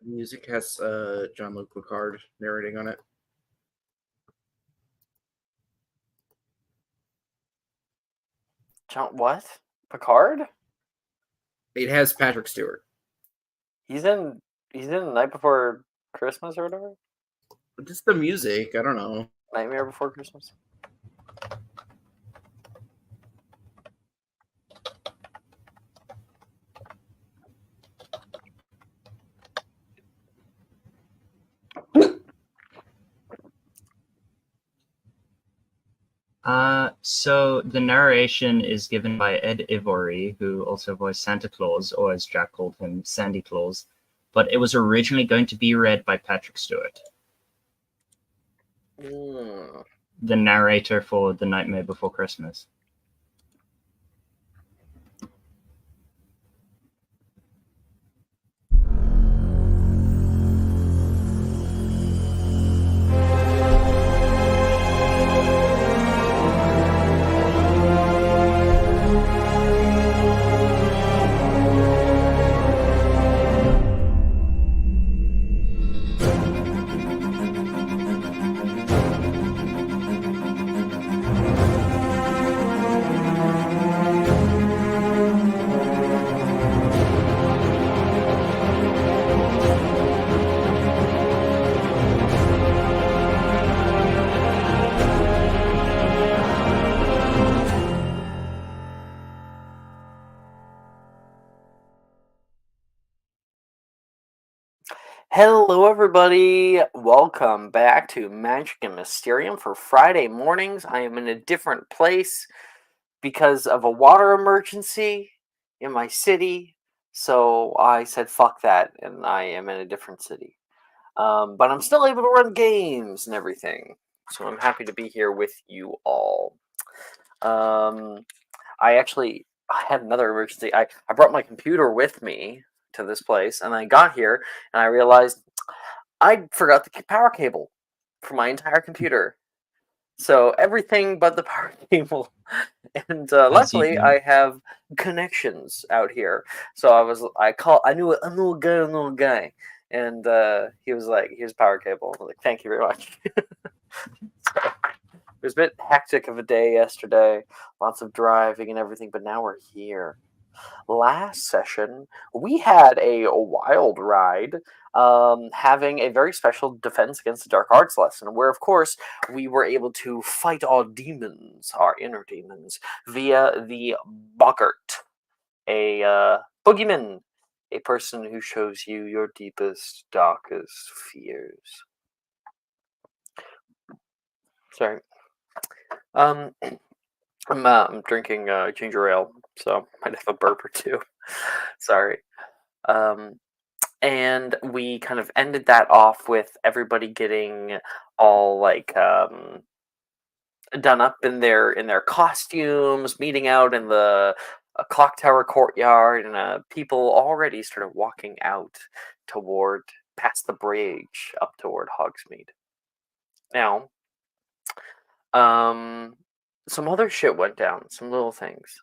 The music has Jean-Luc Picard narrating on it. John, what? Picard? It has Patrick Stewart. He's in. He's in The Night Before Christmas or whatever. Just the music. I don't know. Nightmare Before Christmas. So the narration is given by Ed Ivory, who also voiced Santa Claus, or as Jack called him, Sandy Claus. But it was originally going to be read by Patrick Stewart, the narrator for The Nightmare Before Christmas. Hello, everybody. Welcome back to Magic and Mysterium for Friday mornings. I am in a different place because of a water emergency in my city. So I said, fuck that, and I am in a different city. But I'm still able to run games and everything. So I'm happy to be here with you all. I had another emergency. I brought my computer with me to this place, and I got here and I realized I forgot the power cable for my entire computer. So everything but the power cable. And luckily, I have connections out here. So I knew a little guy, and he was like, "Here's power cable." I was like, "Thank you very much." So, it was a bit hectic of a day yesterday, lots of driving and everything, but now we're here. Last session, we had a wild ride, having a very special Defense Against the Dark Arts lesson, where, of course, we were able to fight our demons, our inner demons, via the Boggart, a boogeyman, a person who shows you your deepest, darkest fears. Sorry. I'm drinking ginger ale, so I might have a burp or two. Sorry. And we kind of ended that off with everybody getting all like done up in their costumes, meeting out in the clock tower courtyard, and people already started walking out toward past the bridge up toward Hogsmeade. Now, some other shit went down, some little things.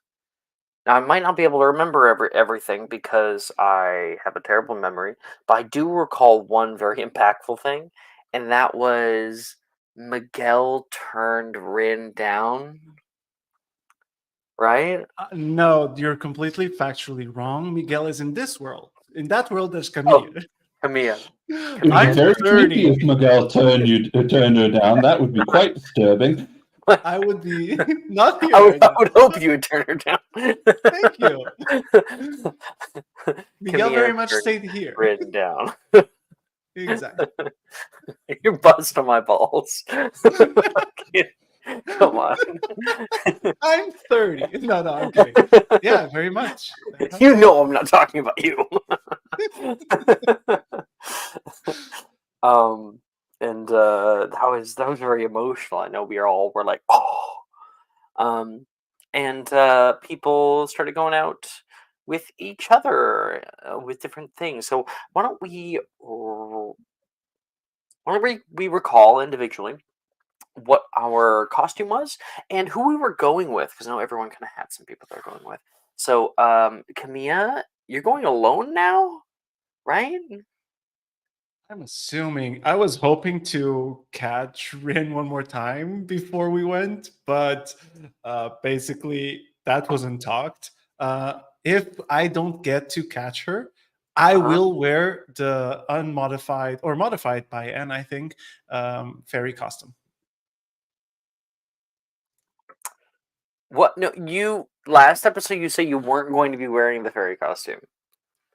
Now, I might not be able to remember everything because I have a terrible memory, but I do recall one very impactful thing, and that was Miguel turned Rin down. Right? No, you're completely factually wrong. Miguel is in this world. In that world, there's Camilla. Camilla. It would be very creepy if Miguel turned her down. That would be quite disturbing. I would be not here. I would hope you would turn her down. Thank you. Miguel very much stayed here. Written down. Exactly. You're busting my balls. Come on. I'm 30. No, I'm kidding. Yeah, very much. You know I'm not talking about you. And that was very emotional. I know we were like, oh. And people started going out with each other with different things. So why don't we recall individually what our costume was and who we were going with, because I know everyone kind of had some people they're going with. So, Camilla, you're going alone now, right? I'm assuming I was hoping to catch Rin one more time before we went, but basically that wasn't talked. If I don't get to catch her, I will wear the unmodified or modified by N, I think, fairy costume. What? No, you last episode you said you weren't going to be wearing the fairy costume.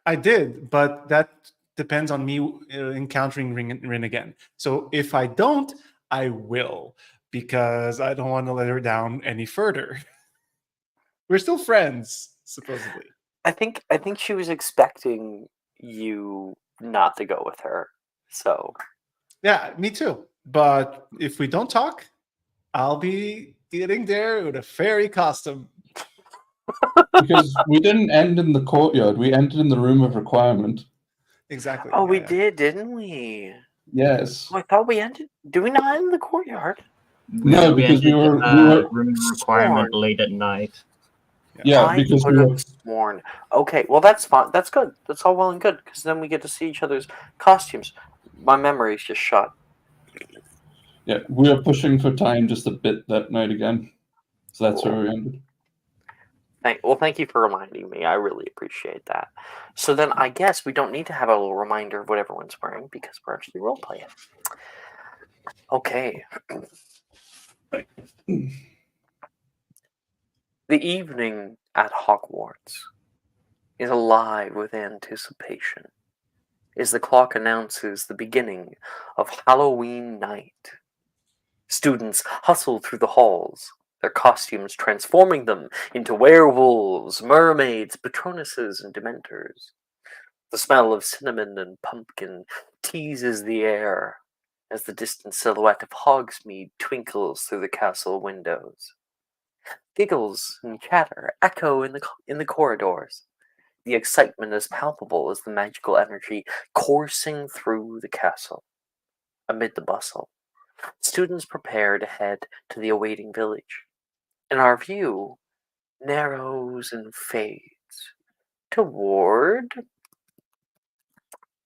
I did, but that depends on me encountering Rin again. So if I don't, I will, because I don't want to let her down any further. We're still friends, supposedly. I think she was expecting you not to go with her. So Yeah, me too. But if we don't talk, I'll be getting there with a fairy costume. Because we didn't end in the courtyard. We ended in the room of requirement. Exactly. Oh, yeah, we yeah. did, didn't we? Yes. Oh, I thought we ended. Do we not end in the courtyard? No, because we ended, were room requirement Sworn. late at night. Yeah, I because could we have were. sworn. Okay, well that's fine. That's good. That's all well and good because then we get to see each other's costumes. My memory's just shot. Yeah, we were pushing for time just a bit that night again. So that's Cool. where we ended. Thank you for reminding me. I really appreciate that. So then I guess we don't need to have a little reminder of what everyone's wearing because we're actually role playing. Okay. The evening at Hogwarts is alive with anticipation as the clock announces the beginning of Halloween night. Students hustle through the halls, their costumes transforming them into werewolves, mermaids, patronuses, and dementors. The smell of cinnamon and pumpkin teases the air as the distant silhouette of Hogsmeade twinkles through the castle windows. Giggles and chatter echo in the corridors. The excitement is palpable as the magical energy coursing through the castle. Amid the bustle, students prepare to head to the awaiting village, and our view narrows and fades toward.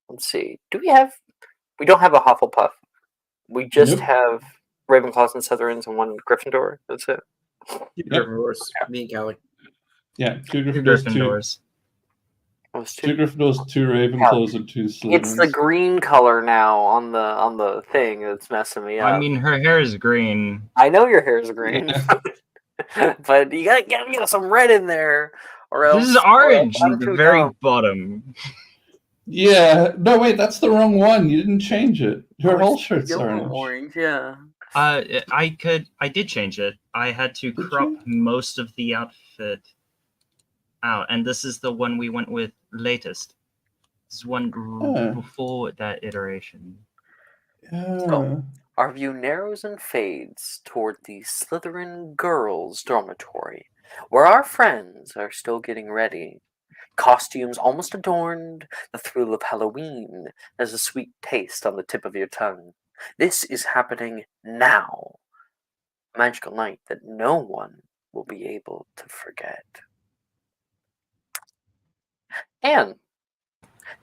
Let's see. We don't have a Hufflepuff. We just Nope. have Ravenclaws and Slytherins and one Gryffindor. That's it. Gryffindors, me and Callie. Yeah, two Two Gryffindors, Gryffindors. Those two two. Gryffindors, two Ravenclaws, and two It's the Slytherins. green color now on the thing that's messing me up. I mean, her hair is green. I know your hair is green, but you gotta get some red in there, or else This is orange I'm at the too very dumb. bottom. Yeah, no, wait, that's the wrong one. You didn't change it. Her whole shirt's Yellow orange. yeah. I did change it. I had to Did crop you? most of the outfit out, and this is the one we went with latest. This is one before that iteration. So, our view narrows and fades toward the Slytherin girls' dormitory, where our friends are still getting ready. Costumes almost adorned, the thrill of Halloween has a sweet taste on the tip of your tongue. This is happening now. A magical night that no one will be able to forget. Anne,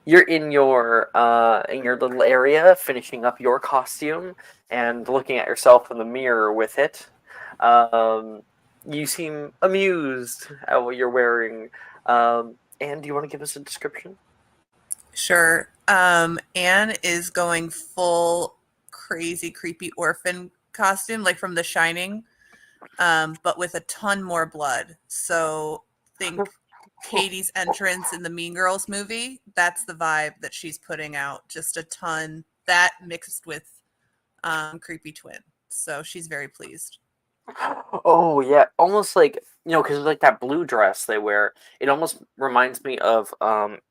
you're in your little area, finishing up your costume and looking at yourself in the mirror with it. You seem amused at what you're wearing. Anne, do you want to give us a description? Sure. Anne is going full crazy, creepy orphan costume, like from The Shining, but with a ton more blood. So think Katie's entrance in the Mean Girls movie. That's the vibe that she's putting out. Just a ton. That mixed with creepy twin. So she's very pleased. Oh yeah, almost like because like that blue dress they wear. It almost reminds me of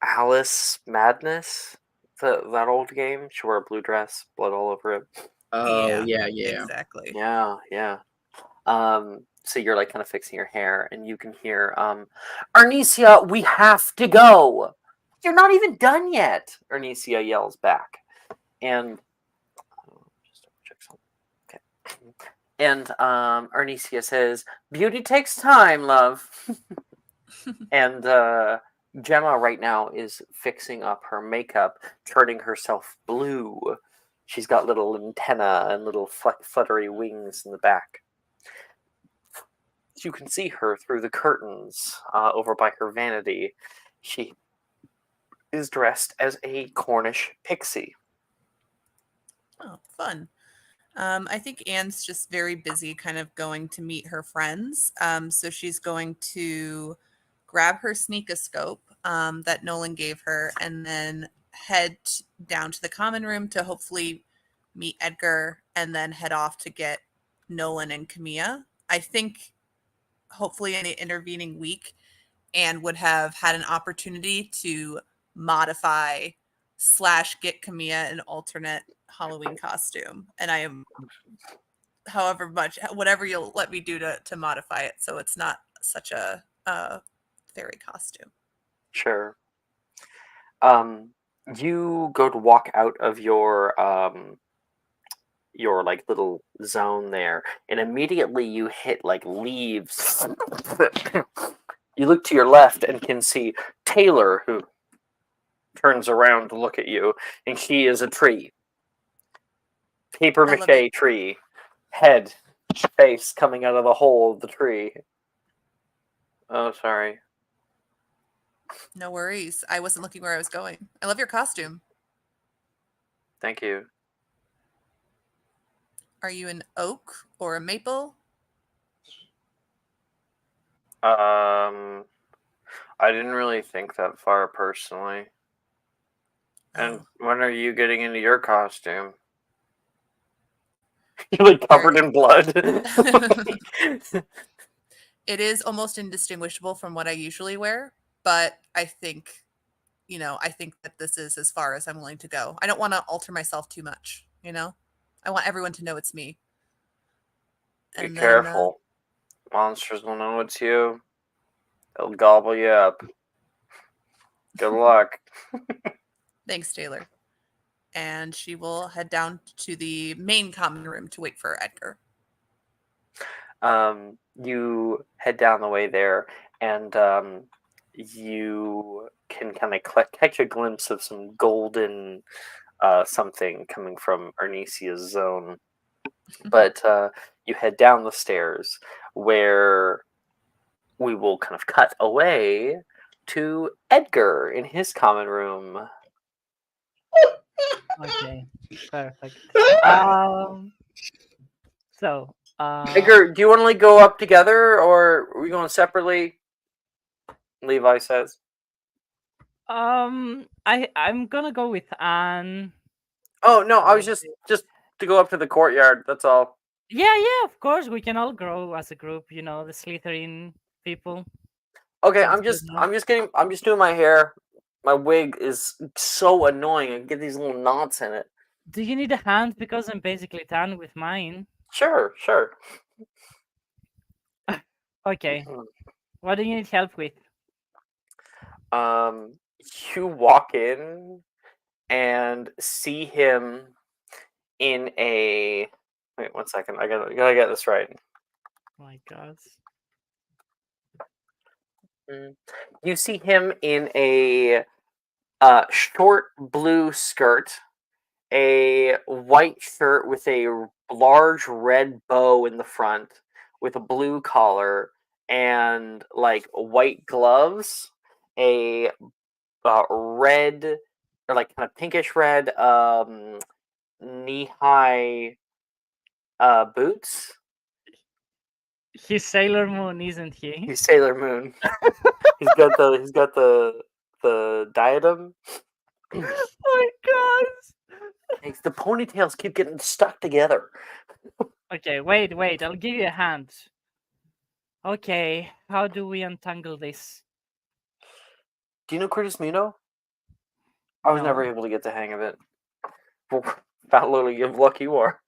Alice Madness, that old game. She wore a blue dress, blood all over it. Oh, yeah. Exactly. Yeah. So you're like kind of fixing your hair, and you can hear, Arnesia, we have to go. You're not even done yet. Arnesia yells back, and just check something. Okay. And Arnesia says, "Beauty takes time, love." And Gemma right now is fixing up her makeup, turning herself blue. She's got little antenna and little fluttery wings in the back. You can see her through the curtains over by her vanity. She is dressed as a Cornish pixie. Oh, fun. I think Anne's just very busy kind of going to meet her friends. So she's going to grab her sneakoscope that Nolan gave her and then head down to the common room to hopefully meet Edgar and then head off to get Nolan and Camilla. I think hopefully in the intervening week, Anne would have had an opportunity to modify / get Camilla an alternate Halloween costume. And I am whatever you'll let me do to modify it so it's not such a fairy costume. Sure. You go to walk out of your like little zone there, and immediately you hit like leaves. You look to your left and can see Taylor, who turns around to look at you, and she is a tree. Paper mache tree. Head, face coming out of the hole of the tree. Oh, sorry. No worries. I wasn't looking where I was going. I love your costume. Thank you. Are you an oak or a maple? I didn't really think that far personally. And when are you getting into your costume? You're like covered in blood. It is almost indistinguishable from what I usually wear, but I think, I think that this is as far as I'm willing to go. I don't want to alter myself too much, I want everyone to know it's me. Be careful. Monsters will know it's you. They'll gobble you up. Good luck. Thanks, Taylor. And she will head down to the main common room to wait for Edgar. You head down the way there, and you can kind of catch a glimpse of some golden something coming from Arnesia's zone. But you head down the stairs, where we will kind of cut away to Edgar in his common room. Okay, perfect. So, Edgar, do you want to go up together, or are we going separately? Levi says. I'm gonna go with Anne. Oh no, I was just to go up to the courtyard. That's all. Yeah, of course we can all grow as a group. The Slytherin people. Okay, I'm just doing my hair. My wig is so annoying. I get these little knots in it. Do you need a hand? Because I'm basically tan with mine. Sure. Okay. What do you need help with? You walk in and see him in a. Wait 1 second. I gotta get this right. Oh my God. You see him in a short blue skirt, a white shirt with a large red bow in the front, with a blue collar, and like white gloves, a red or like kind of pinkish red knee-high boots. He's Sailor Moon, isn't he? He's Sailor Moon. he's got the diadem. Oh my God! The ponytails keep getting stuck together. Okay, wait. I'll give you a hand. Okay, how do we untangle this? Do you know Curtis Mino? I was never able to get the hang of it. Well, about literally, give luck you are.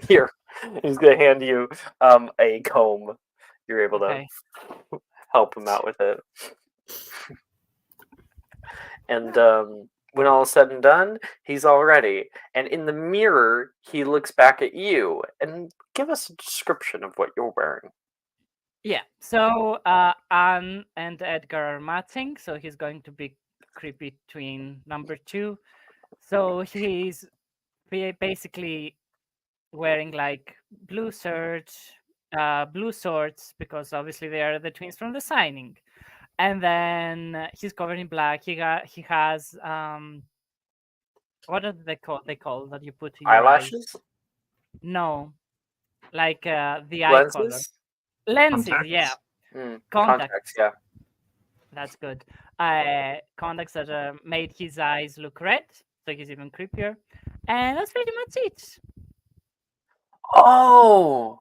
Here, he's gonna hand you a comb. You're able to help him out with it. And when all is said and done, he's all ready. And in the mirror, he looks back at you and give us a description of what you're wearing. Yeah. So Anne and Edgar are matching, so he's going to be creepy twin number 2. So he's basically wearing like blue shirts, blue shorts, because obviously they are the twins from the signing. And then he's covered in black. He has what are they call that you put in your eyes? Eyelashes? No, like the eye color. Lenses? Lenses, yeah. Contacts? Contacts, yeah. That's good. Contacts that made his eyes look red, so he's even creepier. And that's pretty much it. Oh!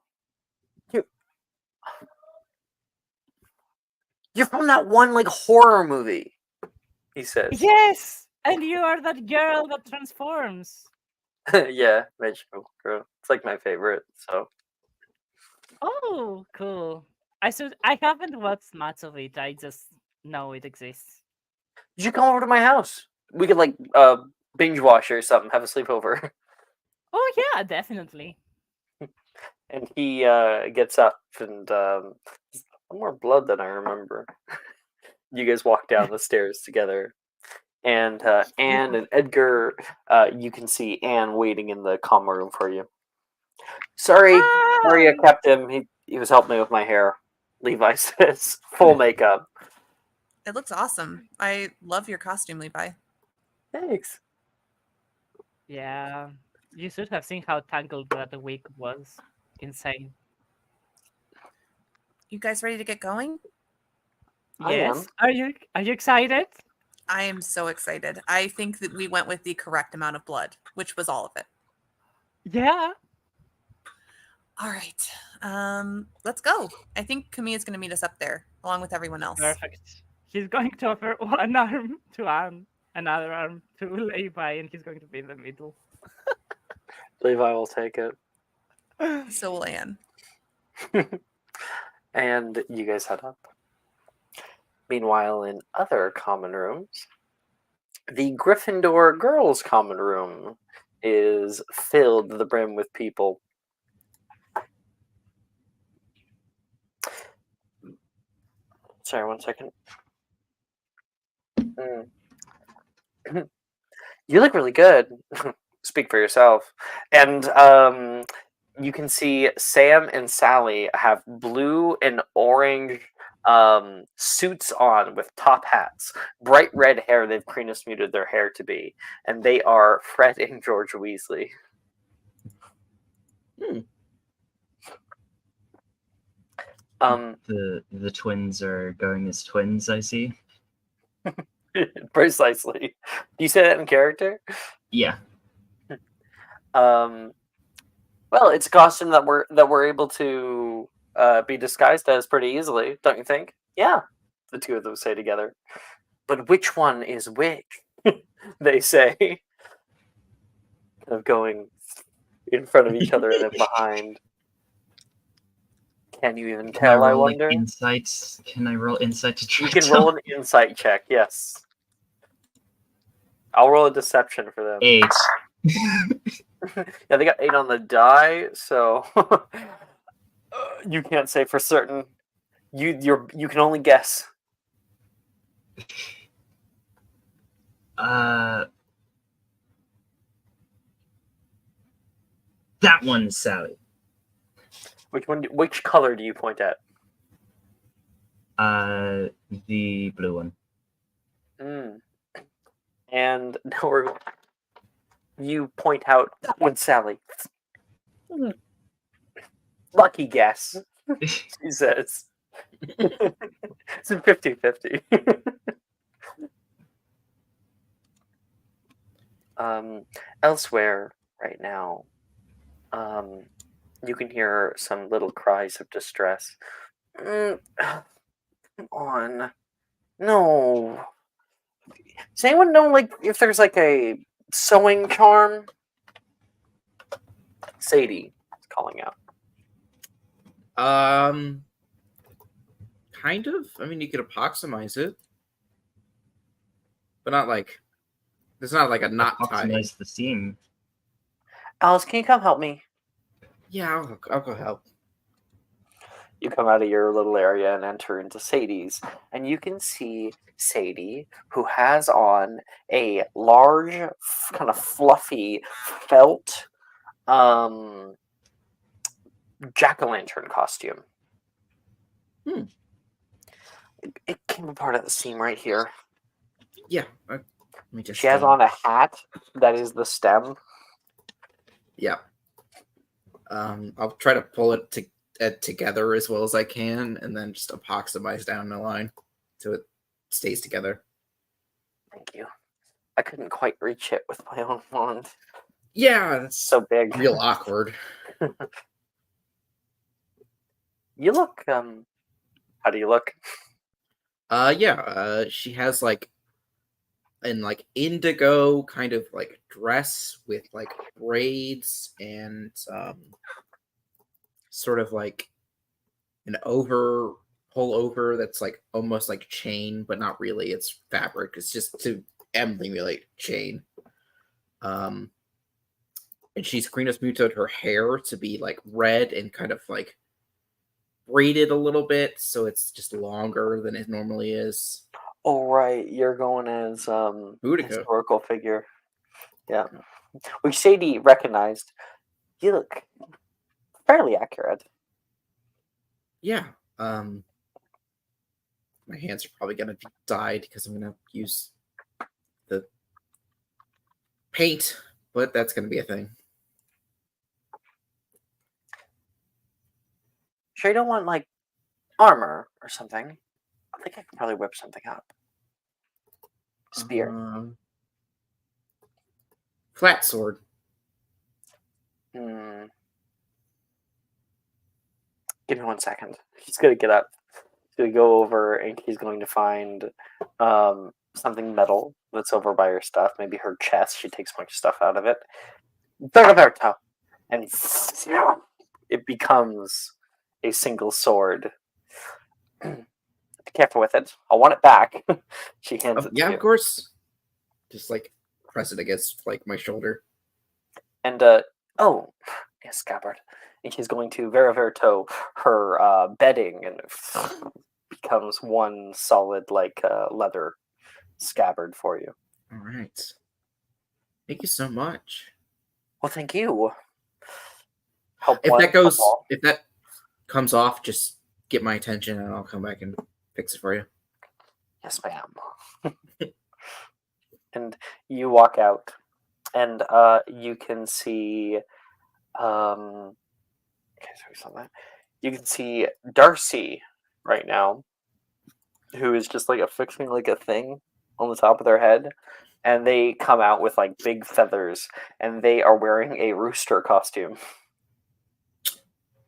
You're from that one, like, horror movie, he says. Yes! And you are that girl that transforms. Yeah, Magical Girl. It's, like, my favorite, so. Oh, cool. I haven't watched much of it. I just know it exists. You should come over to my house. We could, like, binge watch or something, have a sleepover. Oh yeah, definitely. And he gets up and more blood than I remember. You guys walk down the stairs together. And Anne and Edgar, you can see Anne waiting in the common room for you. Sorry I kept him. He was helping me with my hair. Levi says, full makeup. It looks awesome. I love your costume, Levi. Thanks. Yeah, you should have seen how tangled that wig was. Insane. You guys ready to get going? I am. Yes. Are you excited? I am so excited. I think that we went with the correct amount of blood, which was all of it. Yeah. All right. Let's go. I think Kamiya's going to meet us up there, along with everyone else. Perfect. He's going to offer one arm to Anne, another arm to Levi, and he's going to be in the middle. Levi will take it. So will Anne. And you guys head up. Meanwhile, in other common rooms, the Gryffindor girls' common room is filled to the brim with people. Sorry, 1 second. You look really good. Speak for yourself. And you can see Sam and Sally have blue and orange suits on with top hats, bright red hair they've Crenus muted their hair to be, and they are Fred and George Weasley. The twins are going as twins, I see. Precisely. Do you say that in character? Yeah. Well, it's a costume that we're able to be disguised as pretty easily, don't you think? Yeah, the two of them say together. But which one is which? They say, kind of going in front of each other and then behind. Can you even tell? I wonder. Insights? Can I roll insight to try? You can roll an insight check. Yes. I'll roll a deception for them. 8. Yeah, they got 8 on the die, so you can't say for certain. You can only guess. That one's Sally. Which color do you point at? The blue one. And now you point out that one's Sally. Lucky guess, she says. It's a 50-50. Elsewhere right now, you can hear some little cries of distress. Come on. No. Does anyone know, like, if there's, like, a sewing charm? Sadie is calling out. Kind of. I mean, you could epoximize it, but not like. It's not like a knot tie. Optimize the seam. Alice, can you come help me? Yeah, I'll go help. You come out of your little area and enter into Sadie's, and you can see Sadie, who has on a large, kind of fluffy felt jack-o'-lantern costume. It came apart at the seam right here. Yeah. Let me just. She has on a hat that is the stem. Yeah. I'll try to pull it together as well as I can, and then just epoximize down the line so it stays together. Thank you. I couldn't quite reach it with my own wand. Yeah, that's So big. real awkward. You look. How do you look? She has like an like indigo kind of like dress with like braids and sort of like an pullover that's like almost like chain, but not really. It's fabric. It's just to emulate chain. And she's green as mutated her hair to be like red and kind of like braided a little bit, so it's just longer than it normally is. Oh right, you're going as Boudica. historical figure. Yeah, which Sadie recognized. You look fairly accurate. Yeah. My hands are probably gonna be dyed because I'm gonna use the paint, but that's gonna be a thing. Sure, you don't want like armor or something. I think I could probably whip something up. Spear. Flat sword. Give me 1 second. He's gonna get up. He's gonna go over and he's going to find something metal that's over by her stuff. Maybe her chest. She takes a bunch of stuff out of it. And it becomes a single sword. Be careful with it. I'll want it back. She hands it to you. Of course. Just like press it against like my shoulder. And yes, scabbard. And she's going to verito her bedding, and it becomes one solid like leather scabbard for you. All right. Thank you so much. Well, thank you. If that comes off, just get my attention and I'll come back and fix it for you. Yes, ma'am. And you walk out, and you can see. You can see Darcy right now, who is just like affixing like a thing on the top of their head, and they come out with like big feathers, and they are wearing a rooster costume.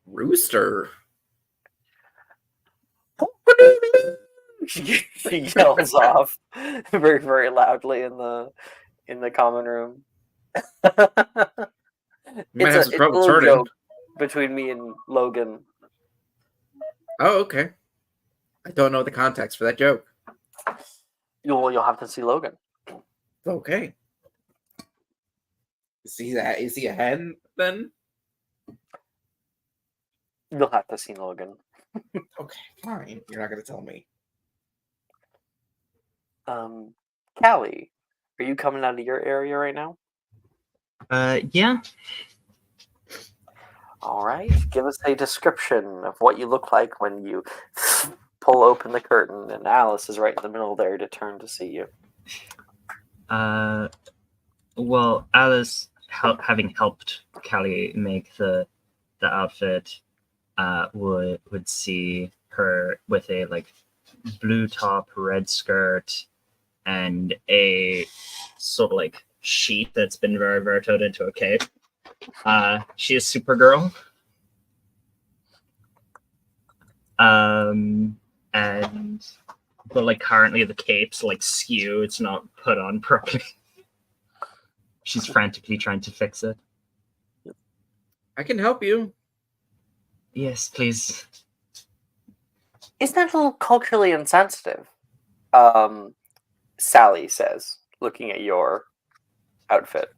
Rooster. She yells off very, very loudly in the common room. Might have some trouble a turning. joke between me and Logan. Oh, okay. I don't know the context for that joke. You'll have to see Logan. Okay. Is he a hen then? You'll have to see Logan. Okay, fine. You're not gonna tell me. Callie, are you coming out of your area right now? Yeah. All right. Give us a description of what you look like when you pull open the curtain, and Alice is right in the middle there to turn to see you. Well, Alice, having helped Callie make the outfit, would see her with a like blue top, red skirt, and a sort of like sheet that's been very veritoed into a cape. She is Supergirl. But like currently the cape's like skew, it's not put on properly. She's frantically trying to fix it. I can help you. Yes, please. Isn't that a little culturally insensitive? Sally says, looking at your outfit.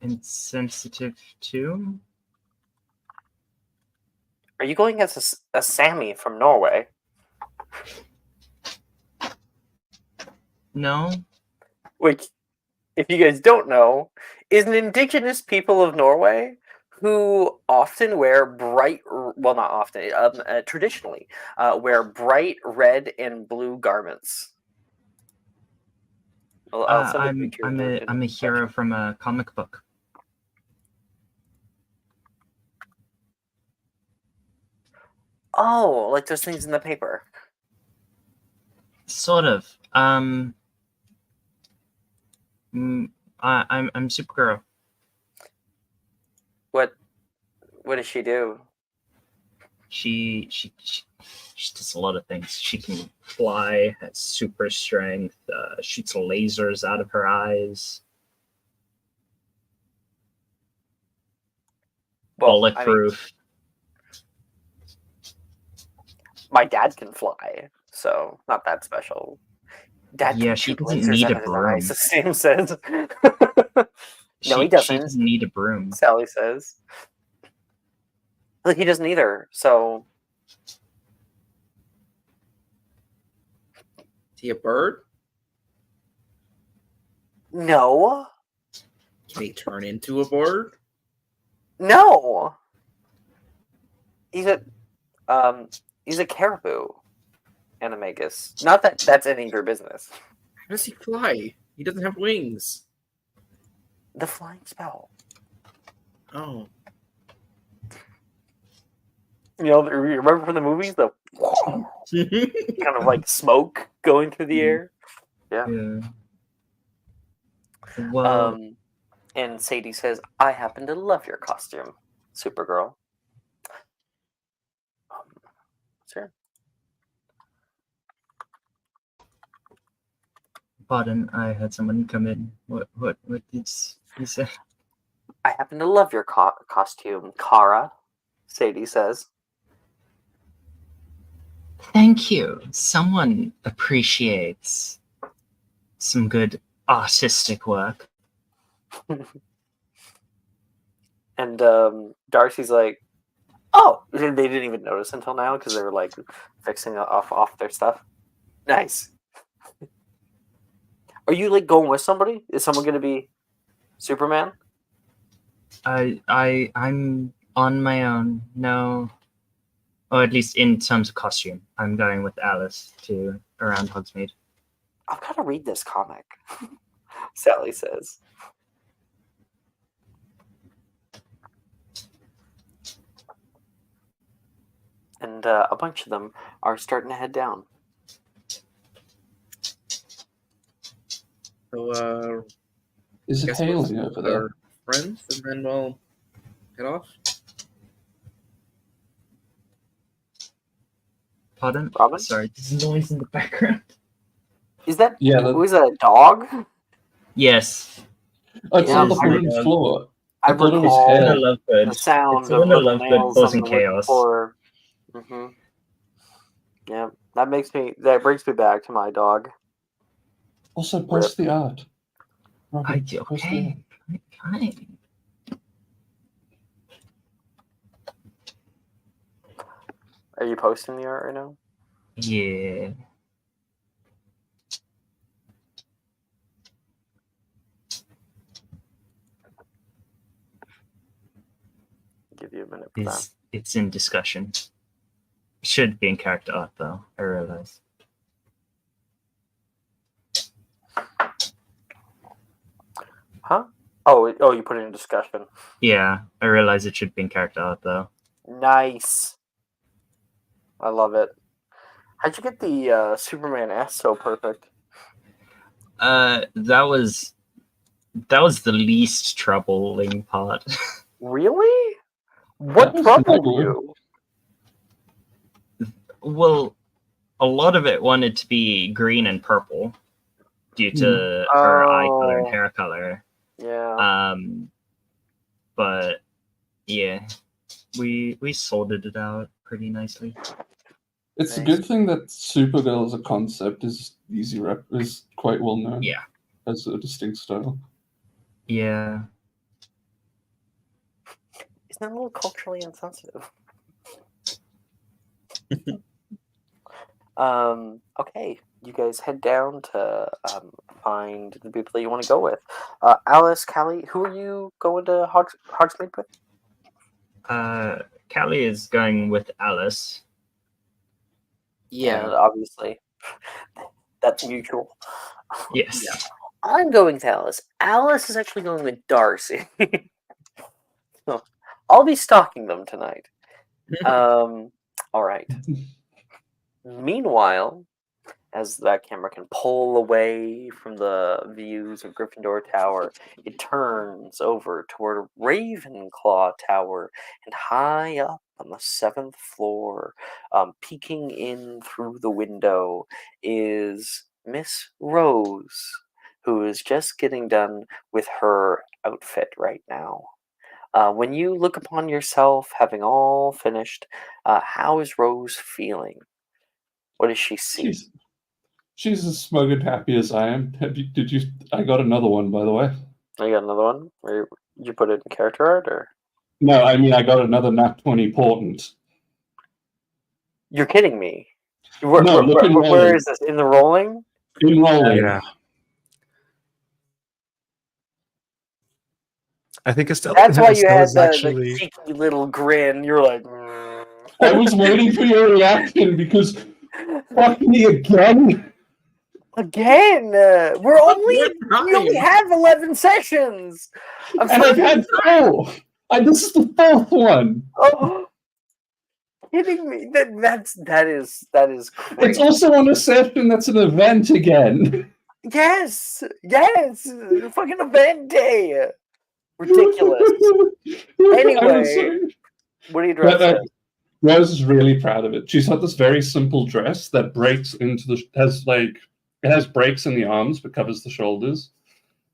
Insensitive to? Are you going as a Sammy from Norway? No. Which, if you guys don't know, is an indigenous people of Norway who often wear not often, traditionally, wear bright red and blue garments. I'll send a picture I'm a hero from a comic book. Oh, like those things in the paper. Sort of. I'm Supergirl. What does she do? She does a lot of things. She can fly, has super strength, shoots lasers out of her eyes. Bulletproof. My dad can fly, so not that special. Dad can she shoot doesn't lasers need out a of his broom. eyes, Sam says. No, he She doesn't. doesn't need a broom. Sally says. Like, he doesn't either, so... Is he a bird? No. Can he turn into a bird? No. He's a caribou, Animagus. Not that that's any of your business. How does he fly? He doesn't have wings. The flying spell. Oh. You know, you remember from the movies, the kind of like smoke going through the air? Yeah. Well, and Sadie says, I happen to love your costume, Supergirl. Sure. pardon, I had someone come in. What did you say? I happen to love your costume, Kara, Sadie says. Thank you. Someone appreciates some good artistic work. And Darcy's like, oh, they didn't even notice until now because they were like fixing off their stuff. Nice. Are you like going with somebody? Is someone going to be Superman? I'm on my own. No. Or at least in terms of costume. I'm going with Alice to around Hogsmeade. I've got to read this comic, Sally says. And a bunch of them are starting to head down. So, is it hailing over there? Our friends, and then we'll head off. Pardon? Robin? Sorry, there's noise in the background. Is that Yeah, was that a dog? Yes. It's on the Yeah, wooden floor. I I thought it was recall hair. the sound It's of Luna little Lovegood nails on causing the wooden chaos. floor. Mm-hmm. Yeah, that brings me back to my dog. Also, post the art. Robin, Okay. Fine. Are you posting the art right now? Yeah. Give you a minute for that. It's in discussion. Should be in character art though, I realize. Huh? Oh, you put it in discussion. Yeah, I realize it should be in character art though. Nice. I love it. How'd you get the Superman S so perfect? That was the least troubling part. Really? What That was troubled not you? Well, a lot of it wanted to be green and purple due to her eye color and hair color. Yeah. But yeah, we sorted it out pretty nicely. It's Nice. a good thing that Supergirl as a concept is quite well known. Yeah. As a distinct style. Yeah. Isn't that a little culturally insensitive? Okay, you guys head down to find the people that you want to go with. Alice, Callie, who are you going to Hogsmeade with? Callie is going with Alice. Yeah. And obviously, that's mutual. Yes. Yeah. I'm going with Alice. Alice is actually going with Darcy. So, I'll be stalking them tonight. All right. Meanwhile, as that camera can pull away from the views of Gryffindor Tower, it turns over toward Ravenclaw Tower, and high up on the 7th floor, peeking in through the window, is Miss Rose, who is just getting done with her outfit right now. When you look upon yourself, having all finished, how is Rose feeling? What does she see? She's as smug and happy as I am. Did you? I got another one, by the way. I got another one. Where you put it in character art, or No, I mean I got another nat 20 portent. you're kidding me? No, look in Where rolling. is this? In the rolling? In rolling. Yeah. I think That's why you had Estella's the actually. cheeky little grin. You're like, I was waiting for your reaction because fuck me again. again. We only have 11 sessions. I'm And I've had 4. This is the 4th one. Oh, kidding me? That is It's crazy. also on a session that's an event again. Yes, fucking event day. Ridiculous. Anyway, what are you dressed as? Rose is really proud of it. She's got this very simple dress that breaks into it has breaks in the arms but covers the shoulders.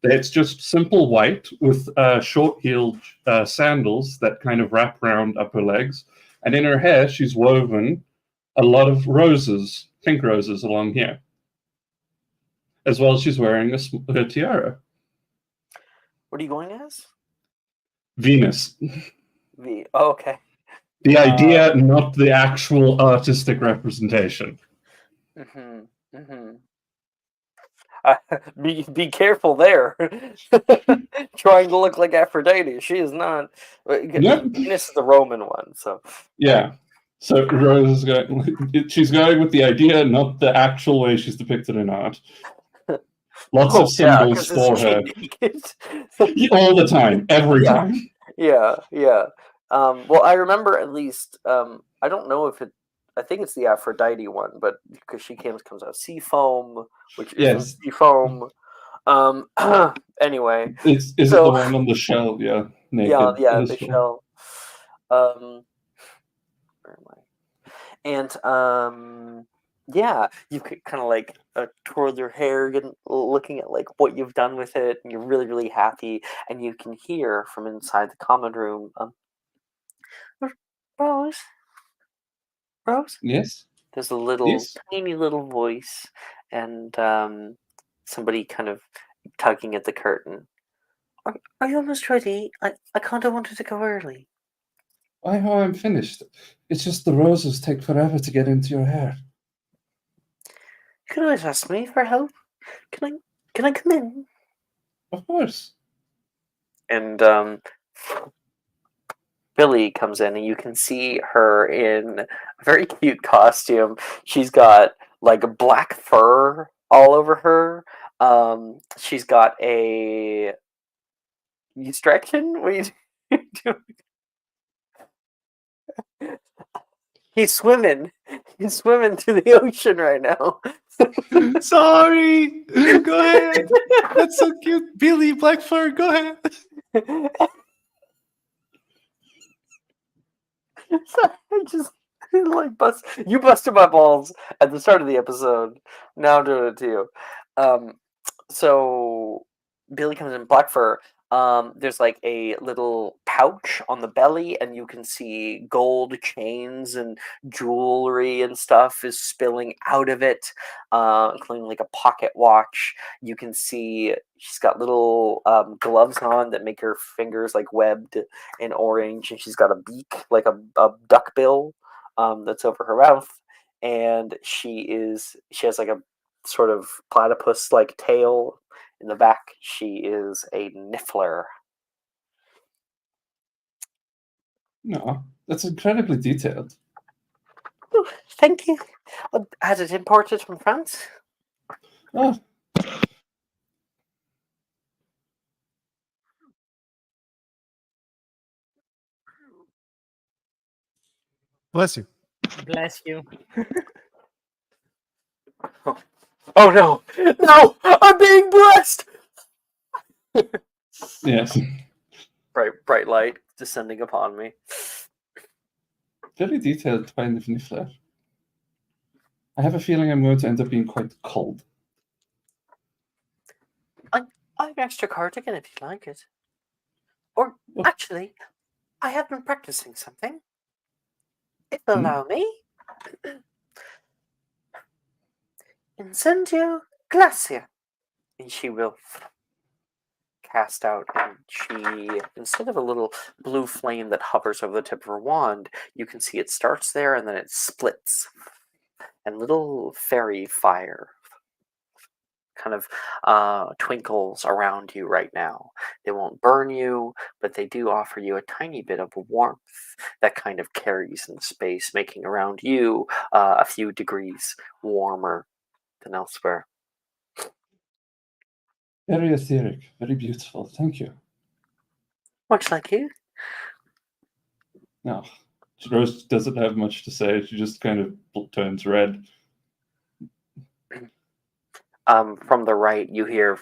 It's just simple white with short-heeled sandals that kind of wrap around up her legs. And in her hair, she's woven a lot of roses, pink roses along here. As well as she's wearing a tiara. What are you going as? Venus. Oh, okay. The idea, not the actual artistic representation. Be careful there. Trying to look like Aphrodite. She is not. Yep. Venus is the Roman one, so. Yeah. So Rose is she's going with the idea, not the actual way she's depicted in art. Lots of symbols for her. All the time. Every time. Yeah. Well, I remember at least, I don't know if I think it's the Aphrodite one, but because she comes out sea foam, which is sea foam. Anyway. Is it the one on the shell? Yeah. Naked. Yeah, the shell. Where am I? And yeah, you could kind of like twirl your hair, looking at like what you've done with it, and you're really, really happy. And you can hear from inside the common room, Rose. Yes. There's a tiny little voice, and somebody kind of tugging at the curtain. Are you almost ready? I kind of wanted to go early. I'm finished. It's just the roses take forever to get into your hair. You can always ask me for help. Can I come in? Of course. And Billy comes in, and you can see her in a very cute costume. She's got like black fur all over her. She's got a distraction. What are you doing? He's swimming. He's swimming through the ocean right now. Sorry. Go ahead. That's so cute. Billy Blackfur, go ahead. I just like you busted my balls at the start of the episode. Now I'm doing it to you. So Billy comes in black fur. There's like a little pouch on the belly, and you can see gold chains and jewelry and stuff is spilling out of it, including like a pocket watch. You can see she's got little gloves on that make her fingers like webbed in orange, and she's got a beak like a duck bill that's over her mouth, and she has like a sort of platypus-like tail in the back. She is a niffler. No, that's incredibly detailed. Oh, thank you. Had it imported from France? Oh, Bless you. Bless you. Oh no! No! I'm being blessed! yes. Bright light descending upon me. Very detailed find of Niffler. I have a feeling I'm going to end up being quite cold. I have an extra cardigan if you like it. Or, Oh. actually, I have been practicing something. If you allow me. Incendio Glacia. And she will cast out, and she, instead of a little blue flame that hovers over the tip of her wand, you can see it starts there and then it splits. And little fairy fire kind of twinkles around you right now. They won't burn you, but they do offer you a tiny bit of warmth that kind of carries in space, making around you a few degrees warmer than elsewhere. Very etheric, very beautiful. Thank you. Much like you. No, Rose doesn't have much to say. She just kind of turns red. From the right, you hear,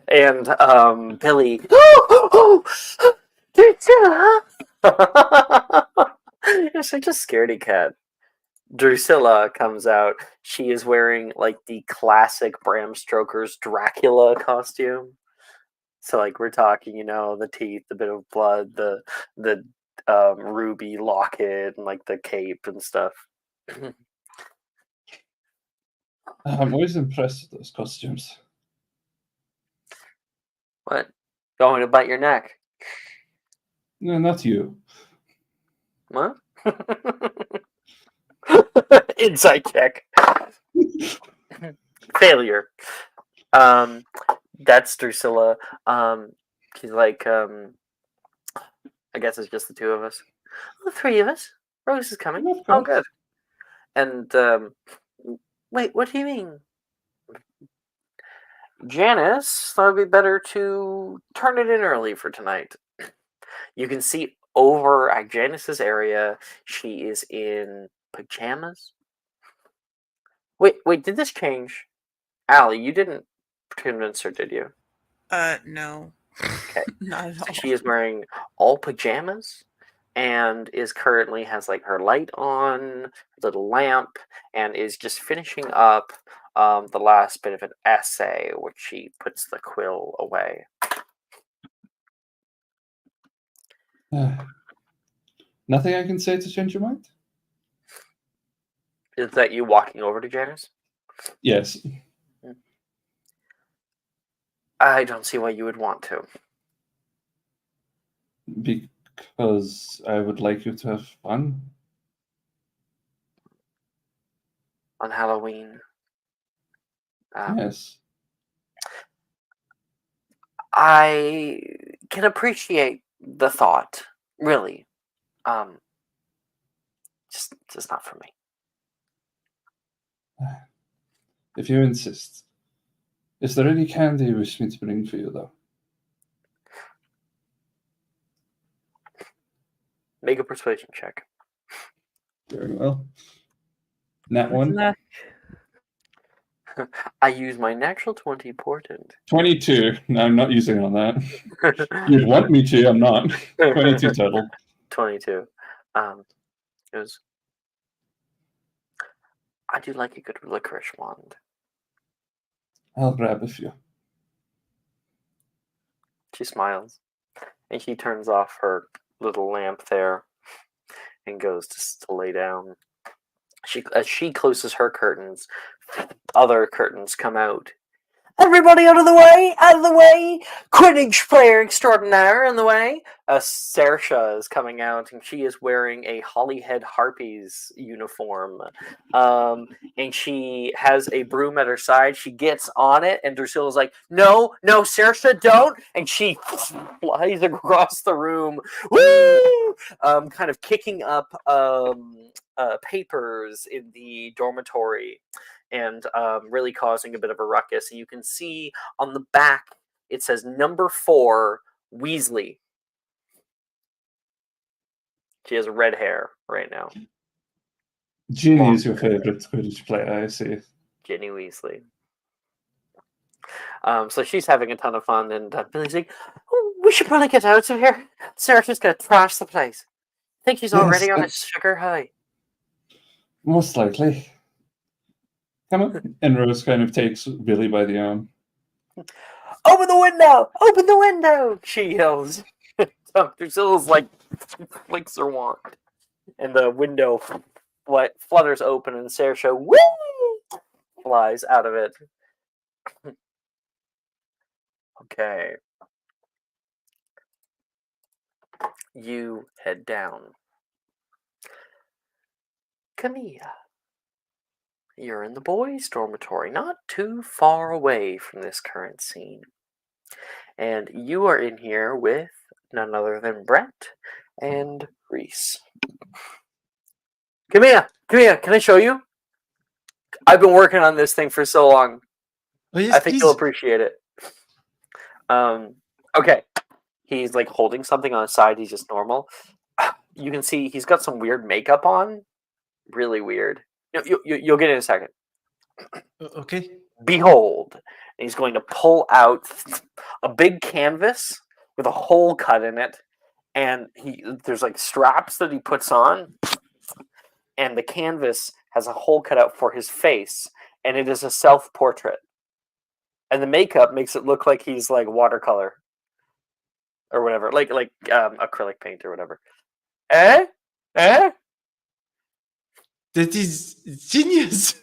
and Billy, oh, Drusilla! You're such a scaredy cat. Drusilla comes out. She is wearing like the classic Bram Stoker's Dracula costume. So like we're talking, the teeth, the bit of blood, the ruby locket, and like the cape and stuff. I'm always impressed with those costumes. What? Going to bite your neck? No, not you. What? Insight check. Failure. That's Drusilla. She's like, I guess it's just the two of us. The three of us. Rose is coming. Of Oh, course. good. And, wait, what do you mean? Janice thought it'd be better to turn it in early for tonight. You can see over at Janice's area, she is in pajamas. Wait, did this change? Allie, you didn't convince her, did you? No. Okay. Not at So all. she is wearing all pajamas and is currently has like her light on, little lamp, and is just finishing up the last bit of an essay, which she puts the quill away. Nothing I can say to change your mind? Is that you walking over to Janice? Yes. I don't see why you would want to. Because I would like you to have fun. On Halloween. Yes. I can appreciate the thought, really. Just not for me. If you insist. Is there any candy you wish me to bring for you, though? Make a persuasion check. Very well. Nat one. Luck. I use my natural 20 portent. 22. No, I'm not using it on that. You'd want me to, I'm not. 22 total. 22. It was. I do like a good licorice wand. I'll grab a few. She smiles, and she turns off her little lamp there, and goes to lay down. As she closes her curtains, other curtains come out. Everybody out of the way! Out of the way! Quidditch player extraordinaire in the way! Saoirse is coming out, and she is wearing a Hollyhead Harpies uniform. And she has a broom at her side. She gets on it, and Drusilla's like, "No, no, Saoirse, don't!" And she flies across the room, woo! Kind of kicking up papers in the dormitory, and really causing a bit of a ruckus. And you can see on the back it says number 4 Weasley. She has red hair right now. Ginny is your favorite Quidditch player, I see. Ginny Weasley. So she's having a ton of fun, and Billy's like, "Oh, we should probably get out of here. Sarah's just gonna trash the place. I think she's already on a sugar high." Most likely. Come on. And Rose kind of takes Billy by the arm. "Open the window! Open the window!" she yells. Drusilla's like, flicks her wand, and the window flutters open, and Saoirse flies out of it. Okay. You head down. Camilla. You're in the boys' dormitory, not too far away from this current scene. And you are in here with none other than Brett and Reese. Camilla, can I show you? I've been working on this thing for so long. Oh, yes, I think please. you'll appreciate it. Okay. He's like holding something on his side. He's just normal. You can see he's got some weird makeup on. Really weird. You'll get it in a second. Okay. Behold. And he's going to pull out a big canvas with a hole cut in it. And there's like straps that he puts on. And the canvas has a hole cut out for his face. And it is a self-portrait. And the makeup makes it look like he's like watercolor. Or whatever. Like acrylic paint or whatever. Eh? That is genius.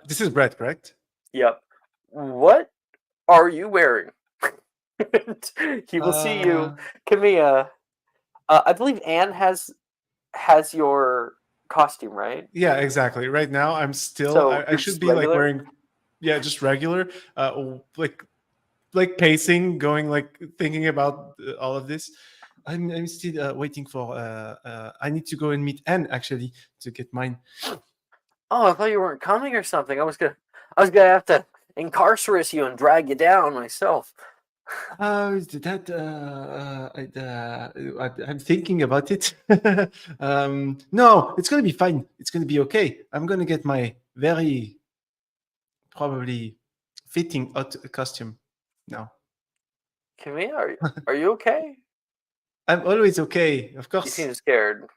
This is Brett, correct? Yep. What are you wearing? He will see you. Camilla. I believe Anne has your costume, right? Yeah, exactly. Right now, I'm still. So I you're should just be like regular? wearing, yeah, just regular. Like pacing, going like thinking about all of this. I'm still waiting for. I need to go and meet Anne actually to get mine. Oh, I thought you weren't coming or something. I was gonna have to incarcerate you and drag you down myself. I'm thinking about it. No, it's gonna be fine. It's gonna be okay. I'm gonna get my very probably fitting costume now. Camilla, are you okay? I'm always okay, of You course. seem scared.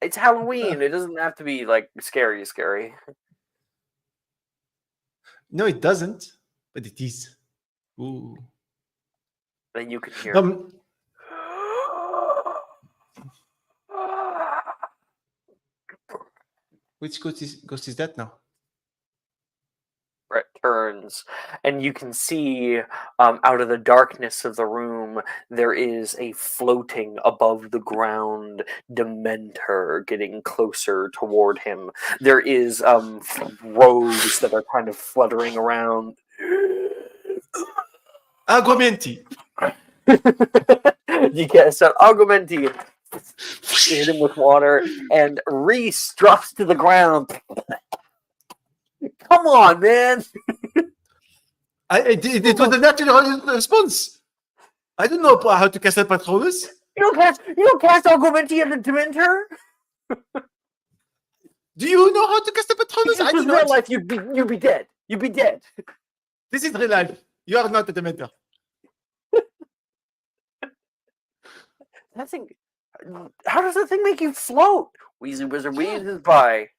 It's Halloween. It doesn't have to be like scary. No, it doesn't, but it is. Ooh. Then you can hear. Which ghost is that now? Brett turns, and you can see out of the darkness of the room, there is a floating above the ground Dementor getting closer toward him. There is rogues that are kind of fluttering around. Agumenti. You get some Agumenti. Hit him with water, and Reese drops to the ground. Come on, man! It was a natural response. I don't know how to cast a Patronus. You don't cast Agumenti and the Dementor? Do you know how to cast a Patronus? If this was real life, you'd be dead. You'd be dead. This is real life. You are not a Dementor. That thing. How does that thing make you float? Weasley Wizard wheezes by.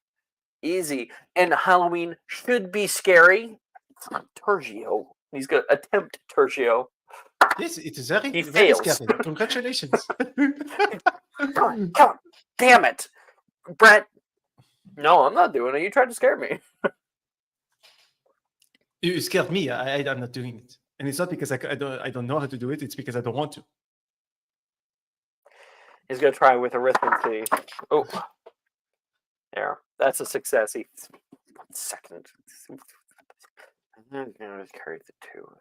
Easy. And Halloween should be scary. It's not Tergio. He's going to attempt Tergio. Yes, it is very, He very fails. scary. Congratulations. God, damn it. Brett. No, I'm not doing it. You tried to scare me. You scared me. I'm not doing it. And it's not because I don't know how to do it. It's because I don't want to. He's gonna try with arithmetic. Oh, there. That's a success. 1 second. I'm gonna carry the 2.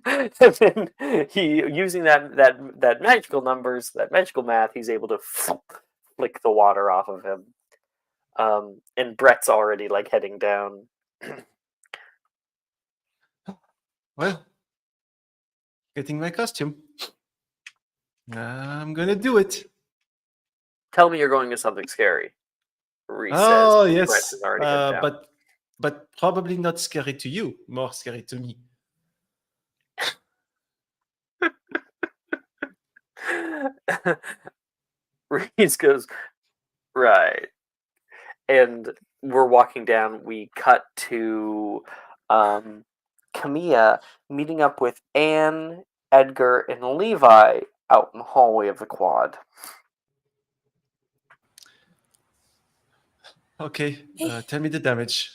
And then he, using that magical numbers, that magical math, he's able to flick the water off of him. And Brett's already like heading down. Well, getting my costume. I'm gonna do it. Tell me you're going to something scary. Reese Oh says. Brett yes, has already headed down. but probably not scary to you. More scary to me. Reese goes, right. And we're walking down. We cut to Camilla meeting up with Anne, Edgar, and Levi out in the hallway of the quad. Okay, tell me the damage.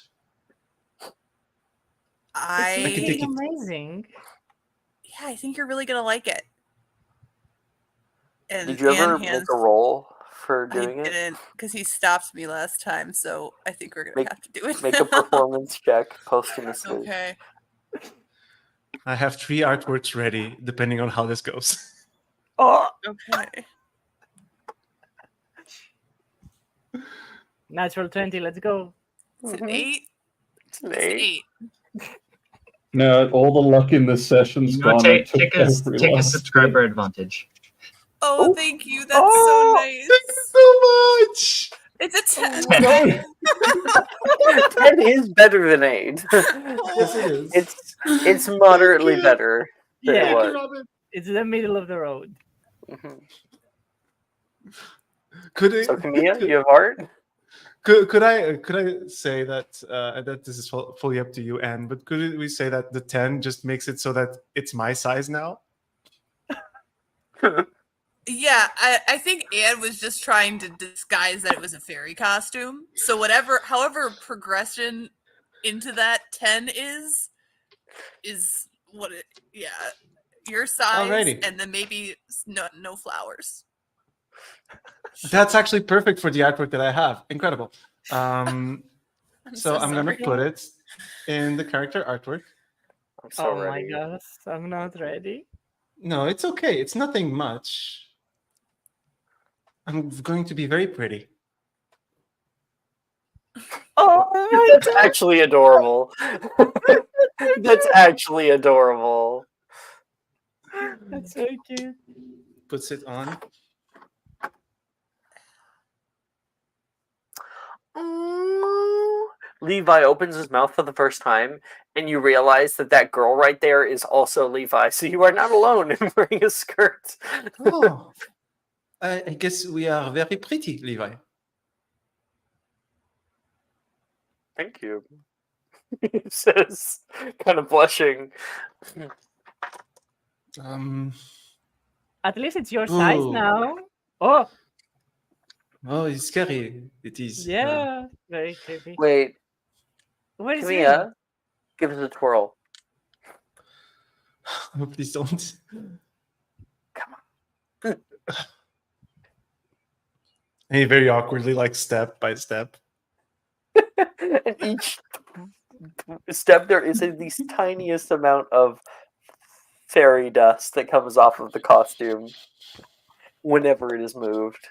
I can take It's it. amazing. Yeah, I think you're really gonna like it. And Did you ever Anne make has, a roll for I doing it? didn't, because he stopped me last time, so I think we're gonna Make- have to do it. Make a now. performance check posthumously. Okay. I have 3 artworks ready, depending on how this goes. Oh, Okay. Natural 20, let's go. It's an Mhm. 8. It's an It's an 8. 8. No, all the luck in this session's You know, gone. I take, took take, a, every take a last subscriber bit. advantage. Oh, Oh. thank you. That's Oh, so nice. Thank you so much. It's a 10. No. 10 is better than 8. Yes, it is. It's moderately you. better than Yeah. it was. Robin. It's the middle of the road. Mhm. Could it? So Camilla, you have art? Could I say that and that this is fully up to you, Anne? But could we say that the 10 just makes it so that it's my size now? Yeah, I think Anne was just trying to disguise that it was a fairy costume. So however progression into that 10 is what it, yeah, your size, Alrighty. and then maybe no flowers. That's actually perfect for the artwork that I have. Incredible. I'm So I'm gonna sorry. put it in the character artwork. I'm so Oh ready. my gosh, I'm not ready. No, it's okay. It's nothing much. I'm going to be very pretty. Oh my That's god. actually adorable. That's actually adorable. That's so cute. Puts it on. Ooh. Levi opens his mouth for the first time, and you realize that girl right there is also Levi. So you are not alone in wearing a skirt. Oh, I guess we are very pretty, Levi. Thank you. He says, kind of blushing. At least it's your size Ooh. now. Oh, Oh, it's scary. It is. yeah. Very creepy. Wait, Where is he? Camilla, give us a twirl. Oh, please don't. Come on. And he very awkwardly, like step by step. And each step there is the tiniest amount of fairy dust that comes off of the costume whenever it is moved,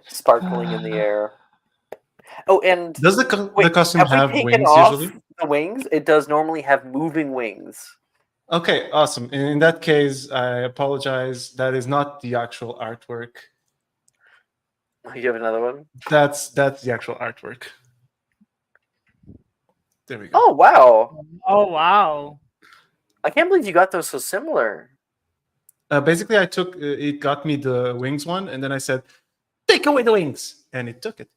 sparkling in the air. Oh, and Does the costume have we have taken wings off usually? the wings? It does normally have moving wings. Okay, awesome. In that case, I apologize. That is not the actual artwork. You have another one? That's the actual artwork. There we go. Oh, wow. Oh wow. I can't believe you got those so similar. Basically, I took it got me the wings one, and then I said, "Take away the wings," and it took it.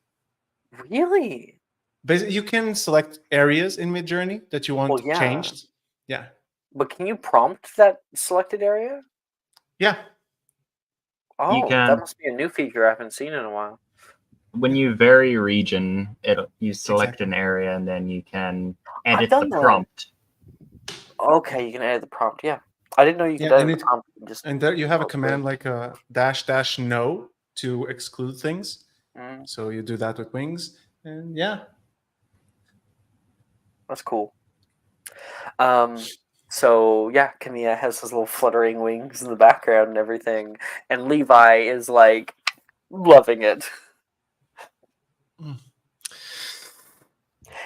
Really? Basically, you can select areas in Midjourney that you want Well, yeah. changed. Yeah, But can you prompt that selected area? yeah. Oh, can. that must be a new feature I haven't seen in a while. When you vary region, you select Exactly. an area and then you can I've edit done the that. prompt. Okay, you can edit the prompt. Yeah, I didn't know you could Yeah, edit the prompt. Just and there you have a Okay. command like a dash no to exclude things. Mm, So you do that with wings, and yeah. that's cool. So yeah, Camilla has his little fluttering wings in the background and everything, and Levi is like loving it. Mm.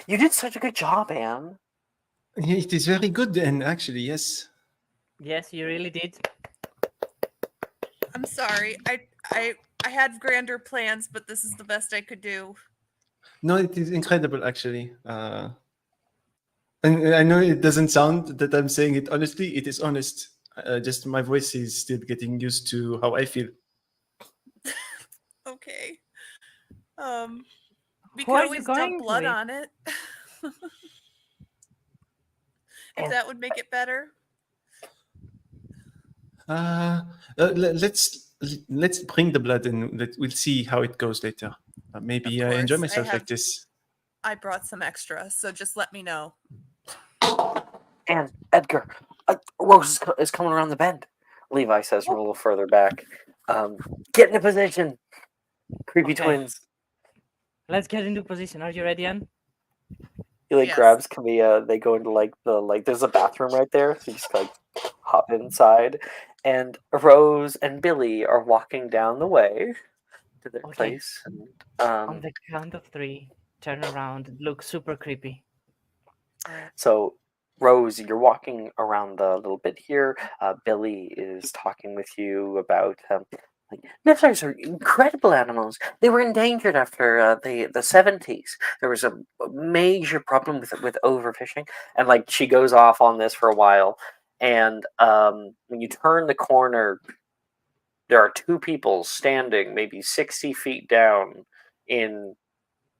You did such a good job, Anne. Yeah, it is very good, and actually, yes. Yes, you really did. I'm sorry. I had grander plans, but this is the best I could do. No, it is incredible, actually. And I know it doesn't sound that I'm saying it honestly. It is honest. Just my voice is still getting used to how I feel. Okay. We Who could are you always dump going blood with? on it. If that would make it better. Let's bring the blood and we'll see how it goes later. Maybe Of I enjoy course, myself like this. I brought some extra, so just let me know. And Edgar, Rose is coming around the bend. Levi says from a little further back. Get into position, creepy Okay. twins. Let's get into position. Are you ready, Anne? He Yes. grabs Camilla. They go into there's a bathroom right there. So you just hop inside, and Rose and Billy are walking down the way to their Okay. place. And, On the count of 3, turn around. Look super creepy. So, Rose, you're walking around the little bit here. Billy is talking with you about Neptars are incredible animals. They were endangered after the 70s. There was a major problem with overfishing, and she goes off on this for a while. And when you turn the corner, there are 2 people standing maybe 60 feet down in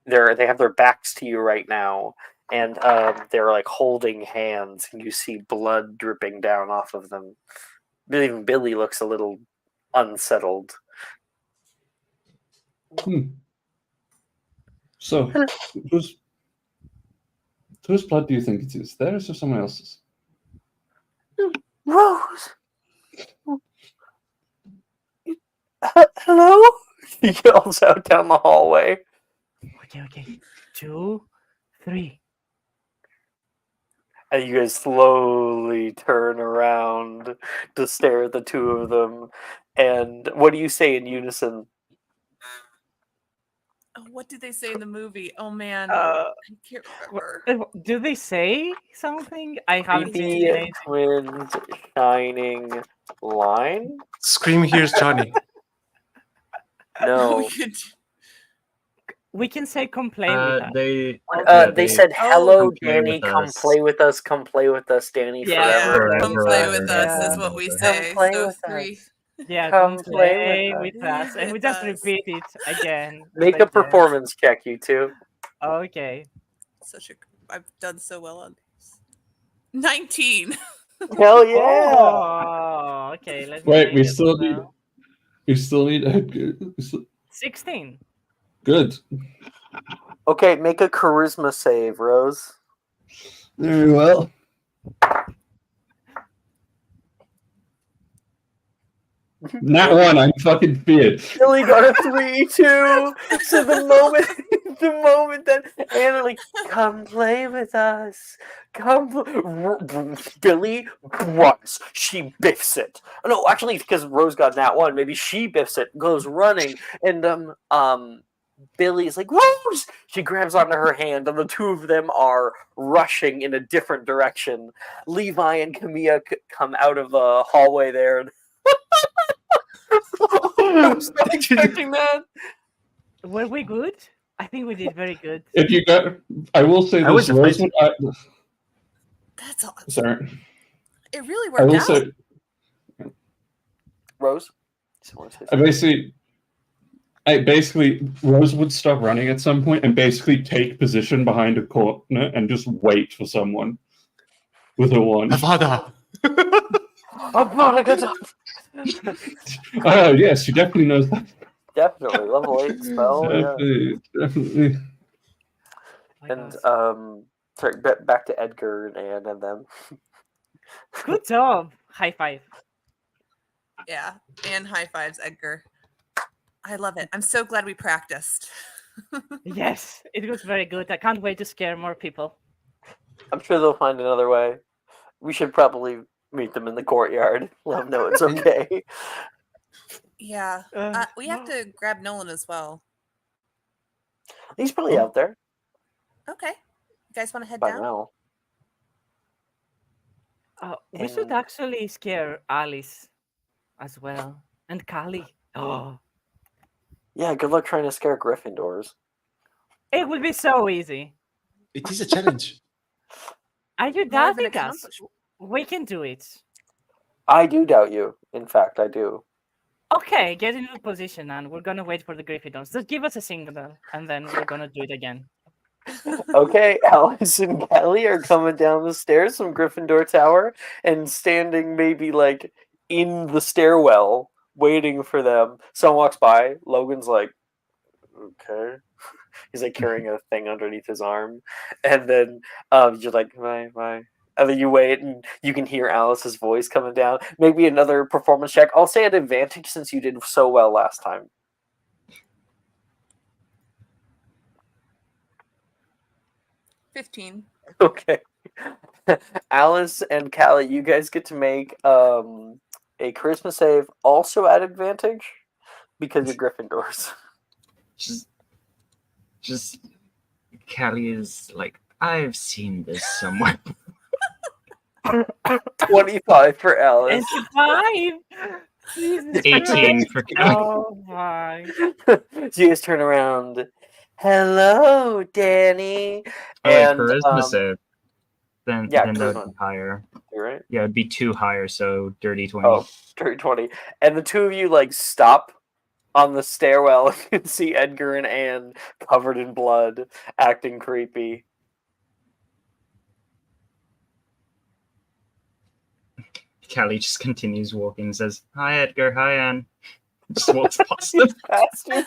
they have their backs to you right now, and they're holding hands, and you see blood dripping down off of them. Even Billy looks a little unsettled. So, whose blood do you think it is? Theirs or someone else's? Rose! Hello? He yells out down the hallway. Okay. 2, 3. And you guys slowly turn around to stare at the 2 of them. And what do you say in unison? What did they say in the movie? Oh man, Uh, I can't remember. Do they say something? I haven't seen Creepy anything. twins shining line? Scream, here's Johnny. No. We can say come play with us. They said, hello, Come play Danny, with come us. play with us, come play with us, Danny, Yeah, forever. come play with us is what we say. Come play So with 3. us. Yeah, Come come play play with with us. And we With just us. repeat it again. Make a performance check, you 2. Okay. I've done so well on these. 19. Hell yeah! Oh, okay. Let me Wait, make we it still now. need Edgar. 16. Good. Okay, make a charisma save, Rose. Very well. Not 1, I'm fucking feared. Billy got a 3 too. So the moment that Anna come play with us, Billy runs. She biffs it. No, actually, because Rose got that 1, maybe she biffs it, goes running, and Billy's like, Rose! She grabs onto her hand, and the 2 of them are rushing in a different direction. Levi and Camilla come out of the hallway there. And I was not expecting that. Were we good? I think we did very good. If you got, I will say I was this, Rose. That's awesome. Sorry. It really I worked will out. say, Rose? I basically, Rose would stop running at some point and basically take position behind a corner and just wait for someone with a 1. Avada. Yes, she definitely knows that. Definitely, level 8 spell. Definitely. And sorry, back to Edgar and Anne and them. Good job. High five. Yeah, and high fives, Edgar. I love it. I'm so glad we practiced. Yes, it was very good. I can't wait to scare more people. I'm sure they'll find another way. We should probably meet them in the courtyard. Let them know it's okay. Yeah, we have to grab Nolan as well. He's probably out there Okay, you guys want to head by down? now. We should And- actually scare Alice as well. And Kali. Oh, Yeah, good luck trying to scare Gryffindors. it will be so easy. It is a challenge. Are you More of an doubting us? accomplishment. We can do it. I do doubt you. In fact, I do. Okay, get into position, and we're gonna wait for the Gryffindors. Just give us a signal, and then we're gonna do it again. Okay, Alice and Kelly are coming down the stairs from Gryffindor Tower and standing maybe like in the stairwell waiting for them. Someone walks by. Logan's like, okay. He's like carrying a thing underneath his arm. And then you're like, bye. And then you wait and you can hear Alice's voice coming down. Maybe another performance check. I'll say at advantage since you did so well last time. 15. Okay. Alice and Callie, you guys get to make a charisma save also at advantage because you're Gryffindors. Just Callie is like, I've seen this somewhere. 25 for Alice. 25. Jesus 18 for Callie. Oh my! So you guys turn around. Hello, Danny. Oh, wait, And charisma save. Then yeah, that charisma. would be higher. You're right. Yeah, it'd be 2 higher, so dirty 20. Oh, dirty 20. And the two of you like stop on the stairwell and you can see Edgar and Anne covered in blood, acting creepy. Callie just continues walking and says, "Hi, Edgar. Hi, Anne." Just walks past them. Bastard.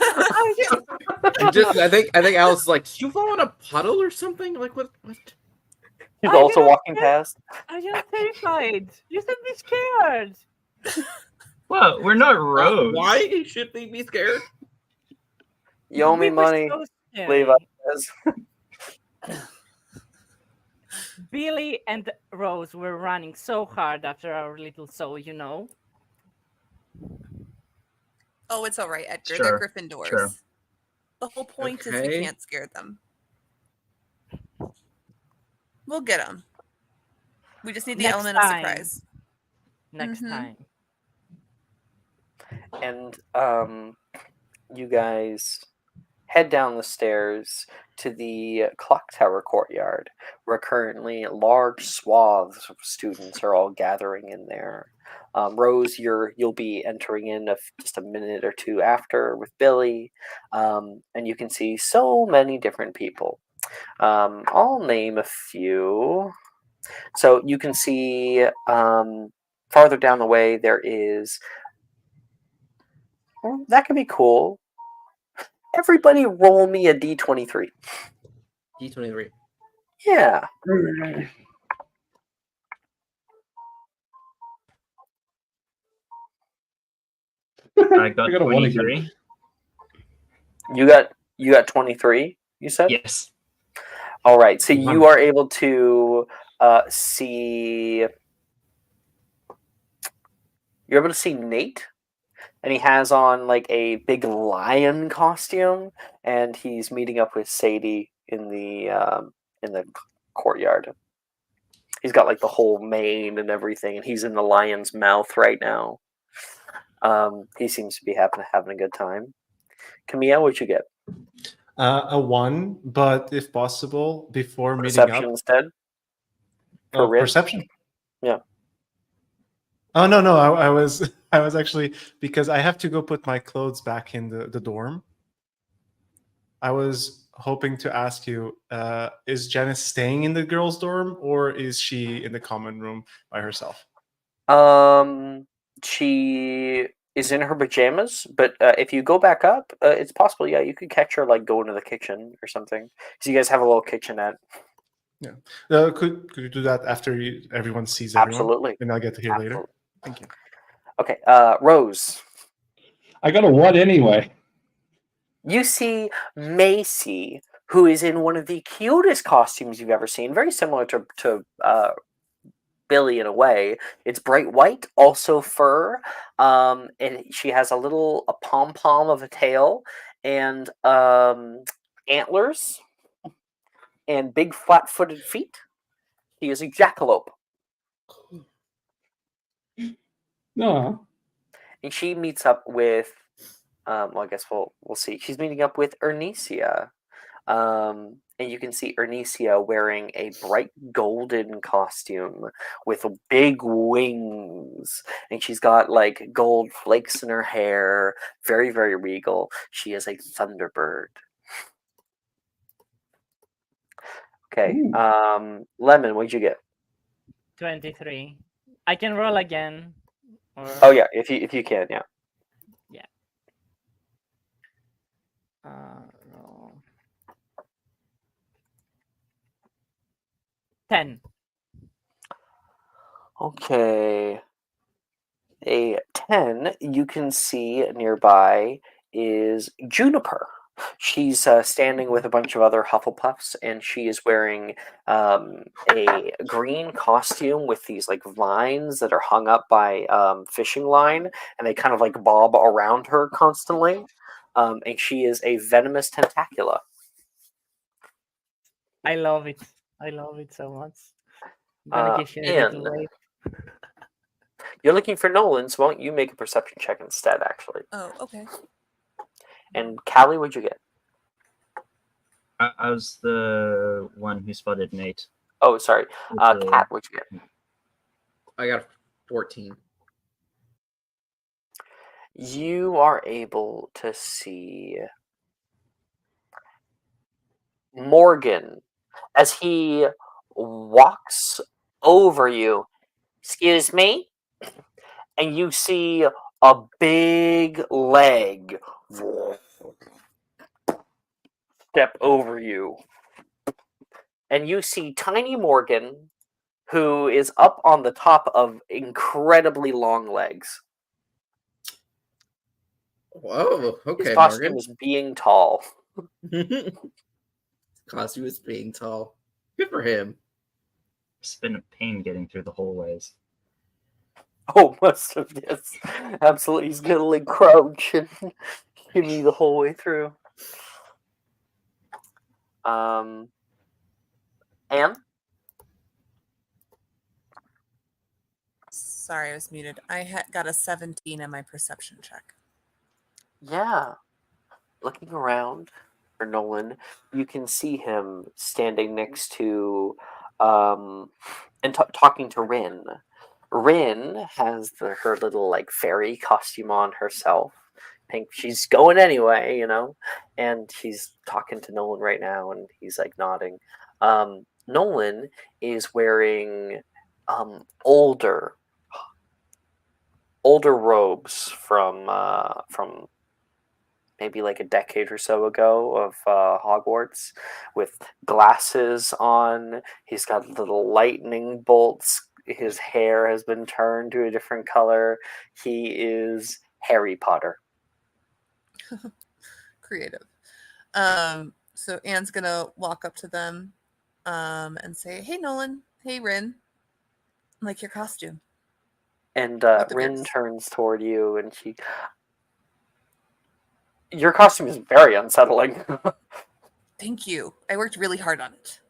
I think Alice is like, did you fall in a puddle or something? Like what? He's I also don't walking think- past. I am terrified. You should be scared. Well, we're not Rose. Why should we be scared? You owe me We were money. so scary. Levi says. Billy and Rose were running so hard after our little soul, you know. Oh, it's all right, Edgar. Sure, They're Gryffindors. sure. The whole point is Okay. we can't scare them. We'll get them. We just need the Next element time. of surprise. Next Mhm. time. And you guys head down the stairs to the clock tower courtyard, where currently large swaths of students are all gathering in there. Rose, you'll be entering in just a minute or two after with Billy, and you can see so many different people. I'll name a few. So you can see farther down the way there is. Well, that could be cool. Everybody roll me a d23. D23. Yeah. I got I got a 1 again. 23. You got 23, you said? Yes. All right. So you One. are able to see. You're able to see Nate, and he has on like a big lion costume, and he's meeting up with Sadie in the courtyard. He's got like the whole mane and everything, and he's in the lion's mouth right now. He seems to be having a good time. Camille, what'd you get? A 1, but if possible, before meeting Perception up. instead? For Rin? Perception. Yeah. Oh no, I was I was actually, because I have to go put my clothes back in the dorm. I was hoping to ask you, is Janice staying in the girls' dorm or is she in the common room by herself? She is in her pajamas, but if you go back up, it's possible. Yeah, you could catch her like going to the kitchen or something. So you guys have a little kitchenette. Could you do that after everyone sees everyone? Absolutely. And I'll get to hear later. Absolutely. Thank you. Okay, Rose. I got a what anyway? You see Macy, who is in one of the cutest costumes you've ever seen, very similar to Billy in a way. It's bright white, also fur, and she has a pom pom of a tail and antlers and big flat footed feet. She is a jackalope, No. and she meets up with. Well, I guess we'll see. She's meeting up with Ernesia. And you can see Ernesia wearing a bright golden costume with big wings, and she's got like gold flakes in her hair. Very, very regal. She is a Thunderbird. Okay. Ooh. Lemon, what'd you get? 23. I can roll again. Or... Oh yeah, if you can, yeah. Yeah. Roll. 10. Okay. A 10 you can see nearby is Juniper. She's standing with a bunch of other Hufflepuffs, and she is wearing a green costume with these like vines that are hung up by fishing line, and they kind of like bob around her constantly. And she is a venomous tentacula. I love it. I love it so much. I'm gonna give you a And little wave. you're looking for Nolan, so why don't you make a perception check instead, actually? Oh, okay. And Callie, what'd you get? I was the one who spotted Nate. Oh, sorry. Okay. Kat, what'd you get? I got 14. You are able to see Morgan as he walks over you. Excuse me? And you see a big leg step over you. And you see Tiny Morgan, who is up on the top of incredibly long legs. Whoa, okay, His costume Morgan. is being tall. Costume is being tall. Good for him. It's been a pain getting through the hallways. Oh, must have, yes. Absolutely. He's gonna like crouch and give me the whole way through. Anne? Sorry, I was muted. I got a 17 in my perception check. Yeah. Looking around for Nolan, you can see him standing next to and talking to Rin. Rin has her little like fairy costume on herself. I think she's going anyway, you know, and she's talking to Nolan right now, and he's like nodding. Nolan is wearing older robes from maybe like a decade or so ago of Hogwarts, with glasses on. He's got little lightning bolts. His hair has been turned to a different color. He is Harry Potter. Creative. So Anne's gonna walk up to them and say, "Hey, Nolan. Hey, Rin. I like your costume." And With the Rin bears. turns toward you, and she... Your costume is very unsettling. Thank you. I worked really hard on it.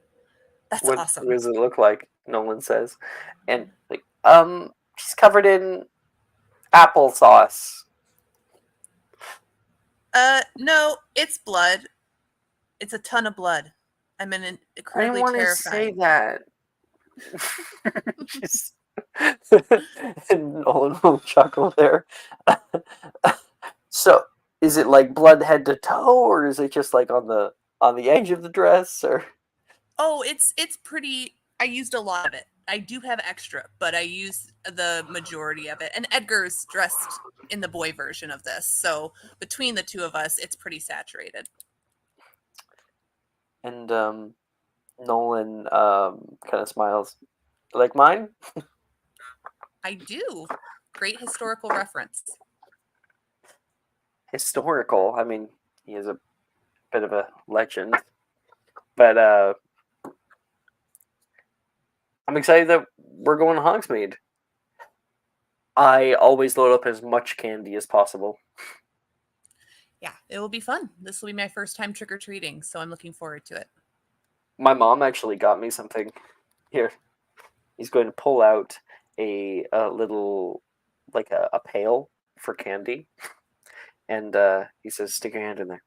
That's What awesome. does it look like? Nolan says. And like, she's covered in applesauce. No, it's blood. It's a ton of blood. I'm an incredibly I didn't want to say terrifying. that. Just... and Nolan will chuckle there. So, is it like blood head to toe, or is it just like on the edge of the dress, or? Oh, it's pretty. I used a lot of it. I do have extra, but I used the majority of it. And Edgar's dressed in the boy version of this, so between the two of us, it's pretty saturated. And Nolan kind of smiles. Like mine? I do. Great historical reference. Historical. I mean, he is a bit of a legend. But I'm excited that we're going to Hogsmeade. I always load up as much candy as possible. Yeah, it will be fun. This will be my first time trick-or-treating, so I'm looking forward to it. My mom actually got me something. Here. He's going to pull out a little, like a pail for candy. And he says, stick your hand in there.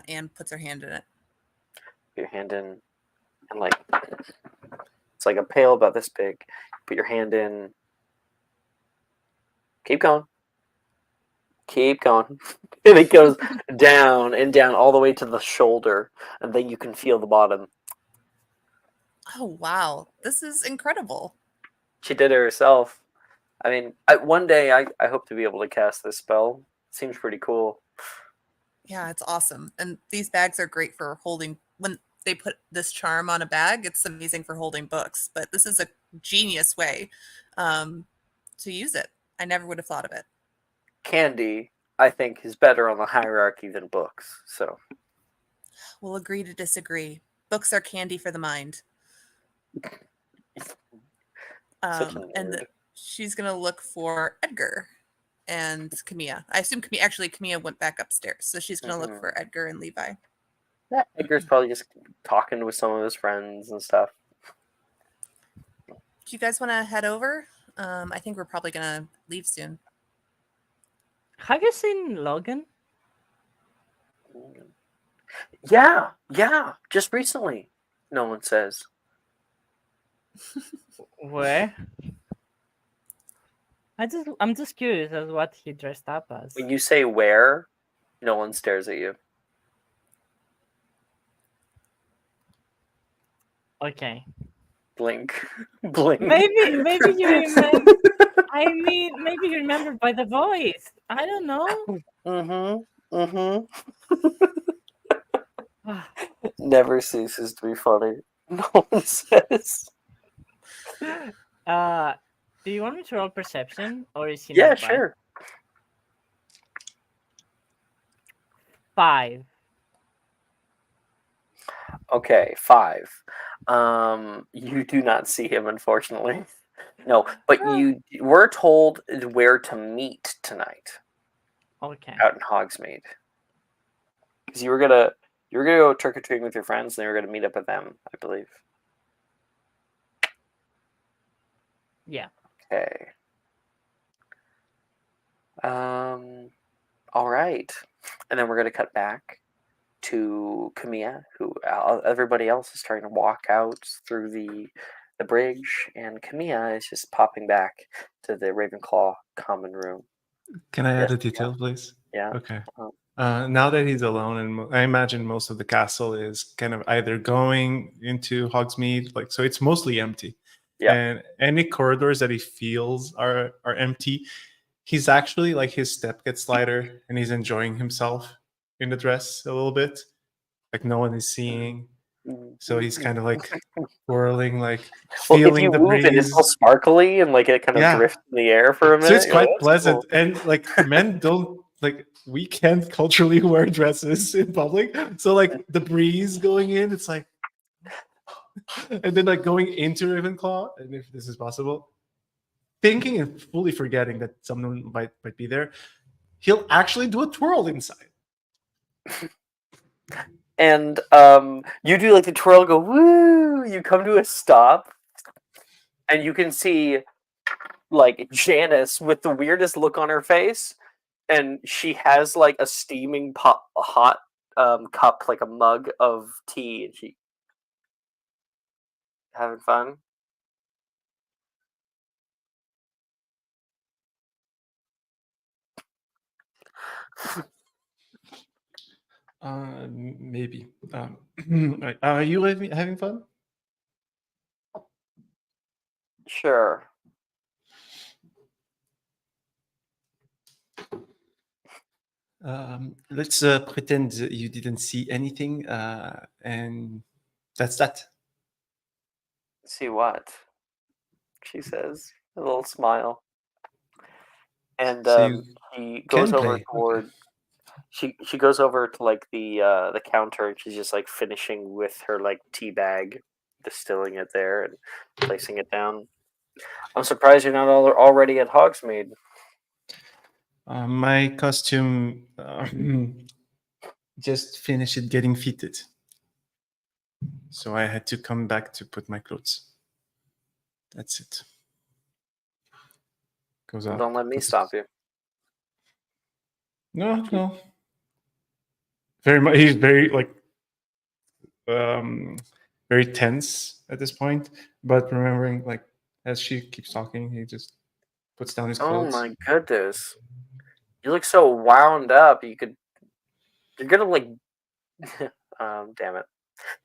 Anne puts her hand in it. Put your hand in, and like, it's like a pail about this big. Put your hand in. Keep going. Keep going. And it goes down and down all the way to the shoulder. And then you can feel the bottom. Oh, wow. This is incredible. She did it herself. I mean, one day I hope to be able to cast this spell. Seems pretty cool. Yeah, it's awesome. And these bags are great for holding. When they put this charm on a bag, it's amazing for holding books. But this is a genius way to use it. I never would have thought of it. Candy, I think, is better on the hierarchy than books. So We'll agree to disagree. Books are candy for the mind. such a And nerd. she's going to look for Edgar and Camilla. I assume Camilla went back upstairs. So she's going to look for Edgar and Levi. Yeah, Edgar's probably just talking with some of his friends and stuff. Do you guys want to head over? I think we're probably going to leave soon. Have you seen Logan? Yeah, just recently. No one says. Where? I'm just curious as what he dressed up as. When you say where, no one stares at you. Okay. Blink. Blink. Maybe you remember. I mean, maybe you remember by the voice. I don't know. Never ceases to be funny. No one says. Do you want me to roll perception, or is he Yeah, not fine? sure. 5. Okay, 5. You do not see him, unfortunately. No, but you were told where to meet tonight Okay. out in Hogsmeade. Because you were gonna go trick or treating with your friends, and they were gonna meet up with them, I believe. Yeah. Okay. All right, and then we're gonna cut back to Camilla, who everybody else is starting to walk out through the bridge, and Camilla is just popping back to the Ravenclaw common room. Can I add Yes, a detail, please? Yeah. Okay. Uh-huh. Now that he's alone, and I imagine most of the castle is kind of either going into Hogsmeade, like so, it's mostly empty. Yeah. And any corridors that he feels are empty, he's actually like his step gets lighter, and he's enjoying himself in the dress a little bit, like no one is seeing. So he's kind of like whirling, like Well, if feeling you the move it, it's all breeze. sparkly and like it kind of drifts in the air for a minute. So it's You're like, quite "That's pleasant, cool." and like men don't like we can't culturally wear dresses in public. So like the breeze going in, it's like, and then like going into Ravenclaw, and if this is possible, thinking and fully forgetting that someone might be there, he'll actually do a twirl inside. And you do like the twirl, go woo. You come to a stop, and you can see like Janice with the weirdest look on her face, and she has like a steaming hot cup, like a mug of tea, and she having fun. Maybe. Are you having fun? Sure. Let's pretend you didn't see anything, and that's that. See what? She says, a little smile. And So you she can goes over play. toward she goes over to like the counter, and she's just like finishing with her like tea bag, distilling it there and placing it down. I'm surprised you're not already at Hogsmeade. My costume just finished getting fitted, so I had to come back to put my clothes. That's it. Goes up. Don't let me goes- stop you. No. Very much. He's very very tense at this point, but remembering like as she keeps talking, he just puts down his Oh clothes. my goodness. You look so wound up. You're gonna like damn it.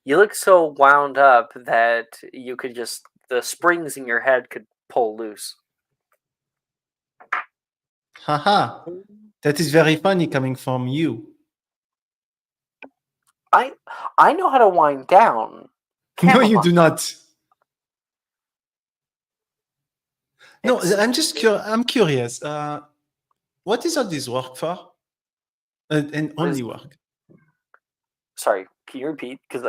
You look so wound up that you could just the springs in your head could pull loose. Haha, that is very funny coming from you. I know how to wind down. No, you Camelot. do not. No, It's- I'm curious. What is all this work for? And What is- only work. Sorry, can you repeat? Because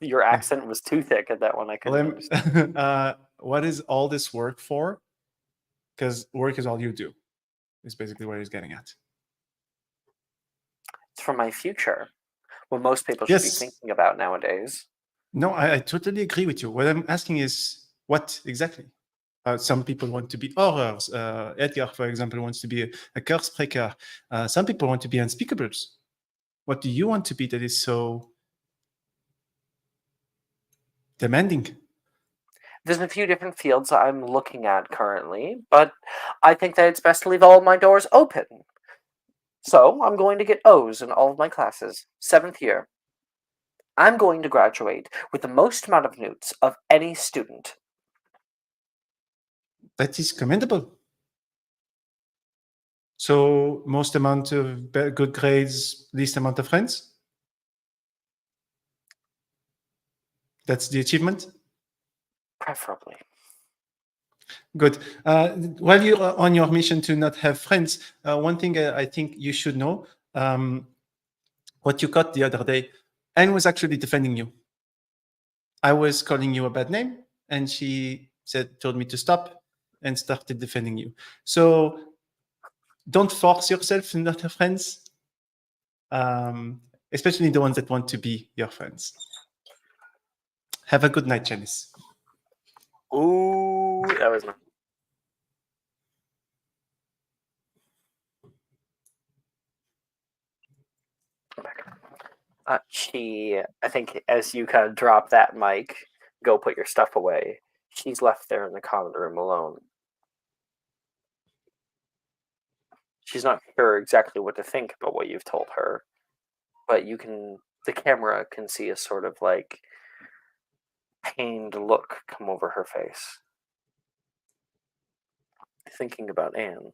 your accent was too thick at that one. I couldn't understand. What is all this work for? Because work is all you do. Is basically what he's getting at. It's for my future. What most people should be Yes. thinking about nowadays. No, I totally agree with you. What I'm asking is what exactly? Some people want to be horrors. Edgar, for example, wants to be a curse breaker. Some people want to be unspeakables. What do you want to be that is so demanding? There's a few different fields I'm looking at currently, but I think that it's best to leave all of my doors open. So I'm going to get O's in all of my classes. 7th year. I'm going to graduate with the most amount of newts of any student. That is commendable. So most amount of good grades, least amount of friends. That's the achievement. Preferably. Good. While you're on your mission to not have friends, one thing I think you should know, what you got the other day, Anne was actually defending you. I was calling you a bad name, and she told me to stop and started defending you. So don't force yourself to not have friends, especially the ones that want to be your friends. Have a good night, Janice. Ooh, that was nice. I think as you kind of drop that mic, go put your stuff away, she's left there in the common room alone. She's not sure exactly what to think about what you've told her, but the camera can see a sort of like pained look come over her face. Thinking about Anne.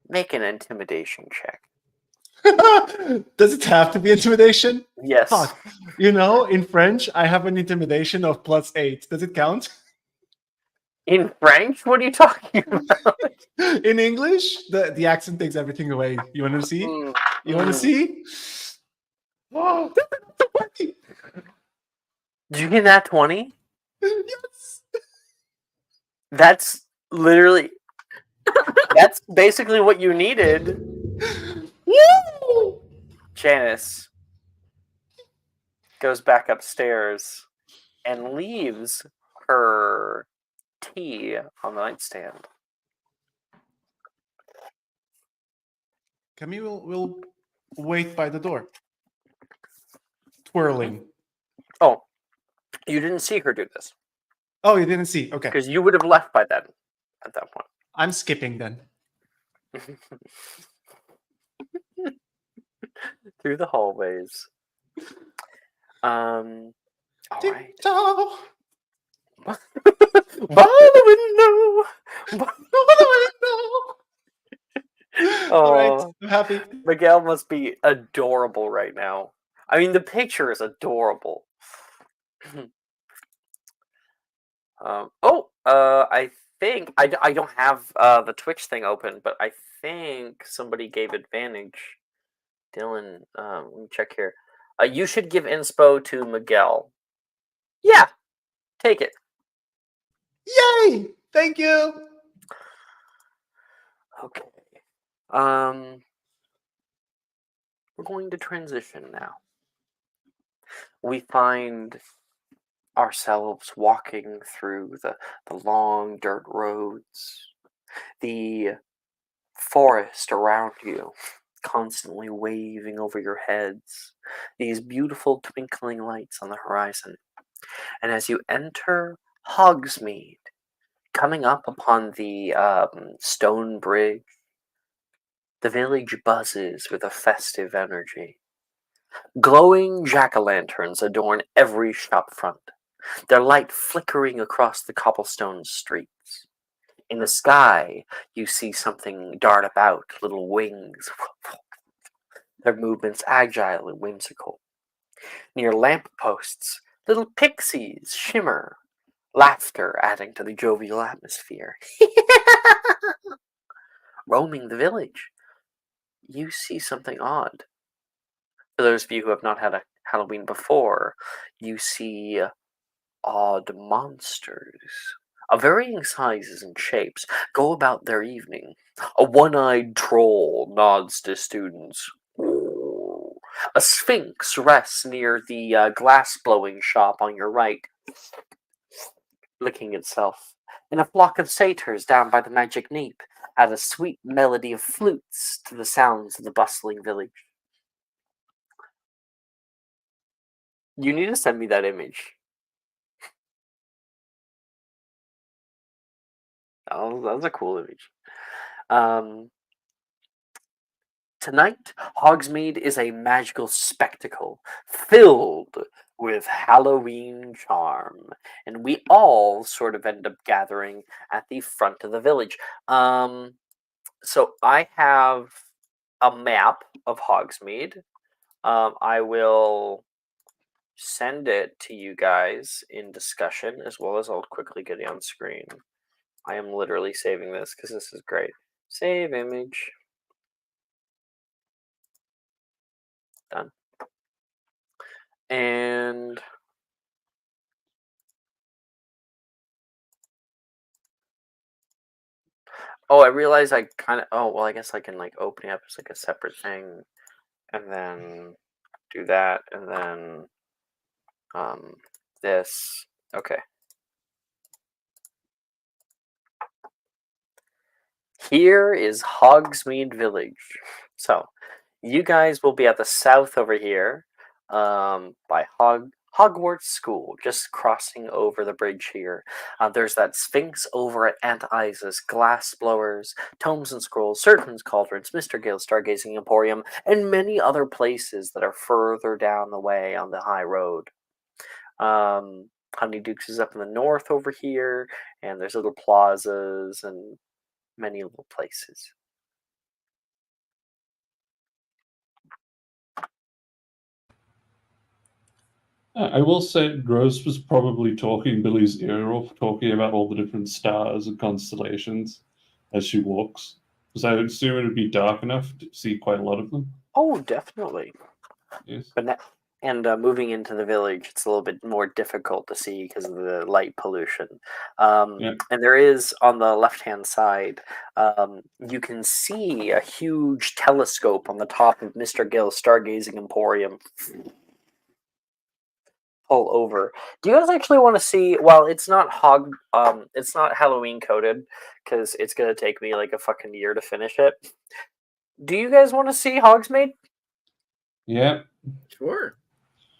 Make an intimidation check. Does it have to be intimidation? Yes. Fuck. You know, in French, I have an intimidation of +8. Does it count? In French? What are you talking about? In English, the accent takes everything away. You want to see? You want to see? Oh, Did you get that 20? yes. That's literally. That's basically what you needed. Woo! Janice goes back upstairs and leaves her tea on the nightstand. Camille will wait by the door, twirling. Oh, you didn't see her do this. Oh, you didn't see? Okay. Because you would have left by then, at that point. I'm skipping then. Through the hallways. All right. By the window. By the window. All right, Oh. I'm happy. Miguel must be adorable right now. I mean, the picture is adorable. I think I don't have the Twitch thing open, but I think somebody gave advantage. Dylan, let me check here. You should give inspo to Miguel. Yeah, take it. Yay! Thank you. Okay. We're going to transition now. We find ourselves walking through the long dirt roads, the forest around you constantly waving over your heads, these beautiful twinkling lights on the horizon. And as you enter Hogsmeade, coming up upon the stone bridge, the village buzzes with a festive energy. Glowing jack-o'-lanterns adorn every shop front, their light flickering across the cobblestone streets. In the sky, you see something dart about, little wings, their movements agile and whimsical. Near lampposts, little pixies shimmer, laughter adding to the jovial atmosphere. Roaming the village, you see something odd. For those of you who have not had a Halloween before, you see odd monsters of varying sizes and shapes go about their evening. A one-eyed troll nods to students. A sphinx rests near the glass-blowing shop on your right, licking itself. And a flock of satyrs down by the magic neep add a sweet melody of flutes to the sounds of the bustling village. You need to send me that image. Oh, that was a cool image. Tonight, Hogsmeade is a magical spectacle filled with Halloween charm, and we all sort of end up gathering at the front of the village. So I have a map of Hogsmeade. I will send it to you guys in discussion, as well as I'll quickly get it on screen. I am literally saving this because this is great. Save image. Done. And I realize I kind of. Oh, well, I guess I can like open it up as like a separate thing, and then do that, and then this. Okay. Here is Hogsmeade Village. So, you guys will be at the south over here, by Hogwarts School, just crossing over the bridge here. There's that Sphinx over at Aunt Isa's, glass blowers, tomes and scrolls, Surgeon's Cauldrons, Mr. Gale's Stargazing Emporium, and many other places that are further down the way on the high road. Honeyduke's is up in the north over here, and there's little plazas and many little places. I will say Rose was probably talking Billy's ear off, talking about all the different stars and constellations as she walks. Because I would assume it would be dark enough to see quite a lot of them. Oh, definitely. Yes. But moving into the village, it's a little bit more difficult to see because of the light pollution. Yeah. And there is, on the left-hand side, you can see a huge telescope on the top of Mr. Gill's Stargazing Emporium. Pull over. Do you guys actually want to see? Well, it's not it's not Halloween coded because it's gonna take me like a fucking year to finish it. Do you guys want to see Hogsmeade? Yeah. Sure.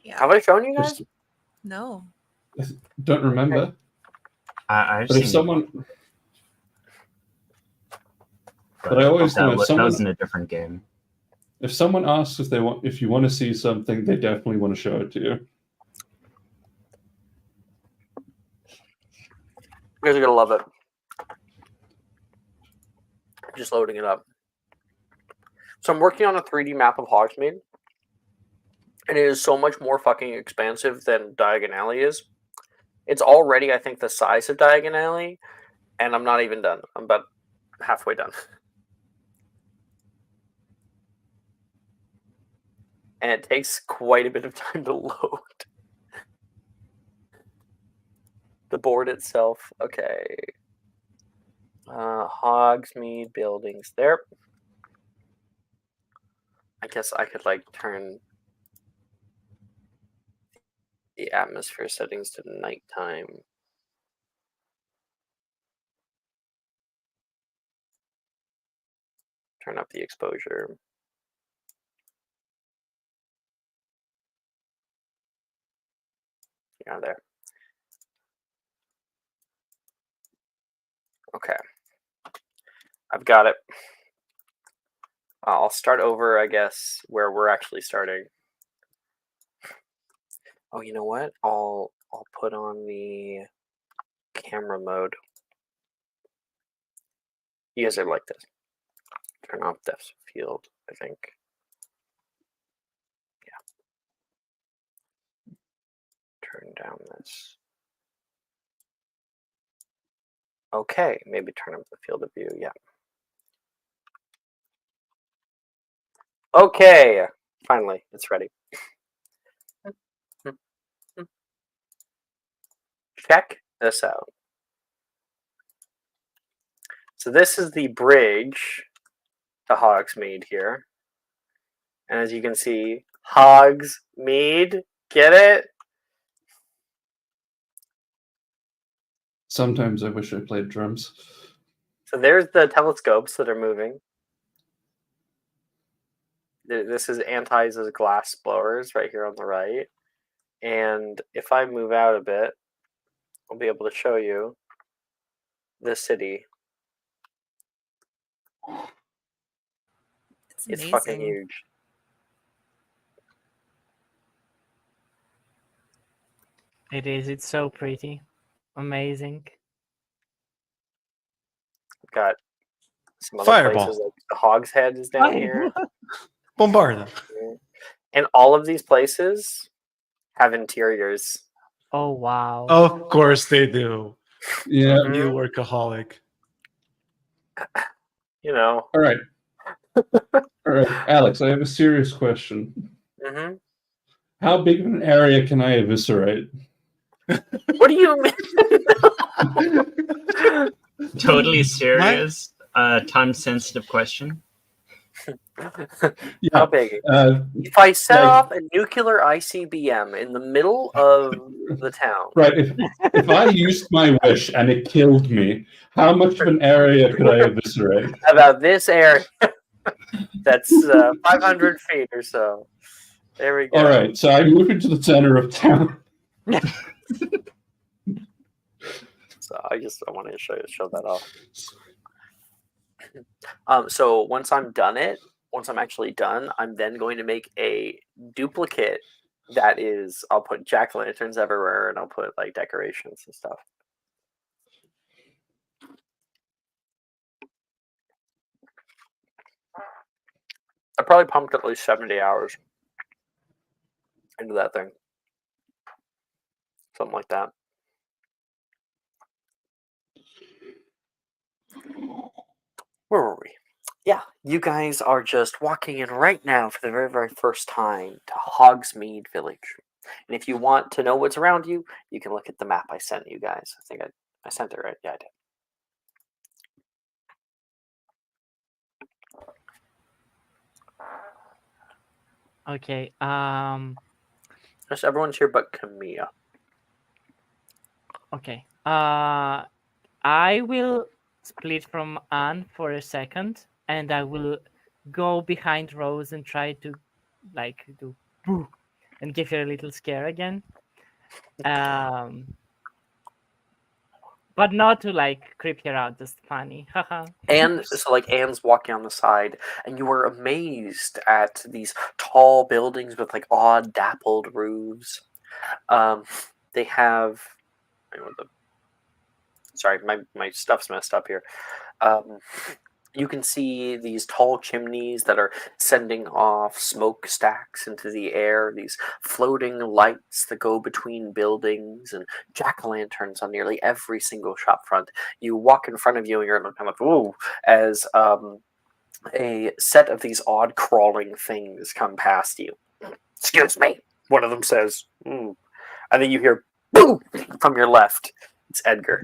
Yeah. Have I shown you guys? Just No. don't remember. I've But seen if someone, one, but I always know if that someone, was in a different game. if someone asks if you want to see something, they definitely want to show it to you. You guys are gonna love it. Just loading it up. So I'm working on a 3D map of Hogsmeade, and it is so much more fucking expansive than Diagon Alley is. It's already, I think, the size of Diagon Alley, and I'm not even done. I'm about halfway done. And it takes quite a bit of time to load. The board itself, okay. Hogsmeade buildings there. I guess I could like turn the atmosphere settings to nighttime. Turn up the exposure. Yeah, there. Okay. I've got it. I'll start over, I guess, where we're actually starting. Oh, you know what? I'll put on the camera mode. You guys are like this. Turn off depth of field, I think. Yeah. Turn down this. Okay, maybe turn up the field of view, yeah. Okay, finally, it's ready. Check this out. So this is the bridge to Hogsmeade here. And as you can see, Hogsmeade, get it? Sometimes I wish I played drums. So there's the telescopes that are moving. This is Anti's glass blowers right here on the right. And if I move out a bit, I'll be able to show you the city. It's fucking huge. It is. It's so pretty. Amazing. I've got some other Fireball. places like the Hog's Head is down here. Bombard. And all of these places have interiors. Oh, wow. Of course they do. Yeah. Mhm. You workaholic. You know. All right. All right, Alex, I have a serious question. Mm-hmm. How big of an area can I eviscerate? What do you mean? Totally serious, time-sensitive question. Yeah. How big? If I set off a nuclear ICBM in the middle of the town. Right. If I used my wish and it killed me, how much of an area could I eviscerate? About this area. That's 500 feet or so. There we go. All right. So I move into the center of town. So I want to show that off. So once I'm actually done, I'm then going to make a duplicate that is, I'll put jack-o'-lanterns everywhere and I'll put like decorations and stuff. I probably pumped at least 70 hours into that thing. Something like that. Where were we? Yeah, you guys are just walking in right now for the very, very first time to Hogsmeade Village. And if you want to know what's around you, you can look at the map I sent you guys. I think I sent it right. Yeah, I did. Okay. Just everyone's here but Camilla. Okay. I will split from Anne for a second, and I will go behind Rose and try to, like, do boo and give her a little scare again. But not to like creep her out, just funny. Haha. And so like Anne's walking on the side, and you were amazed at these tall buildings with like odd dappled roofs. They have sorry, my stuff's messed up here. You can see these tall chimneys that are sending off smokestacks into the air, these floating lights that go between buildings, and jack-o'-lanterns on nearly every single shop front. You walk in front of you and you're kind of like, ooh, as a set of these odd crawling things come past you. Excuse me, one of them says. And then you hear, boo, from your left. It's Edgar.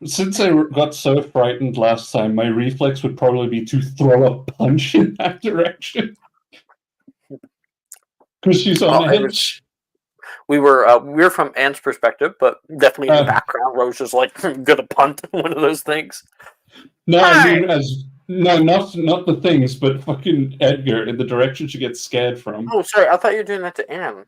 Since I got so frightened last time, my reflex would probably be to throw a punch in that direction. Because she's on edge. We're from Ant's perspective, but definitely in the background, Rose is like gonna punt one of those things. No, I mean not the things, but fucking Edgar in the direction she gets scared from. Oh, sorry, I thought you were doing that to Anne.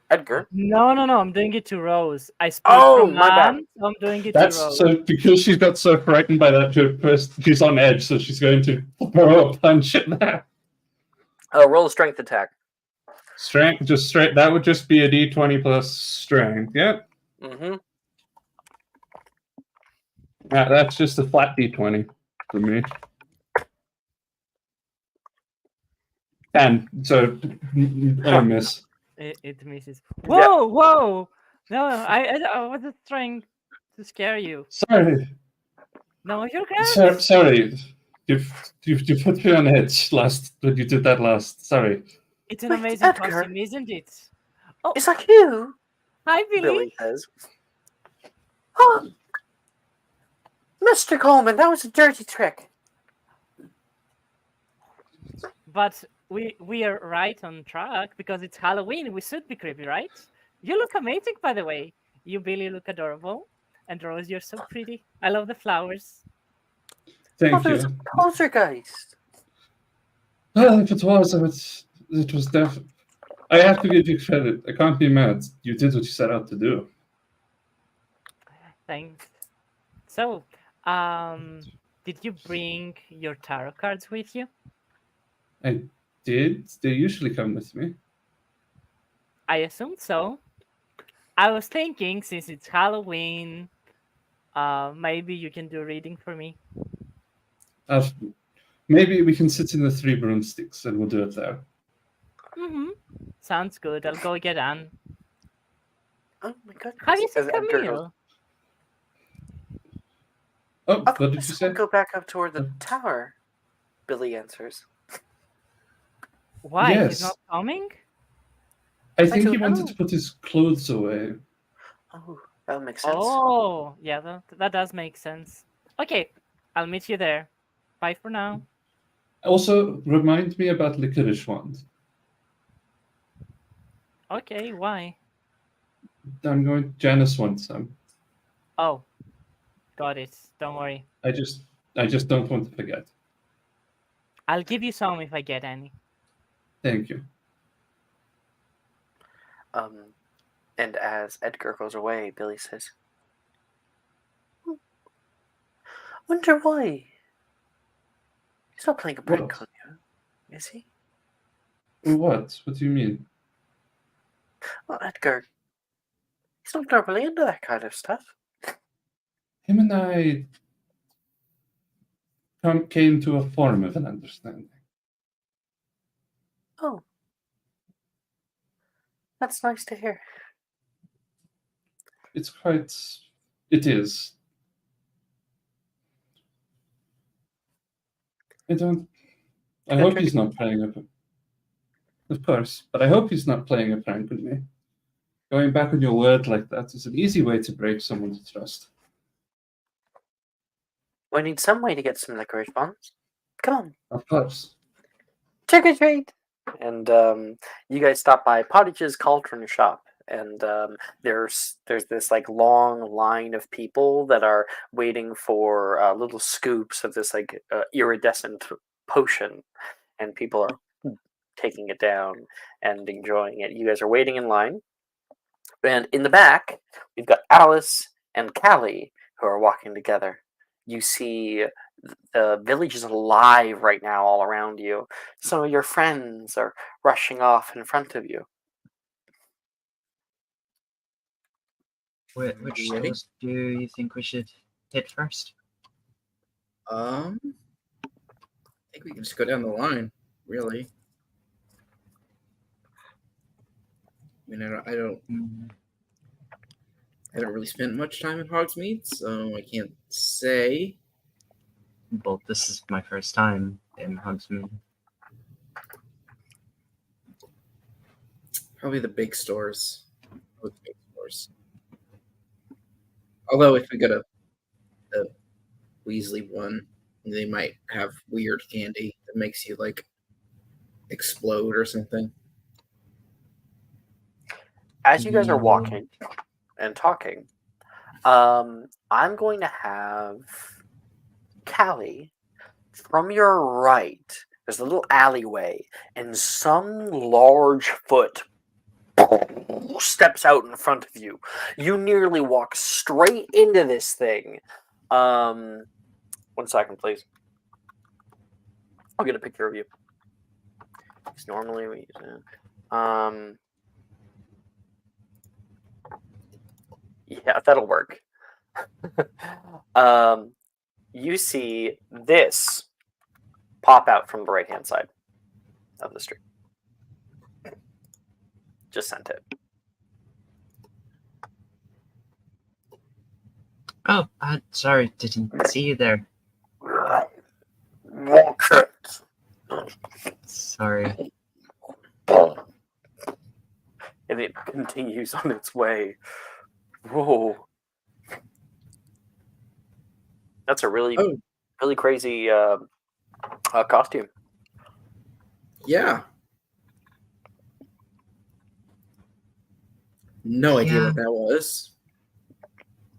Edgar. No, I'm doing it to Rose. I speak from Anne, so I'm doing it to Rose. So because she's got so frightened by that joke, first she's on edge, so she's going to throw a punch at that. Roll a strength attack. Strength, just straight. That would just be a D20 plus strength. Yep. Mm-hmm. That's just a flat D20 for me. 10. So I miss. It misses. Whoa! No, I wasn't trying to scare you. Sorry. No, you're good. Sorry. You put me on edge when you did that last. Sorry. It's an amazing costume, isn't it? Oh, is that you? Hi, Billy. Billy says. Oh, Mr. Coleman, that was a dirty trick. But we are right on track because it's Halloween. We should be creepy, right? You look amazing, by the way. You, Billy, look adorable. And Rose, you're so pretty. I love the flowers. Thank you. There's a poltergeist. Well, if it was definitely. I have to give you credit. I can't be mad. You did what you set out to do. Thanks. So, did you bring your tarot cards with you? I did. They usually come with me. I assumed so. I was thinking, since it's Halloween, maybe you can do a reading for me. Maybe we can sit in the Three Broomsticks and we'll do it there. Mm-hmm. Sounds good. I'll go get Anne. Oh my goodness. Have you seen Camille? Oh, what did you say? Go back up toward the tower. Billy answers. Why? Yes. He's not coming? I think he wanted to put his clothes away. Oh, that makes sense. Oh, yeah, that does make sense. Okay, I'll meet you there. Bye for now. Also, remind me about Licorice Wand. Okay, why? Janice wants some. Oh, got it. Don't worry. I just don't want to forget. I'll give you some if I get any. Thank you. And as Edgar goes away, Billy says, "Wonder why? He's not playing a prank on you, is he?" What? What do you mean? Well, Edgar, he's not normally into that kind of stuff. Him and I came to a form of an understanding. Oh. That's nice to hear. It is. I hope he's not playing of course, but I hope he's not playing a prank with me. Going back on your word like that is an easy way to break someone's trust. We need some way to get some licorice bonds. Come on. Of course. Trick or treat. And you guys stop by Pottage's Cauldron Shop, and there's this like long line of people that are waiting for little scoops of this like iridescent potion, and people are taking it down and enjoying it. You guys are waiting in line, and in the back we've got Alice and Callie who are walking together. You see the village is alive right now all around you. Some of your friends are rushing off in front of you. Which stores do you think we should hit first? think we can just go down the line, really. I mean, I haven't really spent much time in Hogsmeade, so I can't say. Well, this is my first time in Hogsmeade. Probably the big stores. Although if we go to the Weasley one, they might have weird candy that makes you like explode or something. As you guys are walking and talking, I'm going to have Callie, from your right, there's a little alleyway, and some large foot steps out in front of you. You nearly walk straight into this thing. 1 second, please. I'll get a picture of you. Because normally we use it. Yeah, that'll work. You see this pop out from the right-hand side of the street. Just sent it. Oh, sorry, didn't see you there. Walk it. Sorry. And it continues on its way. Whoa. That's a really crazy costume. Yeah. No idea what that was.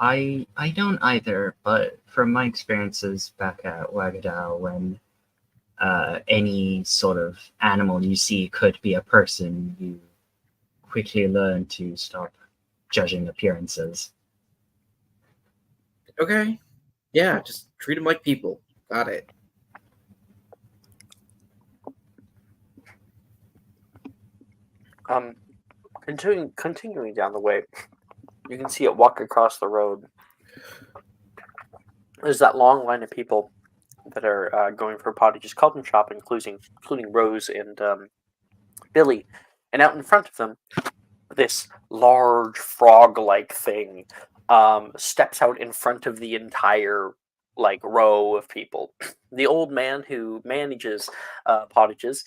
I don't either, but from my experiences back at Waggadal, when any sort of animal you see could be a person, you quickly learn to stop judging appearances. Okay. Yeah, just treat them like people. Got it. Continuing down the way, you can see it walk across the road. There's that long line of people that are going for potty, just called them shop, including Rose and Billy. And out in front of them, this large frog-like thing steps out in front of the entire row of people. The old man who manages pottages,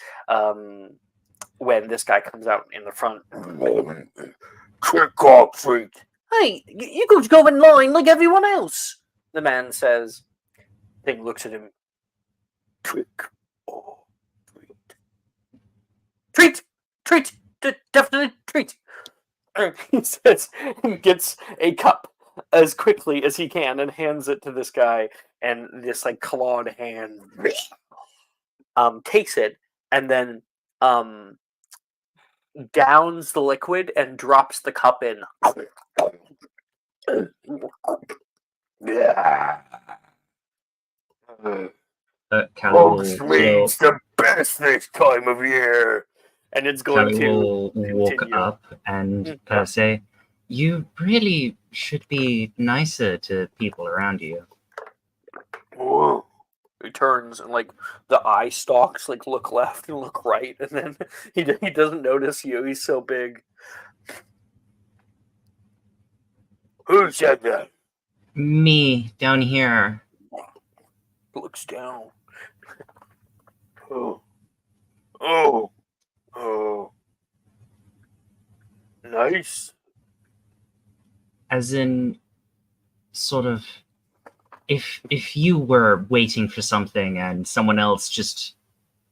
when this guy comes out in the front, trick or treat. Hey, you could go in line like everyone else. The man says. Thing looks at him. Trick or treat. Treat. Definitely treat. He says, he gets a cup as quickly as he can and hands it to this guy, and this clawed hand takes it and then downs the liquid and drops the cup in. Hogsmeade's the best this time of year, and it's going Callie will walk up and say, "You really should be nicer to people around you." Whoa. He turns and the eye stalks look left and look right, and then he doesn't notice you. He's so big. Who said that? Me, down here. Looks down. Oh. Nice. As in, sort of, if you were waiting for something and someone else just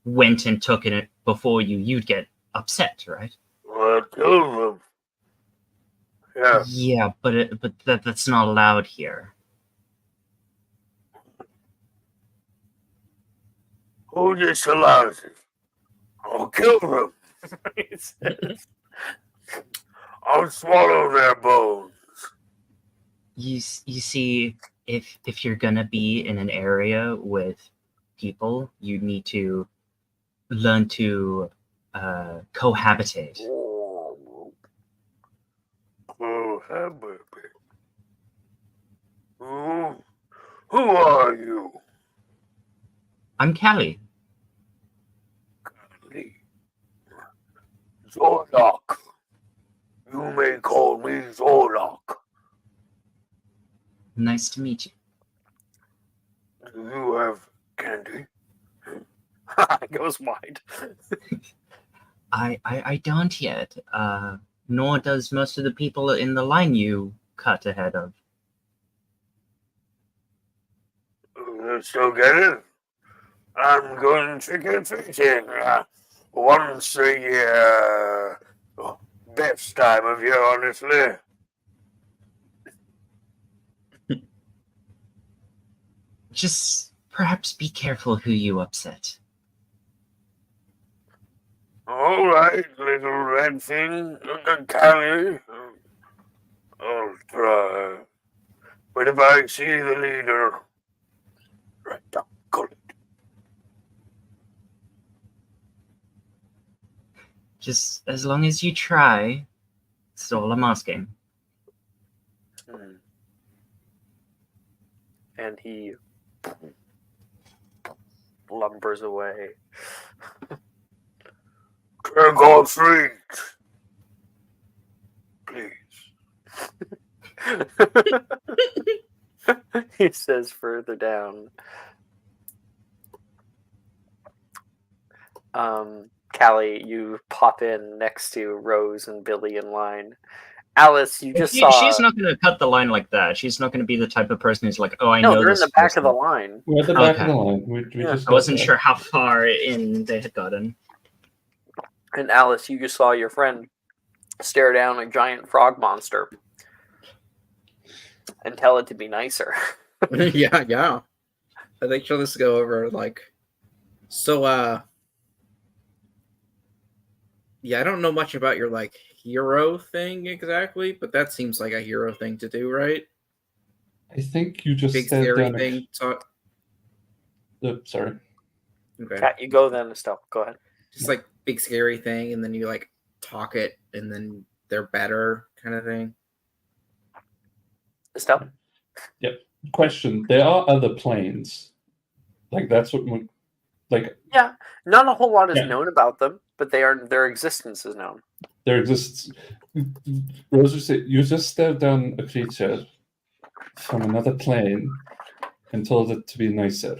went and took it before you, you'd get upset, right? Well, kill them. Yeah. Yeah, but that's not allowed here. Who disallows it? I'll kill them. He says. I'll swallow their bones. You see, if you're gonna be in an area with people, you need to learn to cohabitate. Cohabitate. Who are you? I'm Callie. Zorlok. You may call me Zorlok. Nice to meet you. Do you have candy? It goes wide. I don't yet. Nor does most of the people in the line you cut ahead of. Still get it? I'm going trick-or-treating once a year. Best time of year, honestly. Just perhaps be careful who you upset. All right, little red thing, Callie. I'll try. But if I see the leader, right down, call it. Just as long as you try, it's all I'm asking. And he lumbers away. Trick or treat, please. He says further down. Callie, you pop in next to Rose and Billy in line. Alice, you just saw. She's not going to cut the line like that. She's not going to be the type of person who's like, oh, I No, know they're this in the back person. of the line. We're at the back Okay. of the line. We Yeah. just I wasn't got sure how far in they had gotten. And Alice, you just saw your friend stare down a giant frog monster and tell it to be nicer. yeah. I think she'll just go over like, so yeah, I don't know much about your like hero thing exactly, but that seems like a hero thing to do, right? I think you just Big said scary thing. sorry. Okay. Kat, you go then, Estelle. Go ahead. Just like big scary thing, and then you like talk it, and then they're better kind of thing. Estelle? Yep. Question: there are other planes. Like that's what. Like Yeah, not a whole lot is Yeah. known about them, but their existence is known. there exists. Rose would say, you just stared down a creature from another plane and told it to be nicer.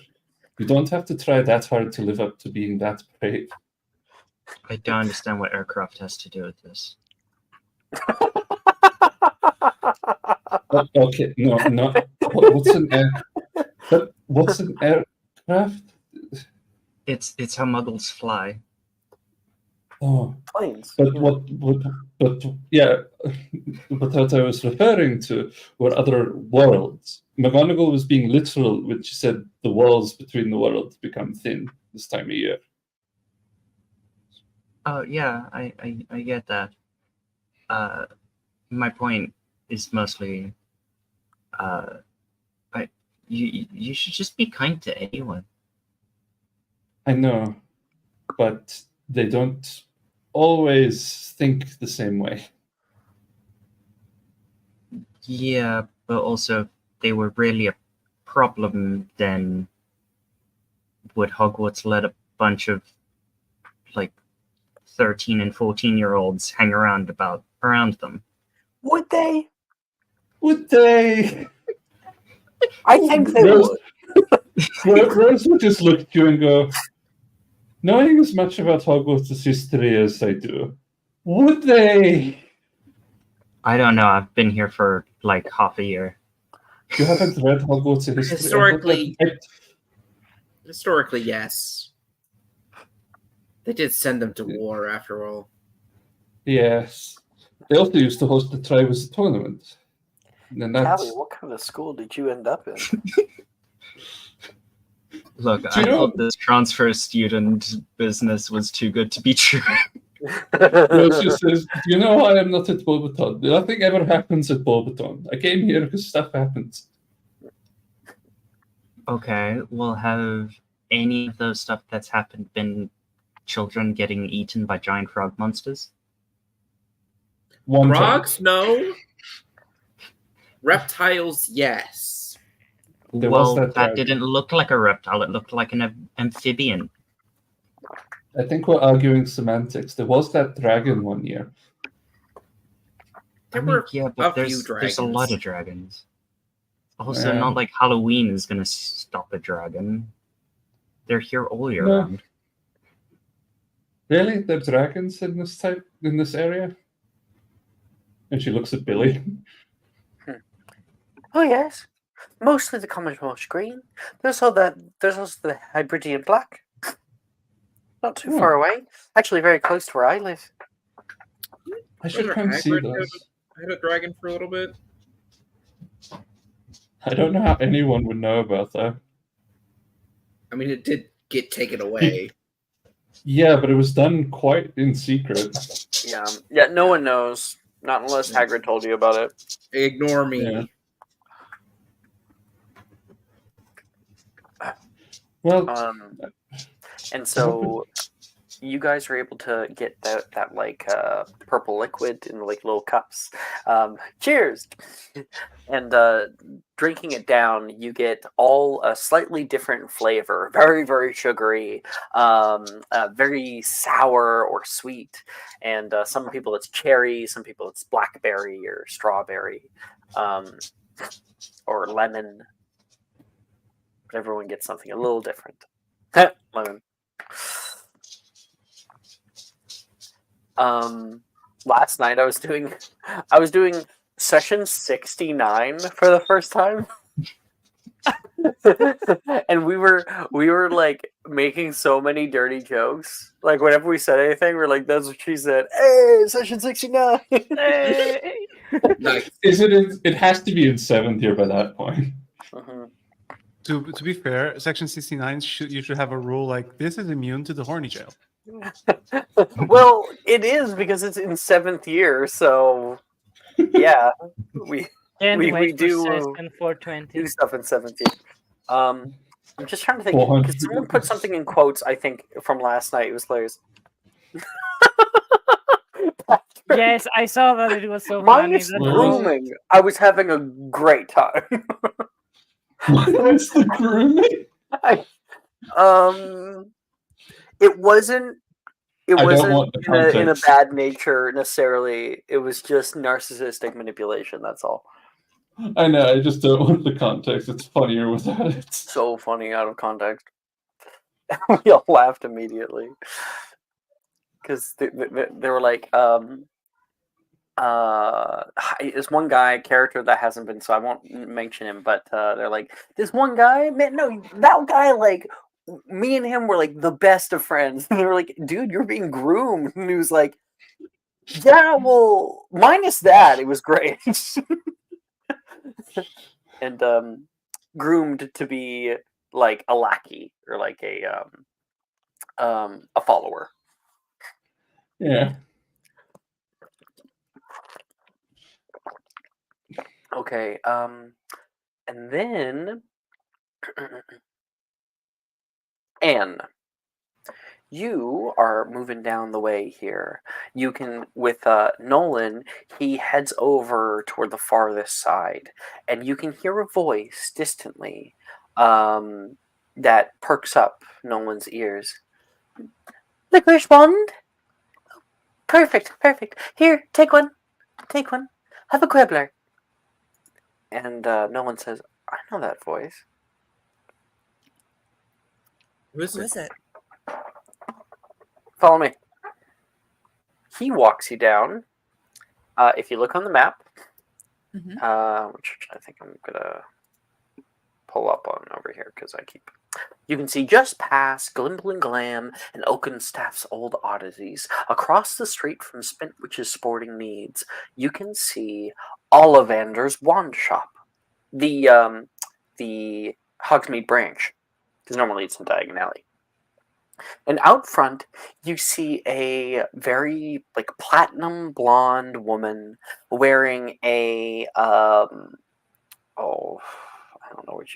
You don't have to try that hard to live up to being that brave. I don't understand what aircraft has to do with this. Okay, no. What's an air? But what's an aircraft? It's how muggles fly. Oh, Planes. but yeah. but yeah, but what I was referring to were other worlds. McGonagall was being literal when she said the walls between the worlds become thin this time of year. Oh yeah, I get that. My point is mostly, you should just be kind to anyone. I know, but they don't always think the same way. Yeah, but also if they were really a problem, then would Hogwarts let a bunch of like 13 and 14-year-olds hang around them? Would they? Would they? I think they Rose- would. Rose would just look at you and go, knowing as much about Hogwarts' history as I do, would they? I don't know. I've been here for like half a year. You haven't read Hogwarts' history? Historically, yes. They did send them to war after all. Yes. They also used to host the Triwizard Tournament. And that's... Callie, what kind of school did you end up in? Look, Do I you know- thought this transfer student business was too good to be true. Rose just says, do you know why I'm not at Bobaton? Nothing ever happens at Bobaton. I came here because stuff happens. Okay, well, have any of those stuff that's happened been children getting eaten by giant frog monsters? One time. Frogs, no. Reptiles, yes. There was Well, that that dragon. didn't look like a reptile. It looked like an amphibian. I think we're arguing semantics. There was that dragon one year. There I mean, were yeah, a but few there's a lot dragons. of dragons. Also, Yeah. not like Halloween is gonna stop a dragon. They're here all year No. round. Really? There are dragons in this area? And she looks at Billy. Oh yes, mostly the common marsh green. There's also the Hybridian black. Not too far away. Actually, very close to where I live. I should Wasn't come see Hagrid those. had a dragon for a little bit? I don't know how anyone would know about that. I mean, it did get taken away. Yeah, but it was done quite in secret. Yeah. No one knows, not unless Hagrid told you about it. Ignore me. Yeah. Well, And so you guys are able to get that like purple liquid in like little cups. Cheers! And drinking it down, you get all a slightly different flavor. Very, very sugary, very sour or sweet. And some people it's cherry, some people it's blackberry or strawberry, or lemon. But everyone gets something a little different. Lemon. Last night I was doing session 69 for the first time. And we were like making so many dirty jokes. Like whenever we said anything, we're like, that's what she said. Hey, session 69. Hey! Nice. it has to be in 7th year by that point. To be fair, Section 69 you should have a rule like this is immune to the horny jail. Well, it is because it's in 7th year, so yeah, we do session 420. do stuff in 7th year. I'm just trying to think because someone put something in quotes. I think from last night. It was hilarious. Yes, I saw that. It was so Minus funny. grooming, I was having a great time. What's the grooming? It wasn't want in a bad nature necessarily. It was just narcissistic manipulation. That's all. I know. I just don't want the context. It's funnier without it. So funny out of context. We all laughed immediately because they were like, there's one character that hasn't been, so I won't mention him, but they're like, this one guy, man, no, that guy, like, me and him were like the best of friends. And they were like, dude, you're being groomed. And he was like, yeah, well, minus that, it was great. And groomed to be like a lackey or like a follower. Yeah. Okay, and then Anne, you are moving down the way here. You can, with Nolan, he heads over toward the farthest side, and you can hear a voice distantly that perks up Nolan's ears. Licorice wand? Perfect. Here, take one. Have a quibbler. And Nolan says, I know that voice. Who is it? Follow me. He walks you down. If you look on the map, which I think I'm going to pull up on over here because you can see just past Glimble and Glam and Oakenstaff's old oddities. Across the street from Spintwitch's sporting needs, you can see Ollivander's wand shop. The Hogsmeade branch, because normally it's in Diagon Alley. And out front, you see a very like platinum blonde woman wearing a I don't know what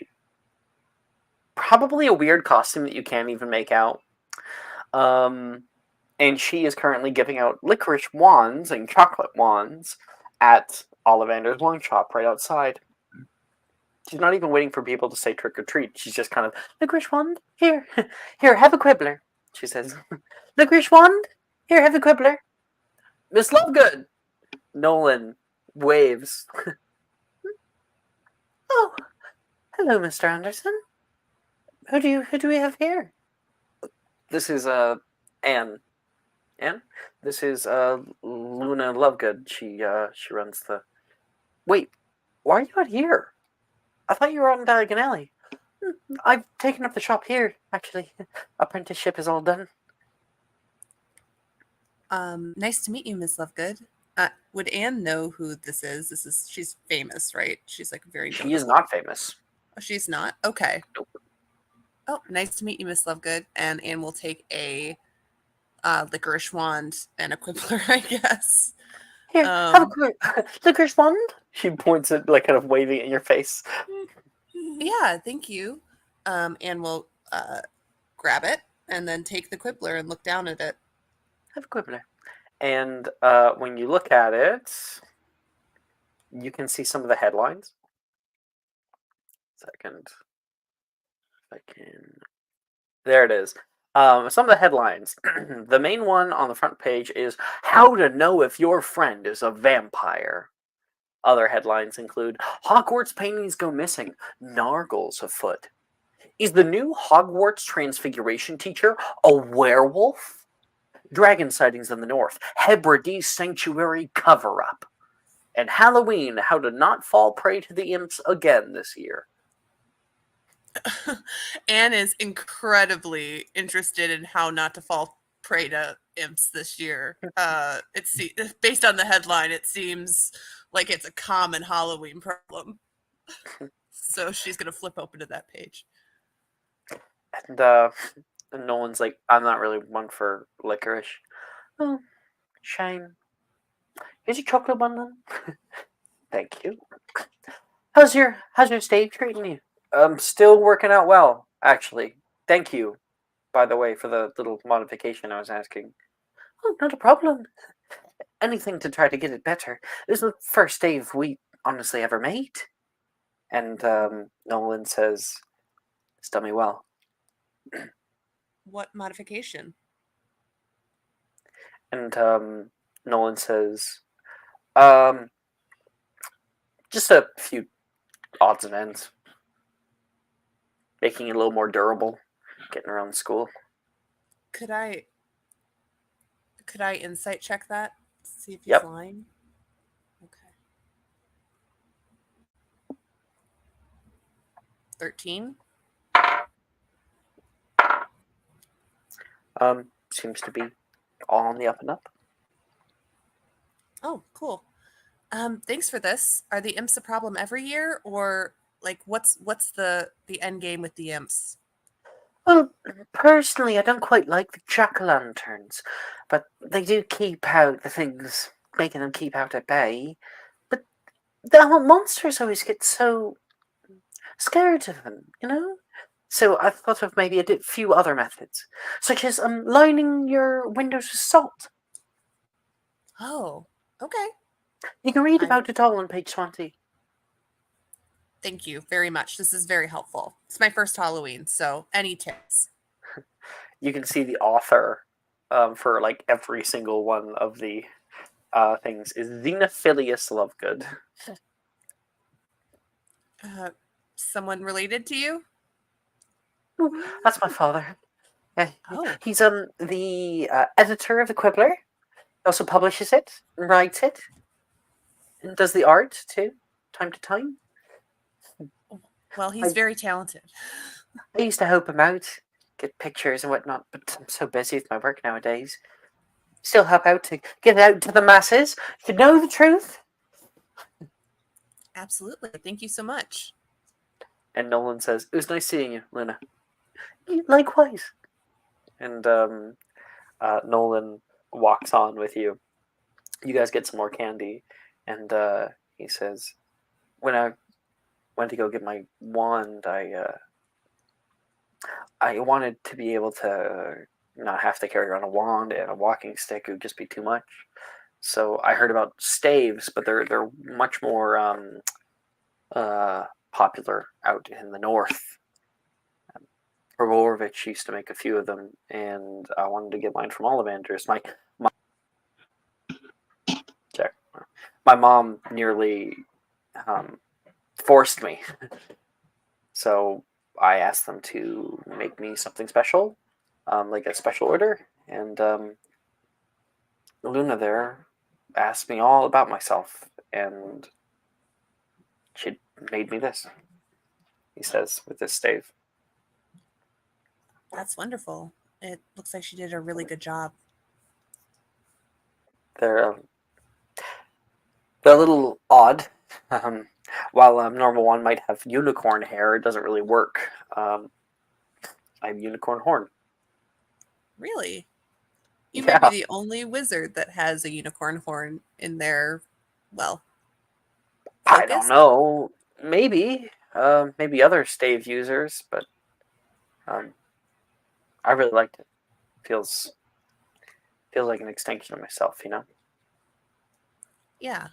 probably a weird costume that you can't even make out. And she is currently giving out licorice wands and chocolate wands at Ollivander's wine shop right outside. She's not even waiting for people to say trick or treat. She's just kind of, licorice wand? Here, have a quibbler. She says, "Licorice wand? Here, have a quibbler." Miss Lovegood! Nolan waves. "Oh, hello, Mr. Anderson. Who do we have here?" "This is Anne. Anne? This is Luna Lovegood. She runs the." "Wait, why are you out here? I thought you were on Diagon Alley." "I've taken up the shop here, actually. Apprenticeship is all done." Nice to meet you, Miss Lovegood. Would Anne know who this is? She's famous, right? She's like very She is notable. not famous. Oh, she's not? Okay. Nope. Oh, nice to meet you, Miss Lovegood. And Anne will take a licorice wand and a quibbler, I guess. Here, have a licorice wand. She points it, like kind of waving it in your face. Yeah, thank you. Anne will grab it and then take the quibbler and look down at it. Have a quibbler. And when you look at it, you can see some of the headlines. Second. There it is. Some of the headlines. The main one on the front page is "How to Know If Your Friend is a Vampire." Other headlines include "Hogwarts paintings go missing. Nargles afoot." "Is the new Hogwarts Transfiguration teacher a werewolf?" "Dragon sightings in the north. Hebrides Sanctuary cover-up." And "Halloween, how to not fall prey to the imps again this year." Anne is incredibly interested in how not to fall prey to imps this year. It's based on the headline, it seems like it's a common Halloween problem. So she's gonna flip open to that page. And Nolan's like, "I'm not really one for licorice." "Oh, shame. Here's your chocolate one then." "Thank you." How's your stave treating you?" Still working out well, actually. Thank you, by the way, for the little modification I was asking." "Oh, not a problem. Anything to try to get it better. This is the first stave we honestly ever made." And Nolan says, "It's done me well." What modification? And Nolan says, "Just a few odds and ends. Making it a little more durable, getting around school." Could I insight check that? See if he's Yep. lying? Okay. 13? Seems to be all on the up and up. Oh, cool. Thanks for this. Are the imps a problem every year, or like what's the end game with the imps? Well, personally, I don't quite like the jack-o'-lanterns, but they do keep out the things, making them keep out at bay. But the monsters always get so scared of them, you know? So I thought of maybe a few other methods, such as lining your windows with salt. Oh, okay. You can read about it all on page 20. Thank you very much. This is very helpful. It's my first Halloween, so any tips? You can see the author for like every single one of the things is Xenophilius Lovegood. Someone related to you? That's my father. Oh. He's the editor of the Quibbler. Also publishes it, and writes it, and does the art too, time to time. Well, he's very talented. I used to help him out, get pictures and whatnot, but I'm so busy with my work nowadays. Still help out to get it out to the masses, to know the truth. Absolutely. Thank you so much. And Nolan says, "It was nice seeing you, Luna." "Likewise." And Nolan walks on with you. You guys get some more candy, and he says, "When I went to go get my wand, I wanted to be able to not have to carry around a wand and a walking stick. It would just be too much. So I heard about staves, but they're much more popular out in the north. Roborovich used to make a few of them, and I wanted to get mine from Ollivanders. My mom nearly forced me, so I asked them to make me something special, like a special order, and Luna there asked me all about myself, and she made me this. He says with this stave. That's wonderful. It looks like she did a really good job. They're a little odd. While a normal one might have unicorn hair, it doesn't really work. I have unicorn horn. Really? You Yeah. might be the only wizard that has a unicorn horn in their, well, I don't focus? know. Maybe. Maybe other stave users, but I really liked it. Feels like an extension of myself, you know? Yeah.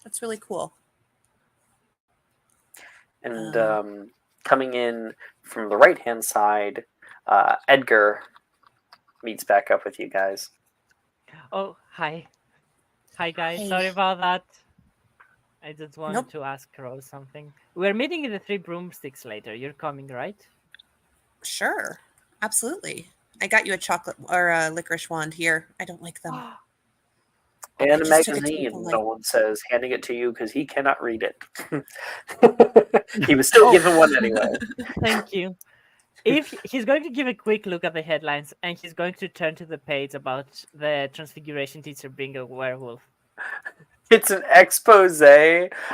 That's really cool. And coming in from the right-hand side, Edgar meets back up with you guys. Oh, hi. Hi, guys. Hey. Sorry about that. I just wanted Nope. to ask Rose something. We're meeting in the Three Broomsticks later. You're coming, right? Sure. Absolutely. I got you a chocolate or a licorice wand here. I don't like them. And I a just took it to be magazine, polite. no one says, handing it to you because he cannot read it. He was still given one anyway. Thank you. If he's going to give a quick look at the headlines and he's going to turn to the page about the Transfiguration teacher being a werewolf. It's an expose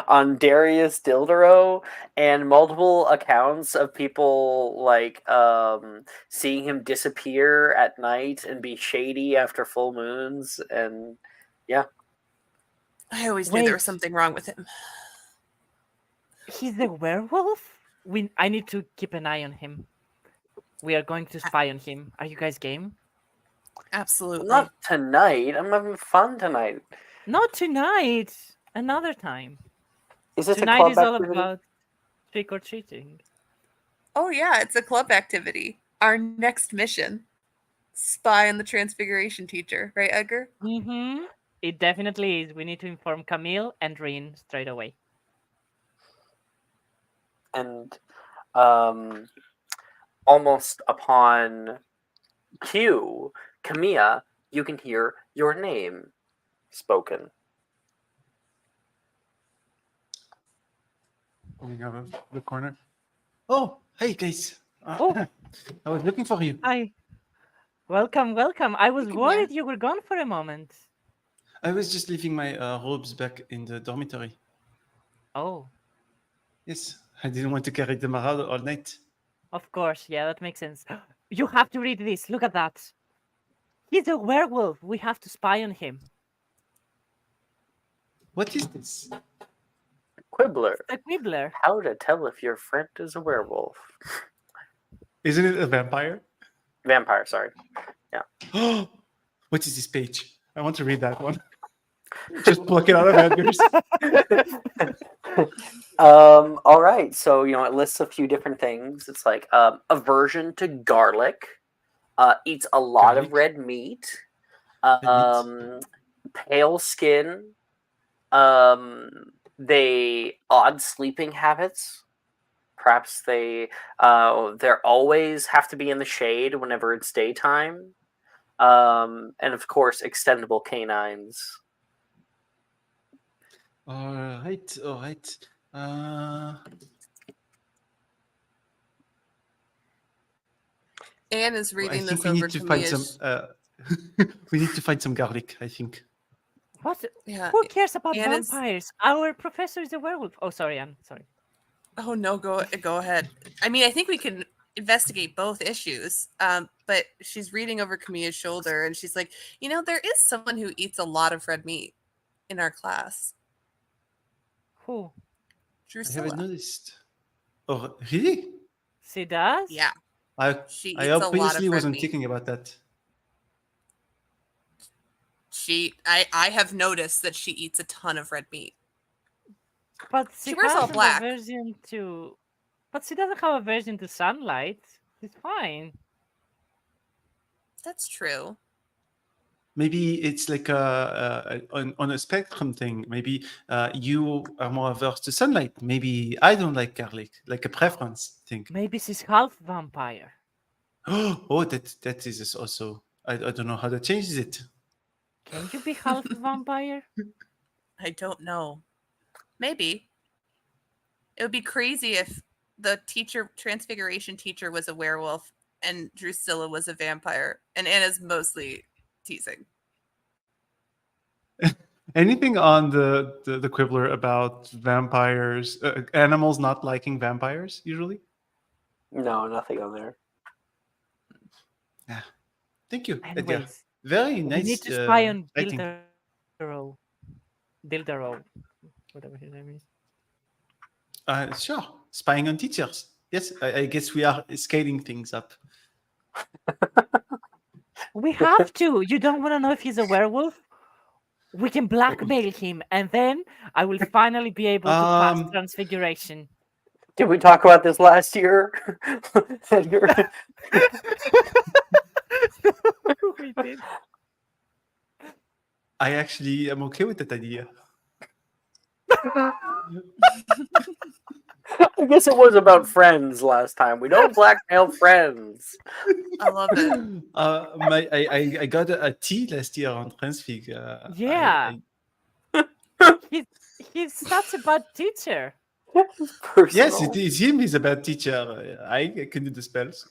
on Darius Dildero and multiple accounts of people like seeing him disappear at night and be shady after full moons, and yeah. I always knew there was Wait. something wrong with him. He's a werewolf? I need to keep an eye on him. We are going to spy on him. Are you guys game? Absolutely. Not tonight. I'm having fun tonight. Not tonight. Another time. Is this Tonight a club is all activity? about trick or treating. Oh yeah, it's a club activity. Our next mission. Spy on the Transfiguration teacher, right, Edgar? Mm-hmm. It definitely is. We need to inform Camille and Rin straight away. And almost upon cue, Camilla, you can hear your name spoken. Coming out of the corner. Oh, hey guys. Oh. I was looking for you. Hi. Welcome, welcome. I was Camille. worried you were gone for a moment. I was just leaving my robes back in the dormitory. Oh, Yes, I didn't want to carry them around all night. of course. Yeah, that makes sense. You have to read this. Look at that. He's a werewolf. We have to spy on him. What is this? Quibbler. The Quibbler. How to tell if your friend is a werewolf. Isn't it a vampire? Vampire, sorry. Oh, what is this page? I want to read that one. Just pluck it out of Edgar's. All right. So, it lists a few different things. It's like aversion to garlic, eats a lot of red meat, pale skin, they odd sleeping habits. Perhaps they're always have to be in the shade whenever it's daytime. And of course, extendable canines. All right. Anne is I reading think this we over need to to find me. some. We need to find some garlic. I think. What? Yeah. Who cares about Anne is- vampires? Our professor is a werewolf. Oh, sorry, Anne. Sorry. Oh no, go ahead. I mean, I think we can investigate both issues. But she's reading over Camilla's shoulder, and she's like, there is someone who eats a lot of red meat in our class. Who? I Drusilla. haven't noticed. Oh, really? She does? Yeah, I she eats I a lot of obviously red wasn't meat. thinking about that. I have noticed that she eats a ton of red meat. But She wears all has an black. aversion to. But she doesn't have aversion to sunlight. It's fine. That's true. Maybe it's like on a spectrum thing. Maybe you are more averse to sunlight. Maybe I don't like garlic, like a preference thing. Maybe she's half vampire. Oh, that is also. I don't know how that changes it. Can you be half vampire? I don't know. Maybe. It would be crazy if the transfiguration teacher was a werewolf and Drusilla was a vampire and Anna's mostly teasing. Anything on the Quibbler about vampires, animals not liking vampires usually? No, nothing on there. Yeah. Thank you, Edgar. Anyways, Very nice. we need to spy on writing. Dildaro, whatever his name is. Sure. Spying on teachers. Yes, I guess we are scaling things up. We have to. You don't want to know if he's a werewolf? We can blackmail him, and then I will finally be able to pass transfiguration. Did we talk about this last year? We did. I actually am okay with that idea. I guess it was about friends last time. We don't blackmail friends. I love it. I got a T last year on Transfig. Yeah. He's such a bad teacher. Yes, it is him. He's a bad teacher. I can do the spells.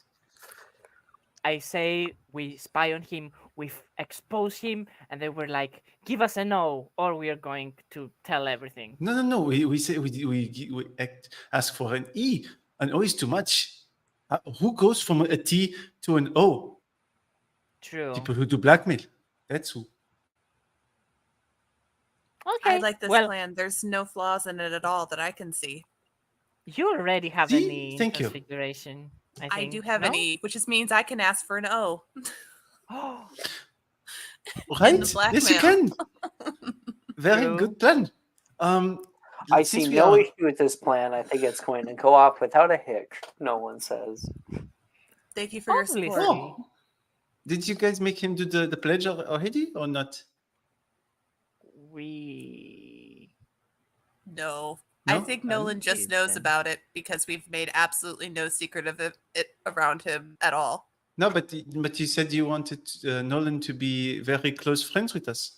I say we spy on him, we expose him, and they were like, "Give us a no, or we are going to tell everything." No. We say we ask for an E. An O is too much. Who goes from a T to an O? True. People who do blackmail. That's who. Okay. I like this plan. There's no flaws in it at all that I can see. You already have See? an E Thank you. configuration. I do have an E, which just means I can ask for an O. Right? the Yes, you blackmail. can. Very True. good plan. I since see we no are- issue with this plan. I think it's going to go off without a hitch. No one says. Thank you for your Obviously. support. Oh. Did you guys make him do the pledge already or not? No. No? I think Nolan just knows about it because we've made absolutely no secret of it around him at all. No, but you said you wanted Nolan to be very close friends with us.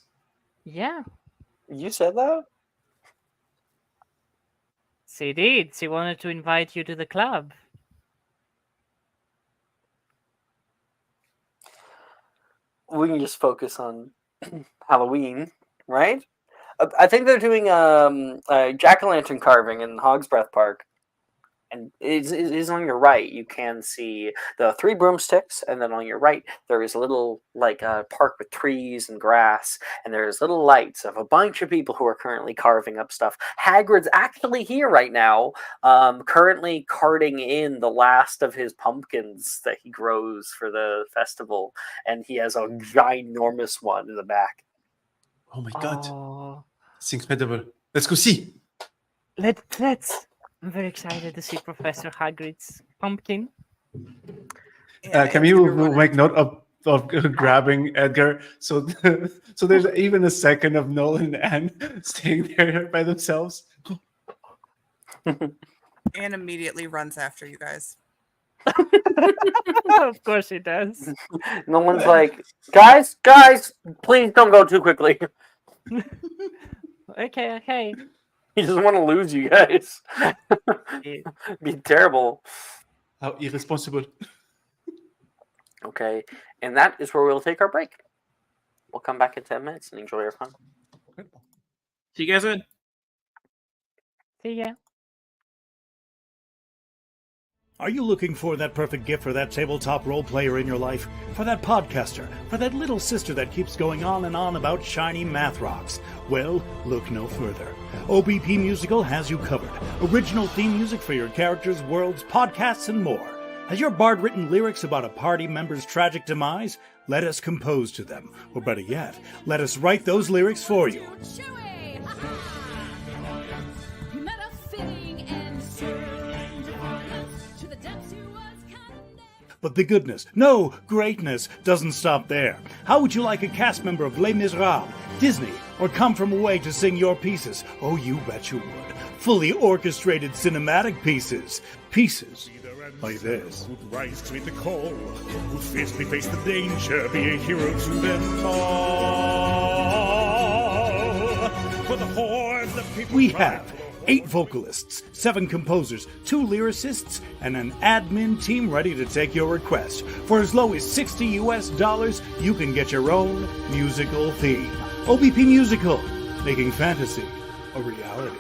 Yeah, You said that? she did. She wanted to invite you to the club. We can just focus on Halloween, right? I think they're doing jack-o'-lantern carving in Hog's Breath Park. And it is on your right. You can see the 3 broomsticks, and then on your right there is a little park with trees and grass, and there's little lights of a bunch of people who are currently carving up stuff. Hagrid's actually here right now, currently carting in the last of his pumpkins that he grows for the festival, and he has a ginormous one in the back. Oh my god, Oh, it's incredible. Let's go see. let's. I'm very excited to see Professor Hagrid's pumpkin. Camille will make note of grabbing Edgar. So there's even a second of Nolan and Anne staying there by themselves. And immediately runs after you guys. Of course he does. No one's like, guys, please don't go too quickly. Okay. He doesn't want to lose you guys. Be terrible. How irresponsible. Okay, and that is where we'll take our break. We'll come back in 10 minutes and enjoy our fun. See you guys in. See ya. Are you looking for that perfect gift for that tabletop role player in your life? For that podcaster? For that little sister that keeps going on and on about shiny math rocks? Well, look no further. OBP Musical has you covered. Original theme music for your characters, worlds, podcasts, and more. Has your bard written lyrics about a party member's tragic demise? Let us compose to them. Or better yet, let us write those lyrics for you. Chewy! Ha ha! You met a fitting end, sir. But the goodness, no, greatness, doesn't stop there. How would you like a cast member of Les Miserables, Disney, or Come From Away to sing your pieces? Oh, you bet you would. Fully orchestrated cinematic pieces. Pieces like this. Who'd rise to meet the call, who'd fiercely face the danger, be a hero to them all. For the hordes of people We have 8 vocalists, 7 composers, 2 lyricists, and an admin team ready to take your request. For as low as $60 US, you can get your own musical theme. OBP Musical, making fantasy a reality.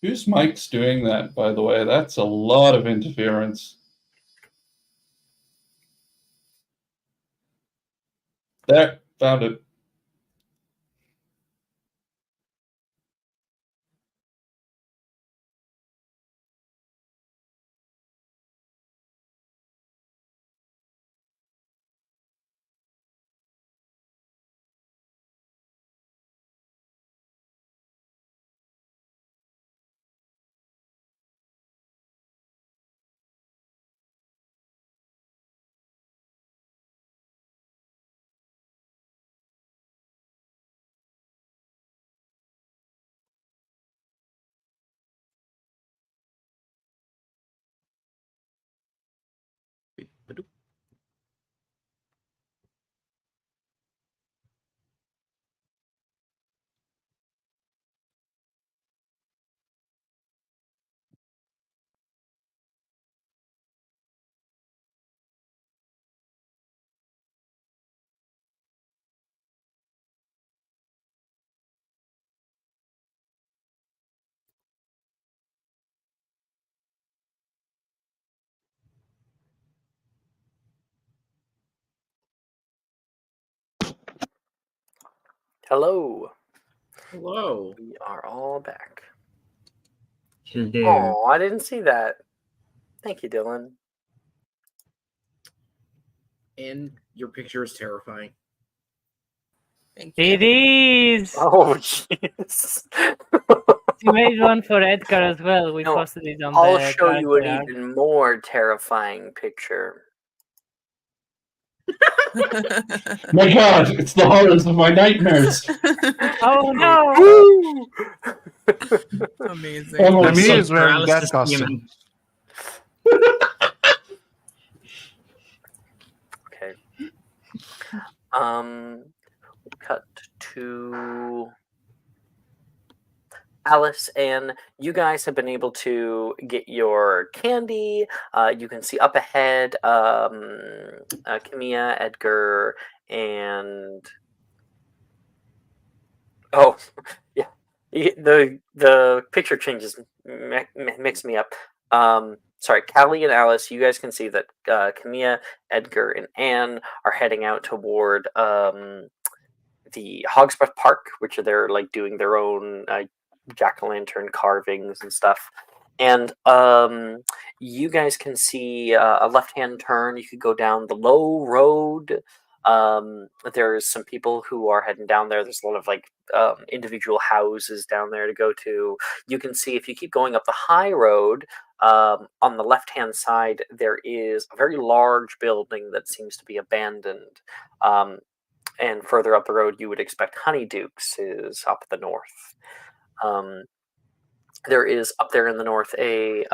Whose mic's doing that, by the way? That's a lot of interference. There, found it. Hello. Hello. We are all back. Hello. Oh, I didn't see that. Thank you, Dylan. And your picture is terrifying. Thank you. It is. Oh, jeez. You made one for Edgar as well. We No, posted it on I'll the show you an character even more terrifying picture. My God, it's the horrors of my nightmares. Oh no! Woo! Amazing. Oh, To me, so is wearing paralysis that demon. costume. Okay. Cut to Alice, and you guys have been able to get your candy. You can see up ahead Camilla, Edgar, and oh, yeah, the picture changes mix me up. Sorry, Callie and Alice. You guys can see that Camilla, Edgar, and Anne are heading out toward the Hogsbeth Park, which are they're like doing their own jack-o'-lantern carvings and stuff. And you guys can see a left-hand turn. You could go down the low road. There's some people who are heading down there. There's a lot of like individual houses down there to go to. You can see if you keep going up the high road, on the left-hand side, there is a very large building that seems to be abandoned. And further up the road, you would expect Honeydukes is up the north. There is up there in the north a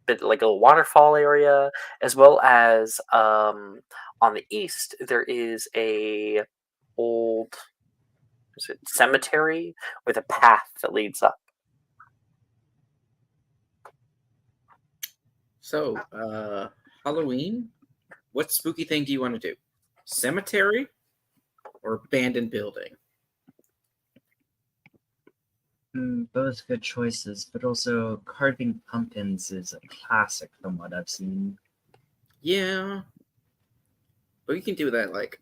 bit like a waterfall area, as well as on the east there is a old cemetery with a path that leads up. So, Halloween, what spooky thing do you want to do? Cemetery or abandoned building? Both good choices, but also carving pumpkins is a classic from what I've seen. Yeah. But you can do that, like,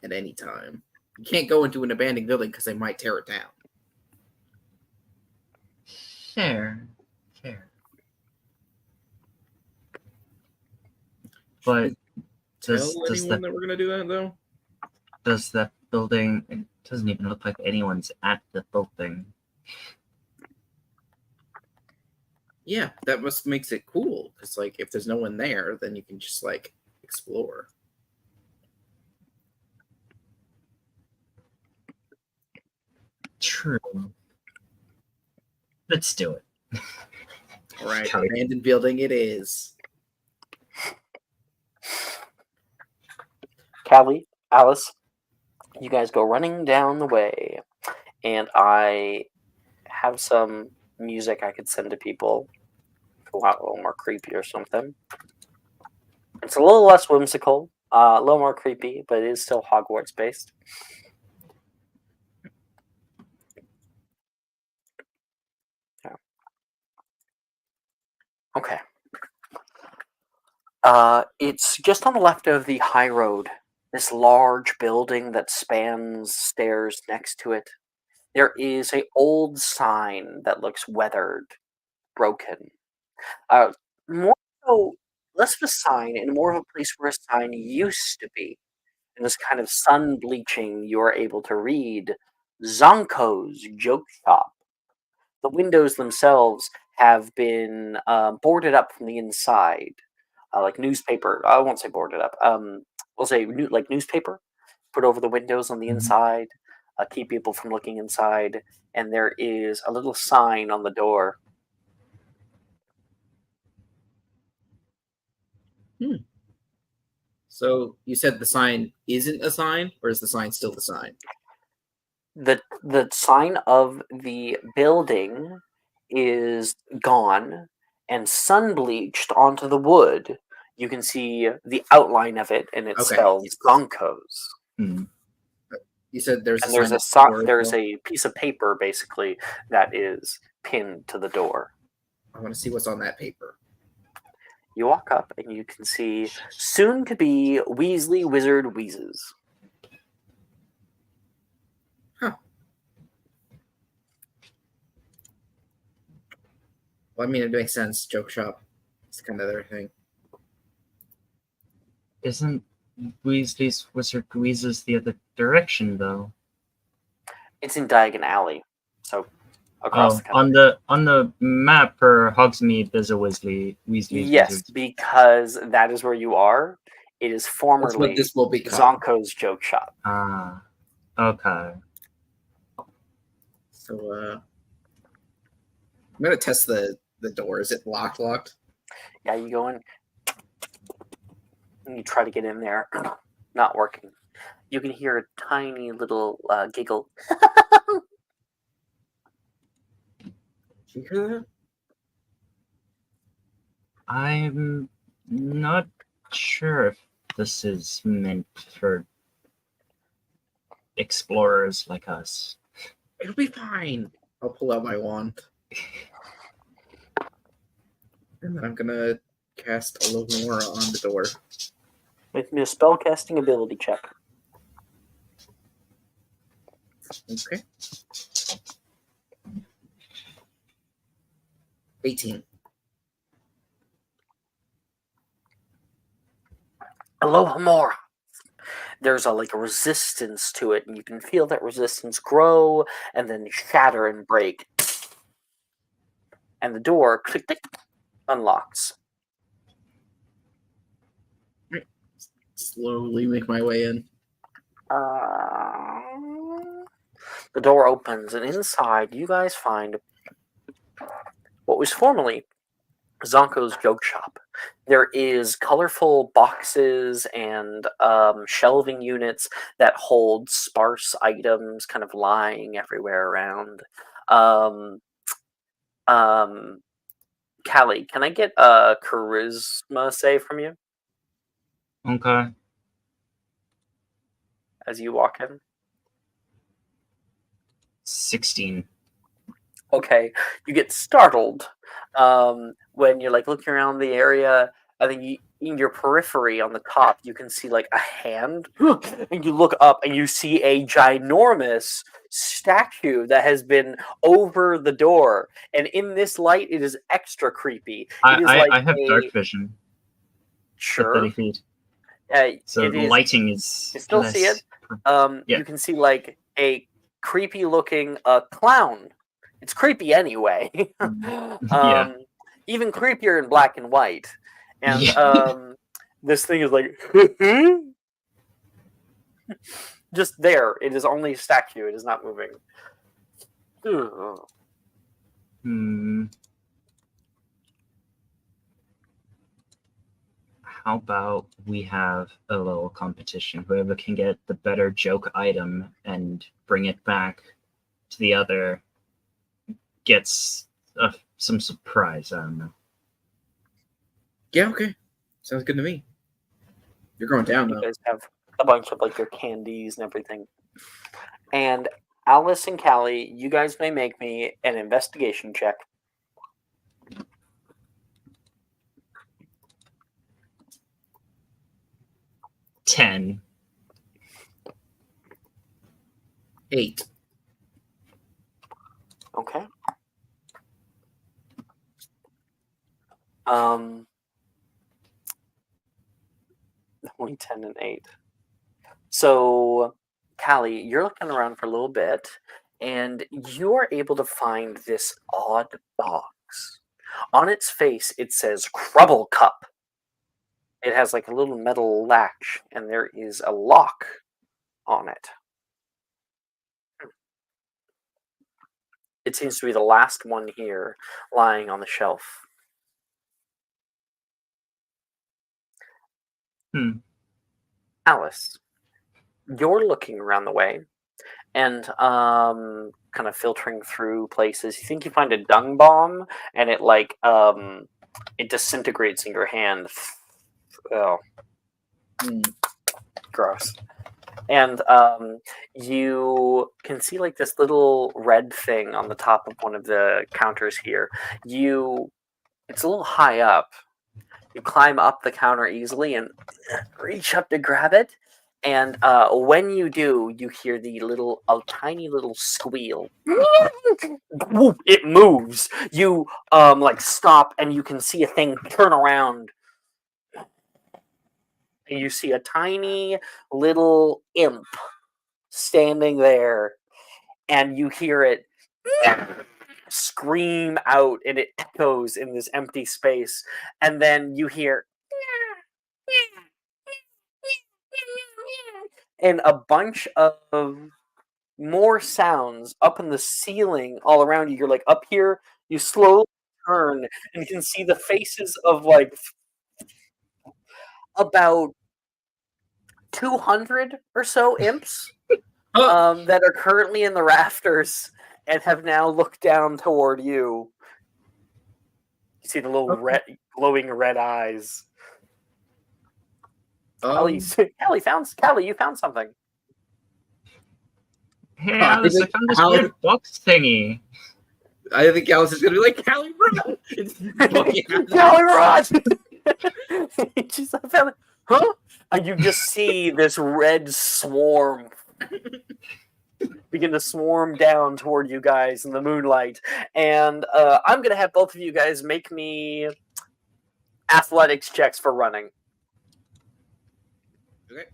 at any time. You can't go into an abandoned building because they might tear it down. Fair. But Tell anyone that we're going to do that, though? Does that building... It doesn't even look like anyone's at the building. Yeah, that makes it cool. Because, like, if there's no one there, then you can just, like, explore. True. Let's do it. All right, abandoned building it is. Callie, Alice, you guys go running down the way, and I have some music I could send to people who want a little more creepy or something. It's a little less whimsical, a little more creepy, but it is still Hogwarts based. Yeah. Okay. It's just on the left of the high road. This large building that spans stairs next to it. There is a old sign that looks weathered, broken. More so, less of a sign and more of a place where a sign used to be. In this kind of sun bleaching, you are able to read Zonko's Joke Shop. The windows themselves have been boarded up from the inside, like newspaper. I won't say boarded up. We'll say like newspaper put over the windows on the inside, keep people from looking inside. And there is a little sign on the door. So you said the sign isn't a sign, or is the sign still the sign? The sign of the building is gone and sun bleached onto the wood. You can see the outline of it, and it Okay, spells yes. Zonkos. You said there's And a there's sign. there's a piece of paper basically that is pinned to the door. I want to see what's on that paper. You walk up and you can see soon to be Weasley Wizard Wheezes. Well, I mean, it makes sense. Joke shop. It's kind of their thing. Isn't Weasley's Wizard Wheezes the other direction, though? It's in Diagon Alley, so across the country. on the map for Hogsmeade, there's a Weasley's Yes, Wizards. because that is where you are. It is That's formerly what this will become. Zonko's Joke Shop. Ah, okay. So, I'm gonna test the door. Is it locked? Yeah, you go in and you try to get in there. Not working. You can hear a tiny little giggle. Did you hear that? I'm not sure if this is meant for explorers like us. It'll be fine. I'll pull out my wand. And then I'm gonna cast a little more on the door. Make me a spellcasting ability check. Okay. 18. Alohomora. There's a resistance to it, and you can feel that resistance grow and then shatter and break. And the door click, click, unlocks. Slowly make my way in. The door opens, and inside you guys find what was formerly Zonko's Joke Shop. There is colorful boxes and shelving units that hold sparse items kind of lying everywhere around. Callie, can I get a charisma save from you Okay. as you walk in? 16. Okay, you get startled when you're looking around the area. I think in your periphery on the top, you can see a hand, and you look up and you see a ginormous statue that has been over the door. And in this light, it is extra creepy. I have dark vision. Sure. 30 feet. So the lighting is. You still less... see it. Yeah. You can see a creepy looking clown. It's creepy anyway. Yeah. Even creepier in black and white. And this thing is just there. It is only a statue. It is not moving. How about we have a little competition? Whoever can get the better joke item and bring it back to the other gets some surprise. I don't know. Yeah, okay. Sounds good to me. You're going down, though. You guys have a bunch of your candies and everything. And Alice and Callie, you guys may make me an investigation check. 10. 8. Okay. Only 10 and 8. So, Callie, you're looking around for a little bit, and you're able to find this odd box. On its face, it says Crubble Cup. It has like a little metal latch, and there is a lock on it. It seems to be the last one here, lying on the shelf. Alice, you're looking around the way, and kind of filtering through places. You think you find a dung bomb, and it it disintegrates in your hand. Oh, gross. And you can see like this little red thing on the top of one of the counters here. It's a little high up. You climb up the counter easily and reach up to grab it. And when you do, you hear a tiny little squeal. It moves. You stop, and you can see a thing turn around. And you see a tiny little imp standing there, and you hear it scream out, and it echoes in this empty space. And then you hear and a bunch of more sounds up in the ceiling all around you. You're like up here, you slowly turn, and you can see the faces of like about 200 or so imps that are currently in the rafters and have now looked down toward you. You see the little glowing red eyes. Callie, you found something. Hey, Alice, I found this weird box thingy. I think Alice is going to be like, Callie, run! Callie, run! She's like, huh? And you just see this red swarm begin to swarm down toward you guys in the moonlight. And I'm going to have both of you guys make me athletics checks for running. Okay.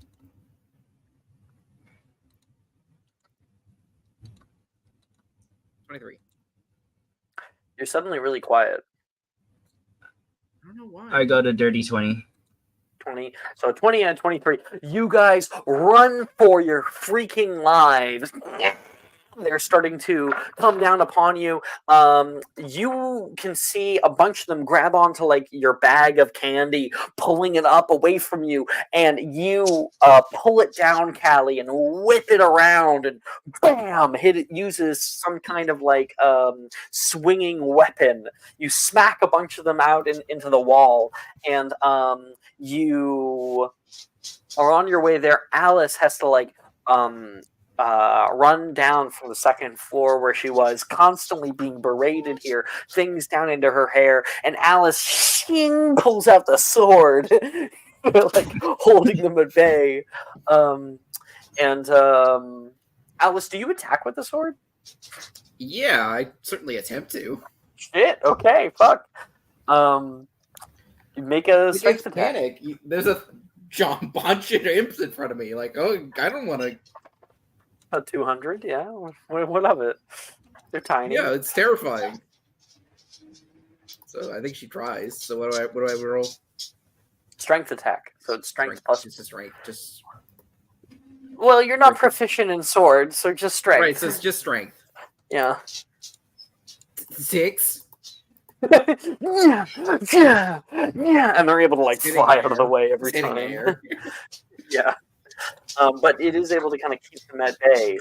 $23. You're suddenly really quiet. I don't know why. I got a dirty 20. 20. So 20 and 23. You guys run for your freaking lives. They're starting to come down upon you. You can see a bunch of them grab onto like your bag of candy, pulling it up away from you, and you pull it down, Callie, and whip it around, and bam, hit it. Uses some kind of like swinging weapon. You smack a bunch of them out into the wall, and you are on your way there. Alice has to like run down from the second floor where she was, constantly being berated here, things down into her hair, and Alice pulls out the sword, like holding them at bay. Alice, do you attack with the sword? Yeah, I certainly attempt to. Shit, okay, fuck. You make a strength attack. Panic. There's a bunch of imps in front of me. Like, oh, I don't want to. A 200, yeah. What of it? They're tiny. Yeah, it's terrifying. So I think she tries. So what do I roll? Strength attack. So it's strength plus. Just strength. Just. Well, you're not proficient in swords, so just strength. Right. So it's just strength. Yeah. 6. Yeah, and they're able to like fly out of the way every time. Yeah. But it is able to kind of keep them at bay.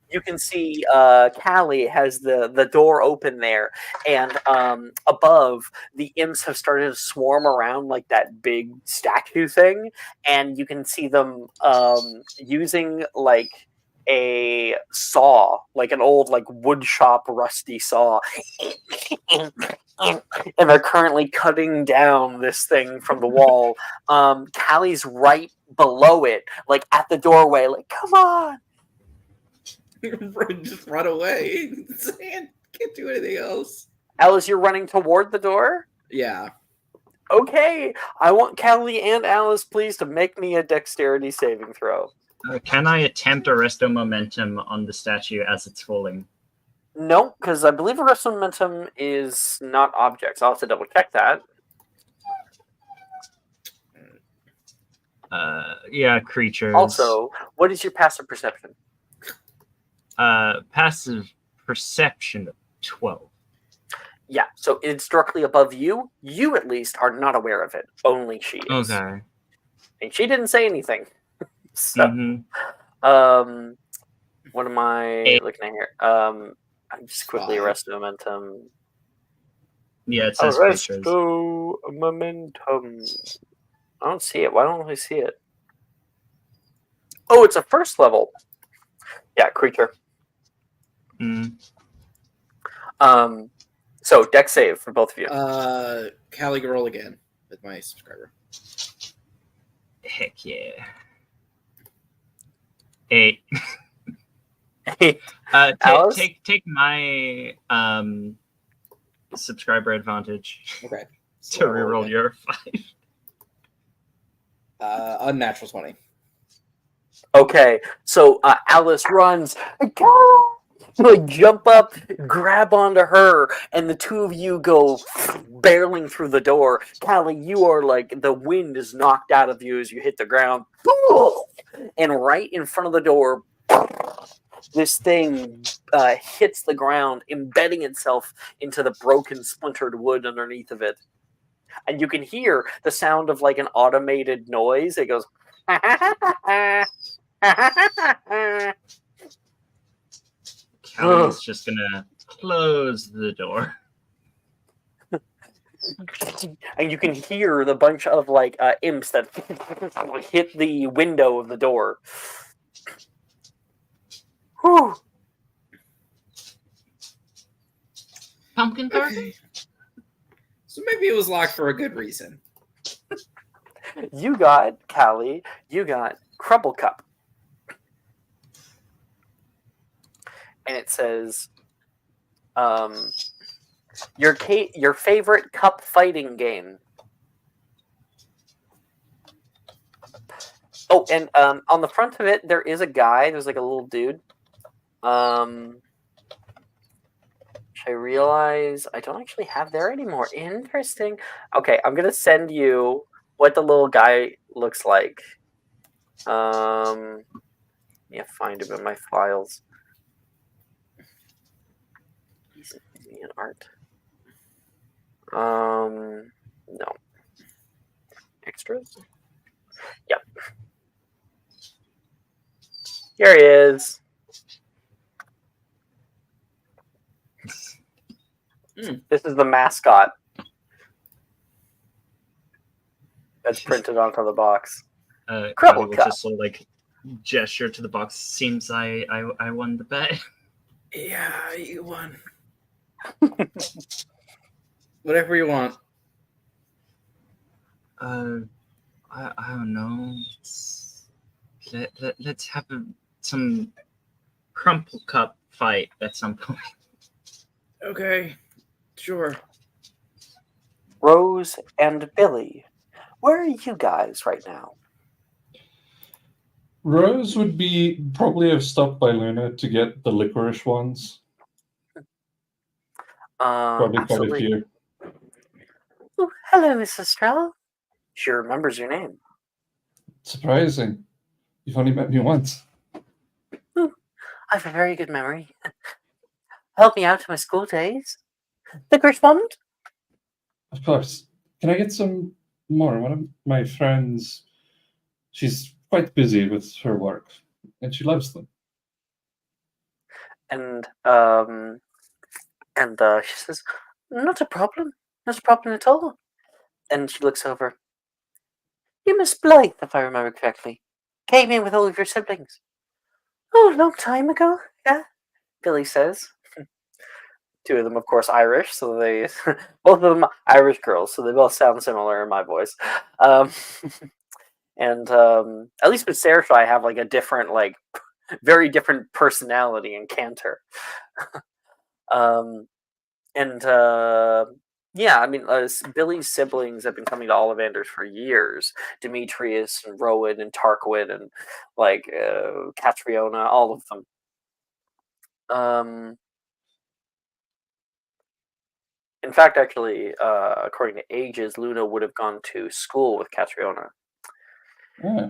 You can see Callie has the door open there, and above, the imps have started to swarm around like that big statue thing, and you can see them using like a saw, like an old like wood shop rusty saw, and they're currently cutting down this thing from the wall. Callie's right below it, like at the doorway, like, come on. Just run away. Can't do anything else. Alice, you're running toward the door? Yeah. Okay, I want Callie and Alice, please, to make me a dexterity saving throw. Can I attempt Arresto Momentum on the statue as it's falling? No, because I believe Arrest Momentum is not objects. I'll have to double check that. Yeah, creatures. Also, what is your passive perception? Passive perception of 12. Yeah, so it's directly above you. You, at least, are not aware of it. Only she is. Okay. And she didn't say anything. So, Mm-hmm. what am I looking at here? I'm just quickly Arrest Momentum. Yeah, it says creatures. Arresto Momentum. I don't see it. Why don't I see it? Oh, it's a first level. Yeah, creature. Mm. So deck save for both of you. Callie, roll again with my subscriber. Heck yeah. 8. Alice? Take my subscriber advantage. Okay. To reroll your 5. Unnatural 20. Okay, so Alice runs, like jump up, grab onto her, and the two of you go barreling through the door. Callie, you are like, the wind is knocked out of you as you hit the ground. And right in front of the door, this thing hits the ground, embedding itself into the broken, splintered wood underneath of it. And you can hear the sound of like an automated noise. It goes. Callie's just gonna close the door. And you can hear the bunch of like imps that hit the window of the door. Whew. Pumpkin carving? Okay. So maybe it was locked for a good reason. You got, Callie, you got Crumble Cup. And it says, your favorite cup fighting game. Oh, and on the front of it, there is a guy. There's like a little dude. Which I realize I don't actually have there anymore. Interesting. Okay, I'm going to send you what the little guy looks like. Yeah, find him in my files. He's in art. No. Extras? Yep. Here he is. This is the mascot that's printed onto the box. Crumble will just sort of like gesture to the box. Seems I won the bet. Yeah, you won. Whatever you want. I don't know. Let's have some crumple cup fight at some point. Okay, sure. Rose and Billy, where are you guys right now? Rose would be probably have stopped by Luna to get the licorice ones. Probably quite a few. Oh, hello, Miss Estrella. She remembers your name. Surprising. You've only met me once. I have a very good memory. Help me out to my school days. The correspondent? Of course. Can I get some more? One of my friends, she's quite busy with her work, and she loves them. And she says, not a problem. Not a problem at all. And she looks over. You Miss Blythe, if I remember correctly. Came in with all of your siblings. Oh, a long time ago, yeah, Billy says. Two of them, of course, Irish, so they both of them Irish girls, so they both sound similar in my voice. And at least with Saoirse, I have like a different, like, very different personality and canter. And yeah, I mean, Billy's siblings have been coming to Ollivanders for years. Demetrius and Rowan and Tarquin and like Catriona, all of them. In fact, actually, according to ages, Luna would have gone to school with Catriona. Yeah.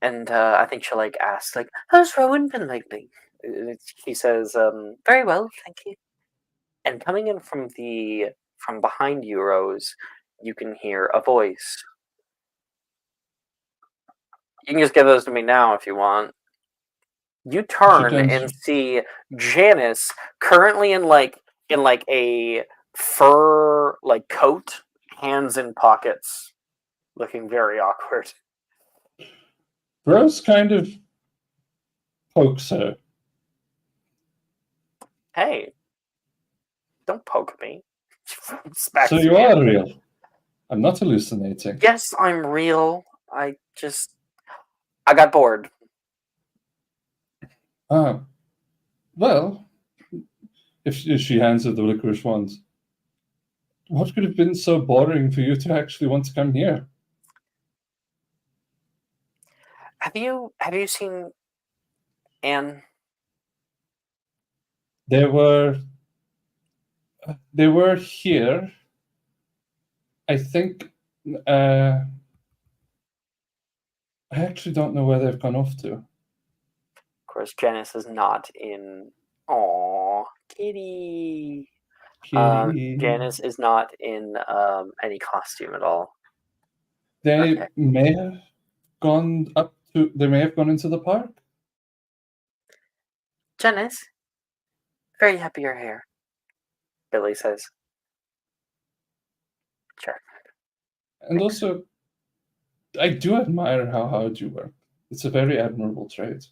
And I think she'll like ask, like, "How's Rowan been lately?" She says, "Very well, thank you." And coming in from behind you, Rose, you can hear a voice. You can just give those to me now if you want. You turn and see Janice currently in a fur like coat, hands in pockets, looking very awkward. Rose kind of pokes her. Hey, don't poke me. So you are real. I'm not hallucinating. Yes, I'm real. I got bored. Well, if she hands her the licorice wand, what could have been so boring for you to actually want to come here? Have you seen Anne? They were here. I think I actually don't know where they've gone off to. Of course, Janice is not in. Aw, kitty. Janice is not in any costume at all. They may have gone up to. They may have gone into the park. Janice, very happy you're here. Billy says. Sure. And also, I do admire how hard you work. It's a very admirable trait.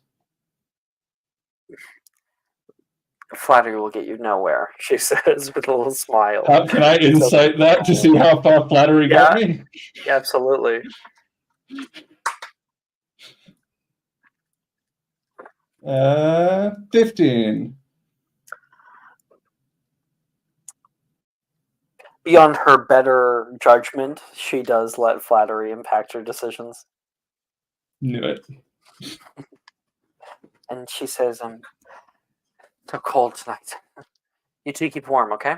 Flattery will get you nowhere, she says with a little smile. How can I insight that to see how far flattery got me? Yeah, absolutely. Uh, 15. Beyond her better judgment, she does let flattery impact her decisions. Knew it. And she says, it's so cold tonight. You two keep warm, okay?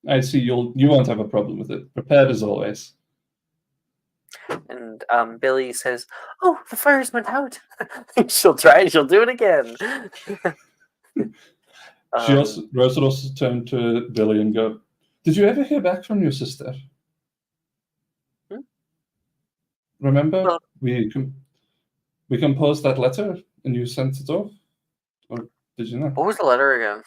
I see you won't have a problem with it. Prepared as always. And Billy says, "Oh, the fire's went out." She'll try. She'll do it again. Rose would also turn to Billy and go, "Did you ever hear back from your sister? Remember we composed that letter and you sent it off, or did you not?" What was the letter again?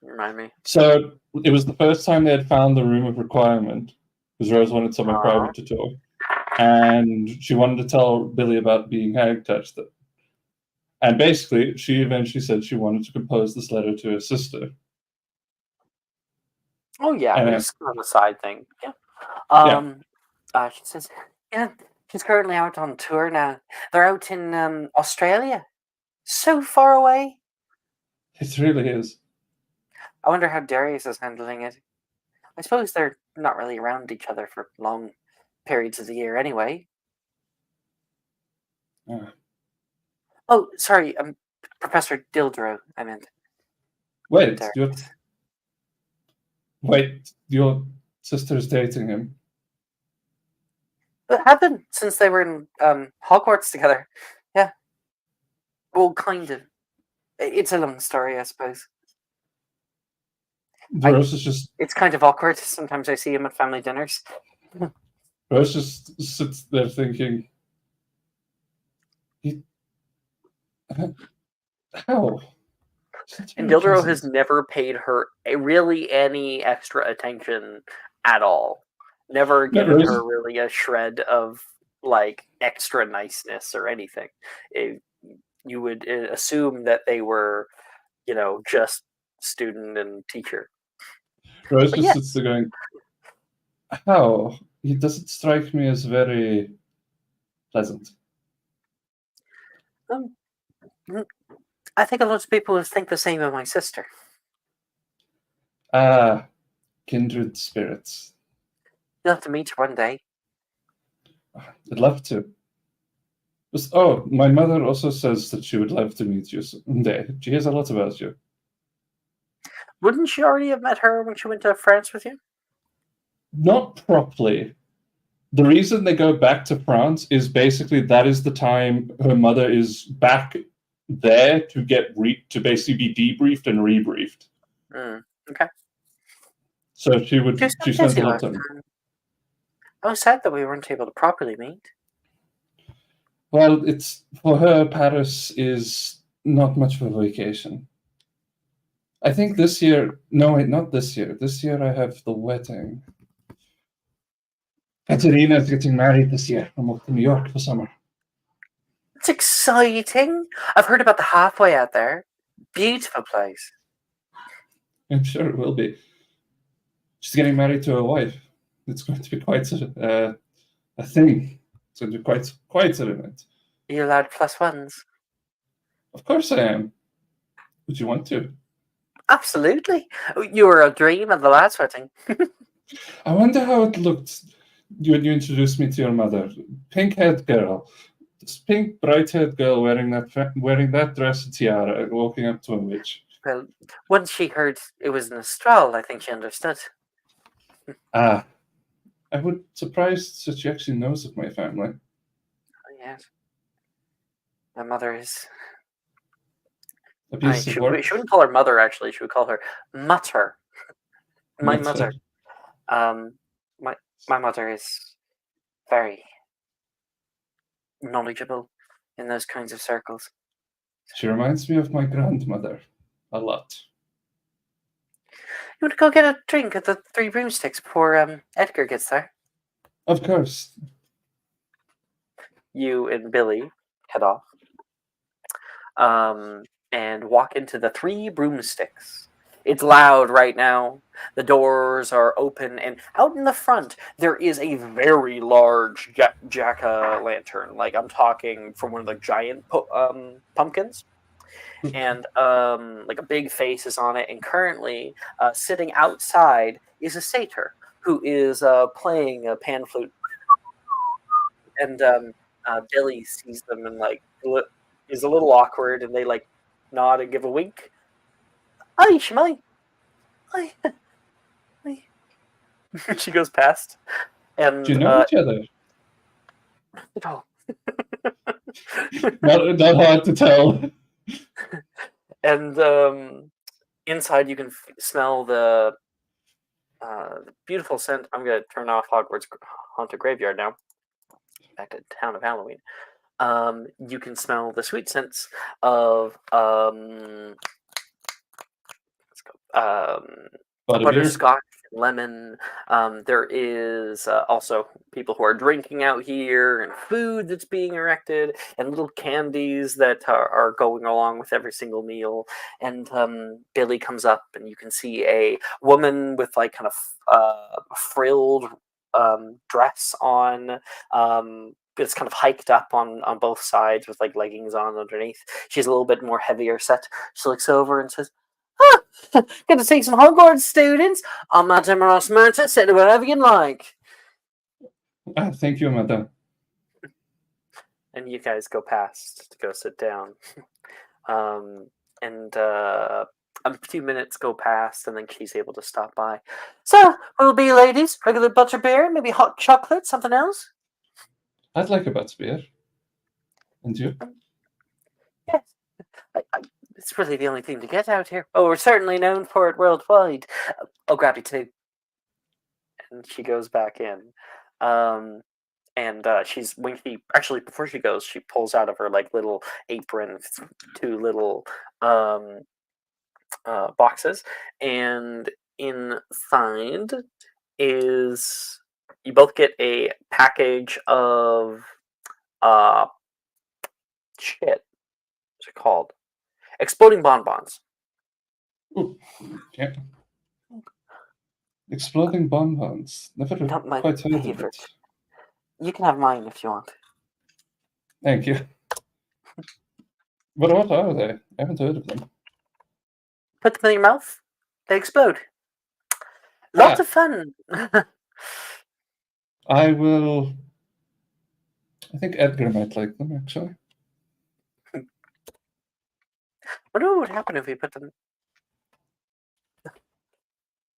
Remind me. So it was the first time they had found the room of requirement, because Rose wanted someone private to talk, and she wanted to tell Billy about being hag touched. And basically, she eventually said she wanted to compose this letter to her sister. Oh yeah, it's kind of a side thing. Yeah. She says, yeah, she's currently out on tour now. They're out in Australia, so far away. It really is. I wonder how Darius is handling it. I suppose they're not really around each other for long periods of the year anyway. Oh, sorry, Professor Dildro, I meant. Wait, your sister's dating him? It happened since they were in Hogwarts together. Yeah. Well, kind of. It's a long story, I suppose. It's kind of awkward. Sometimes I see him at family dinners. Rose just sits there thinking, how? And Dildro has never paid her really any extra attention at all. Never given her really a shred of like extra niceness or anything. You would assume that they were, just student and teacher. Rose But just yes. sits there going, how? He doesn't strike me as very pleasant. I think a lot of people would think the same of my sister. Ah, kindred spirits. You'll have to meet her one day. I'd love to. Oh, my mother also says that she would love to meet you someday. She hears a lot about you. Wouldn't she already have met her when she went to France with you? Not properly. The reason they go back to France is basically that is the time her mother is back there to to basically be debriefed and rebriefed. Okay. So she She spends a lot of last time. time. I was sad that we weren't able to properly meet. Well, it's for her. Paris is not much of a vacation. I think this year. No, wait, not this year. This year I have the wedding. Katerina is getting married this year. I'm off to New York for summer. It's exciting. I've heard about the halfway out there. Beautiful place. I'm sure it will be. She's getting married to a wife. It's going to be quite a thing. It's going to be quite an event. Are you allowed +1s? Of course I am. Would you want to? Absolutely. You were a dream at the last wedding. I wonder how it looked when you introduced me to your mother. Pink-haired girl. This pink, bright-haired girl wearing that dress and tiara, walking up to a witch. Well, once she heard it was an astral, I think she understood. Ah, I would surprised that she actually knows of my family. Oh, yes. My mother is. A piece of She work. wouldn't call her mother, actually. She would call her mutter. My Mutter. mother. My mother is very knowledgeable in those kinds of circles. She reminds me of my grandmother a lot. You want to go get a drink at the Three Broomsticks before Edgar gets there? Of course. You and Billy head off and walk into the Three Broomsticks. It's loud right now. The doors are open, and out in the front there is a very large jack-o'-lantern. Like, I'm talking from one of the giant pumpkins, and like a big face is on it. And currently, sitting outside is a satyr who is playing a pan flute. And Billy sees them and is a little awkward, and they nod and give a wink. Hi, Shmai. Hi. Hi. She goes past, and Do you know each other? oh. Not hard to tell. And inside you can smell the beautiful scent. I'm gonna turn off Hogwarts Haunted Graveyard now. Back to Town of Halloween. You can smell the sweet scents of butterscotch, lemon. There is also people who are drinking out here, and food that's being erected, and little candies that are going along with every single meal. And Billy comes up, and you can see a woman with kind of frilled dress on. It's kind of hiked up on both sides with leggings on underneath. She's a little bit more heavier set. She looks over and says, "Good to see some Hogwarts students. I'm Madame Rossmanter. Say whatever you like." Thank you, madam. And you guys go past to go sit down. And a few minutes go past, and then she's able to stop by. "So, what'll be, ladies? Regular butterbeer? Maybe hot chocolate? Something else?" I'd like a butterbeer. And you? Yes. It's really the only thing to get out here. Oh, we're certainly known for it worldwide. I'll grab you two. And she goes back in. And actually, before she goes, she pulls out of her little apron two little boxes. And inside is, you both get a package of what's it called? Exploding bonbons. Ooh, yeah. Exploding bonbons. Never Not my quite heard of favorite. it. You can have mine if you want. Thank you. But what are they? I haven't heard of them. Put them in your mouth. They explode. Lots of fun. I will. I think Edgar might like them, actually. What would happen if we put them?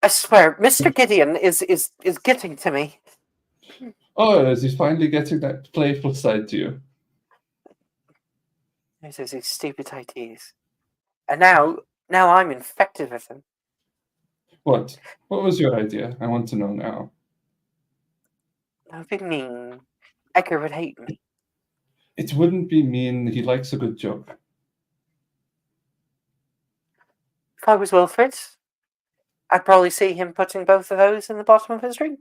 I swear, Mr. Gideon is getting to me. Oh, is he finally getting that playful side to you? He says these stupid ideas. And now I'm infected with them. What? What was your idea? I want to know now. That would be mean. Edgar would hate me. It wouldn't be mean. He likes a good joke. If I was Wilfred, I'd probably see him putting both of those in the bottom of his drink.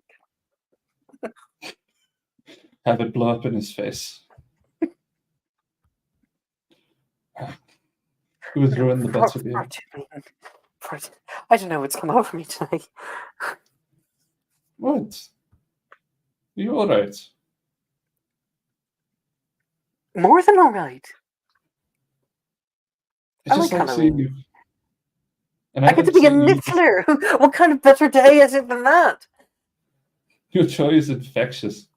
Have it blow up in his face. It would ruin the better beer. I don't know what's come over me tonight. What? Are you alright? More than alright. It's I just like like seeing Halloween. you. And I get to be a niffler. What kind of better day is it than that? Your joy is infectious.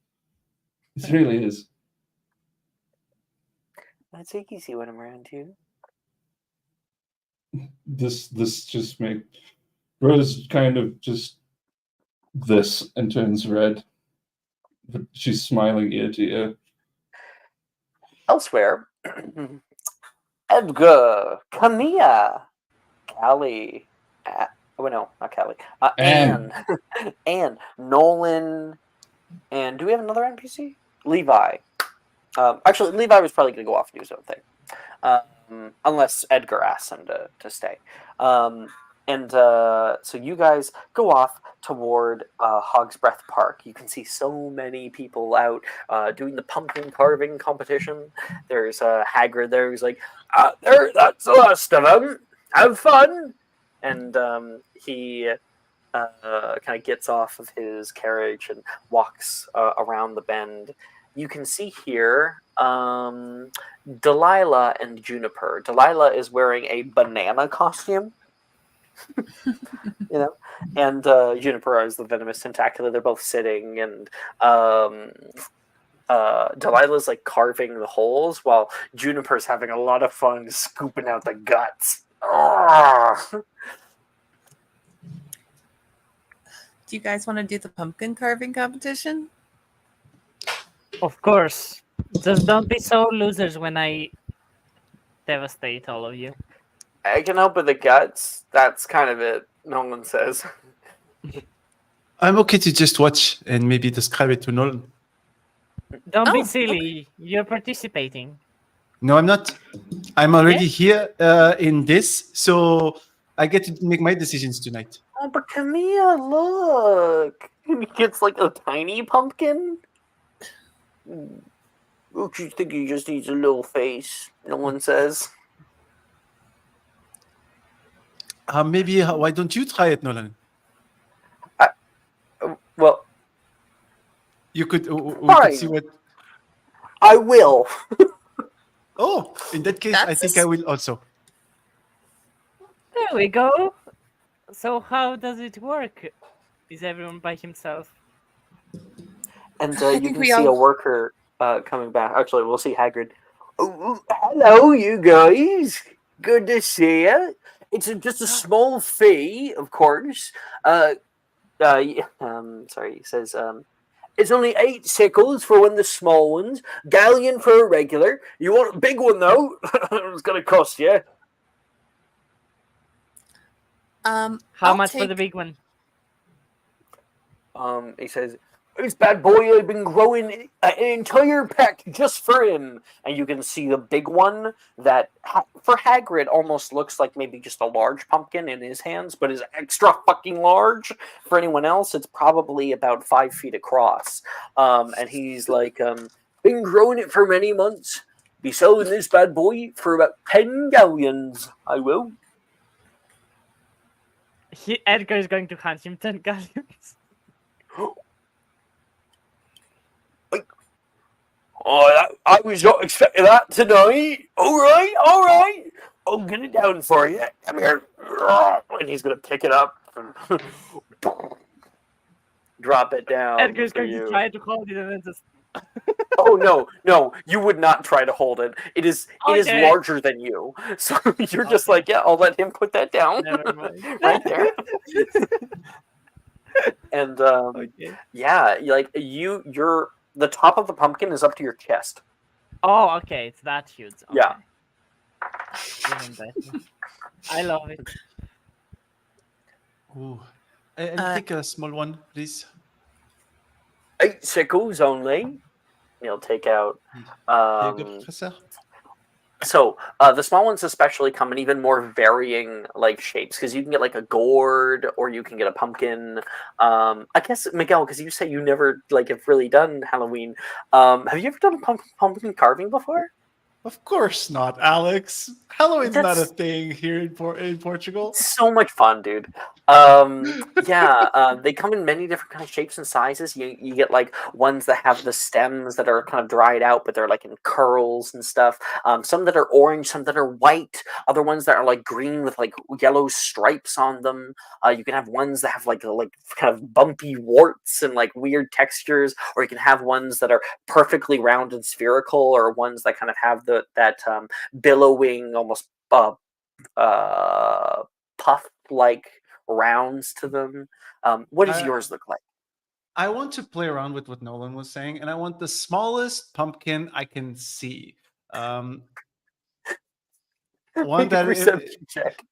It really is. That's easy when I'm around you. This just make Rose kind of just this and turns red. But she's smiling ear to ear. Elsewhere, Edgar, Camilla, Callie, no, not Callie, Anne, Anne, Nolan, and do we have another NPC? Levi. Actually, Levi was probably going to go off and do his own thing. Unless Edgar asks him to stay. So you guys go off toward Hog's Breath Park. You can see so many people out doing the pumpkin carving competition. There's Hagrid there who's like, that's the last of them. Have fun. And he kind of gets off of his carriage and walks around the bend. You can see here Delilah and Juniper. Delilah is wearing a banana costume. And Juniper is the venomous tentacular. They're both sitting, and Delilah's like carving the holes while Juniper's having a lot of fun scooping out the guts. Do you guys want to do the pumpkin carving competition? Of course. Just don't be so losers when I devastate all of you. I can help with the guts. That's kind of it. Nolan says. I'm okay to just watch and maybe describe it to Nolan. Don't be silly. You're participating. No, I'm not. I'm already here in this, so I get to make my decisions tonight. Oh, but Camilla, look. He gets like a tiny pumpkin. Don't you think he just needs a little face? Nolan says. Maybe, why don't you try it, Nolan? Well, we could see what. I will. Oh, in that case, I think I will also. There we go. So how does it work? Is everyone by himself? And you can see a worker coming back. Actually, we'll see Hagrid. Oh, hello, you guys. Good to see you. It's just a small fee, of course. Sorry, he says, it's only 8 sickles for one of the small ones, galleon for a regular. You want a big one, though? It's going to cost you. How much for the big one? He says, this bad boy, I've been growing an entire pack just for him. And you can see the big one that, for Hagrid, almost looks like maybe just a large pumpkin in his hands, but is extra fucking large. For anyone else, it's probably about 5 feet across. And he's like, been growing it for many months. Be selling this bad boy for about 10 galleons. I will. Edgar is going to hand him 10 galleons. Oh, I was not expecting that tonight. All right. I'll get it down for you. Come here. And he's gonna pick it up and drop it down. Edgar's for going you. to try to hold it and then just. Oh no! You would not try to hold it. It is Okay. larger than you. So you're just like, yeah, I'll let him put that down. Never mind. Right there. And Okay. yeah, you're the top of the pumpkin is up to your chest. Oh, okay. It's that huge. Okay. Yeah. Even better. I love it. Ooh. And take a small one, please. 8 sickles only. You'll take out. Very good, Professor. So the small ones especially come in even more varying like shapes because you can get like a gourd or you can get a pumpkin. I guess Miguel, because you say you never like have really done Halloween. Have you ever done pumpkin carving before? Of course not, Alex. Halloween's not a That's- thing here in Portugal. So much fun, dude. They come in many different kind of shapes and sizes. You get like ones that have the stems that are kind of dried out, but they're like in curls and stuff. Some that are orange, some that are white. Other ones that are like green with like yellow stripes on them. You can have ones that have like kind of bumpy warts and like weird textures, or you can have ones that are perfectly round and spherical, or ones that kind of have that billowing almost puff like rounds to them. What does yours look like? I want to play around with what Nolan was saying, and I want the smallest pumpkin I can see. One Make a that perception check.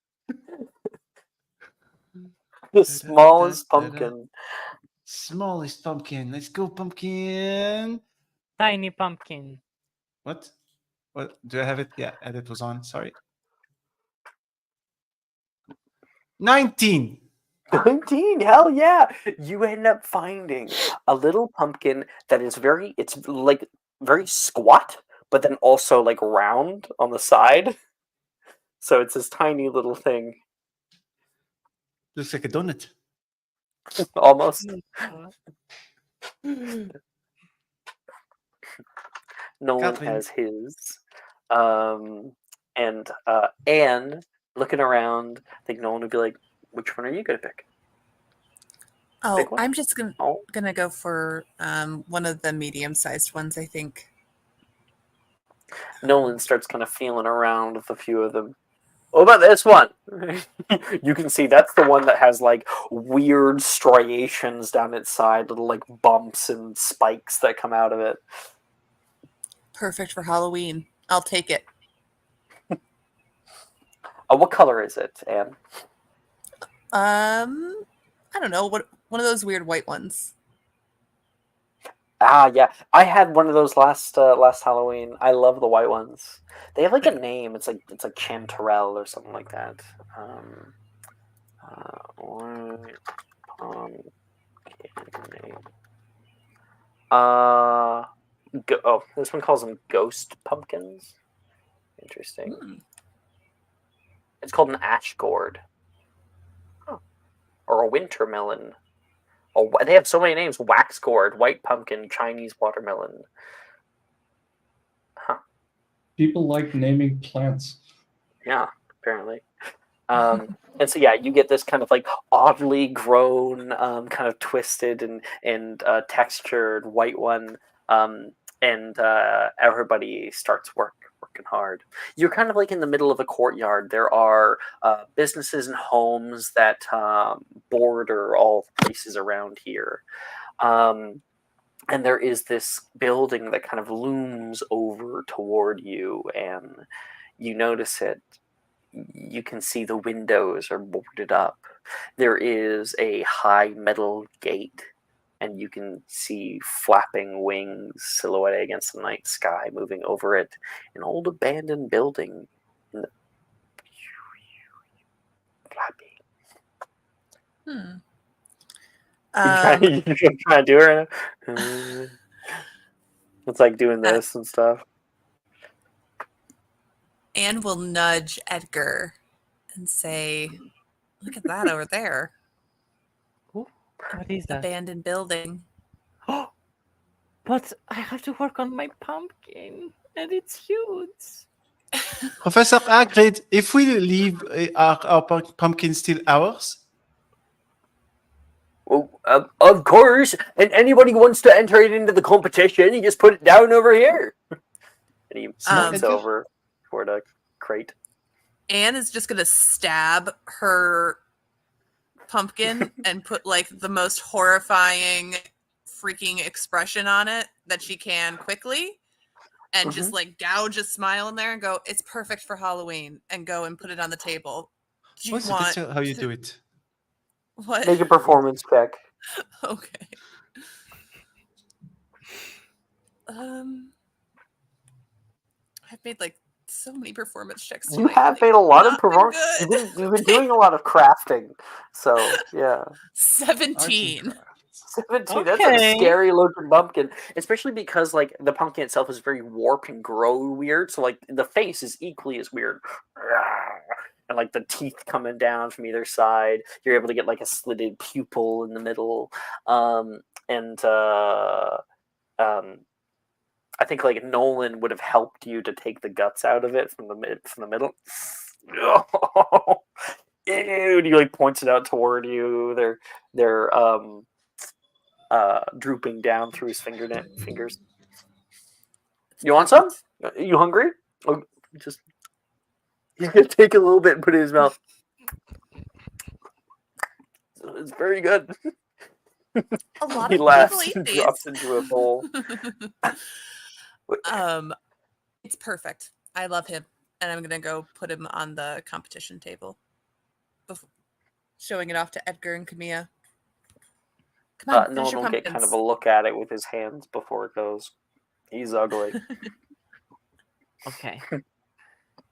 The smallest pumpkin. Smallest pumpkin. Let's go, pumpkin. Tiny pumpkin. What? What? Do I have it? Yeah, edit was on. Sorry. 19. 19, hell yeah! You end up finding a little pumpkin that is very squat, but then also like round on the side. So it's this tiny little thing. Looks like a donut. Almost. Nolan Kathleen. has his. And Anne, looking around, I think Nolan would be like, which one are you going to pick? Oh, Big one? I'm just gonna Oh, go for one of the medium-sized ones, I think. Nolan starts kind of feeling around with a few of them. What about this one? You can see that's the one that has like weird striations down its side, little like bumps and spikes that come out of it. Perfect for Halloween. I'll take it. What color is it, Anne? I don't know. What one of those weird white ones. Ah, yeah. I had one of those last Halloween. I love the white ones. They have like a name. It's like Chanterelle or something like that. White pumpkin name. This one calls them ghost pumpkins. Interesting. It's called an ash gourd. Oh. Or a winter melon. Oh, they have so many names. Wax gourd, white pumpkin, Chinese watermelon. Huh. People like naming plants. Yeah, apparently. And so, yeah, you get this kind of like oddly grown, kind of twisted and textured white one. And everybody starts working hard. You're kind of like in the middle of a courtyard. There are businesses and homes that border all places around here. And there is this building that kind of looms over toward you, and you notice it. You can see the windows are boarded up. There is a high metal gate, and you can see flapping wings silhouetted against the night sky moving over it. An old abandoned building. In the... Hmm. You're trying to do it right now? It's like doing this and stuff. Anne will nudge Edgar and say, Look at that over there. What is that? Abandoned building. But I have to work on my pumpkin, and it's huge. Professor Hagrid, if we leave our pumpkin still ours? Well, of course. And anybody who wants to enter it into the competition, you just put it down over here. And he points over toward a crate. Anne is just gonna stab her pumpkin and put like the most horrifying freaking expression on it that she can quickly, and just like gouge a smile in there and go, "It's perfect for Halloween," and go and put it on the table. Do you What's want how you do it? what? Make a performance check. Okay. I've made like so many performance checks. You have made a lot of performance. good. You've been doing a lot of crafting. So, yeah. 17. 17. That's a scary looking pumpkin, especially because like the pumpkin itself is very warped and grow weird. So like the face is equally as weird, and like the teeth coming down from either side. You're able to get like a slitted pupil in the middle, I think like Nolan would have helped you to take the guts out of it from the middle. Ew, he like points it out toward you. They're drooping down through his fingers. You want some? You hungry? Oh, just you can take a little bit and put it in his mouth. It's very good. A lot He of laughs people and eat drops these. into a bowl. It's perfect. I love him, and I'm gonna go put him on the competition table, showing it off to Edgar and Camilla. Come on, Nolan will get kind of a look at it with his hands before it goes. He's ugly. Okay.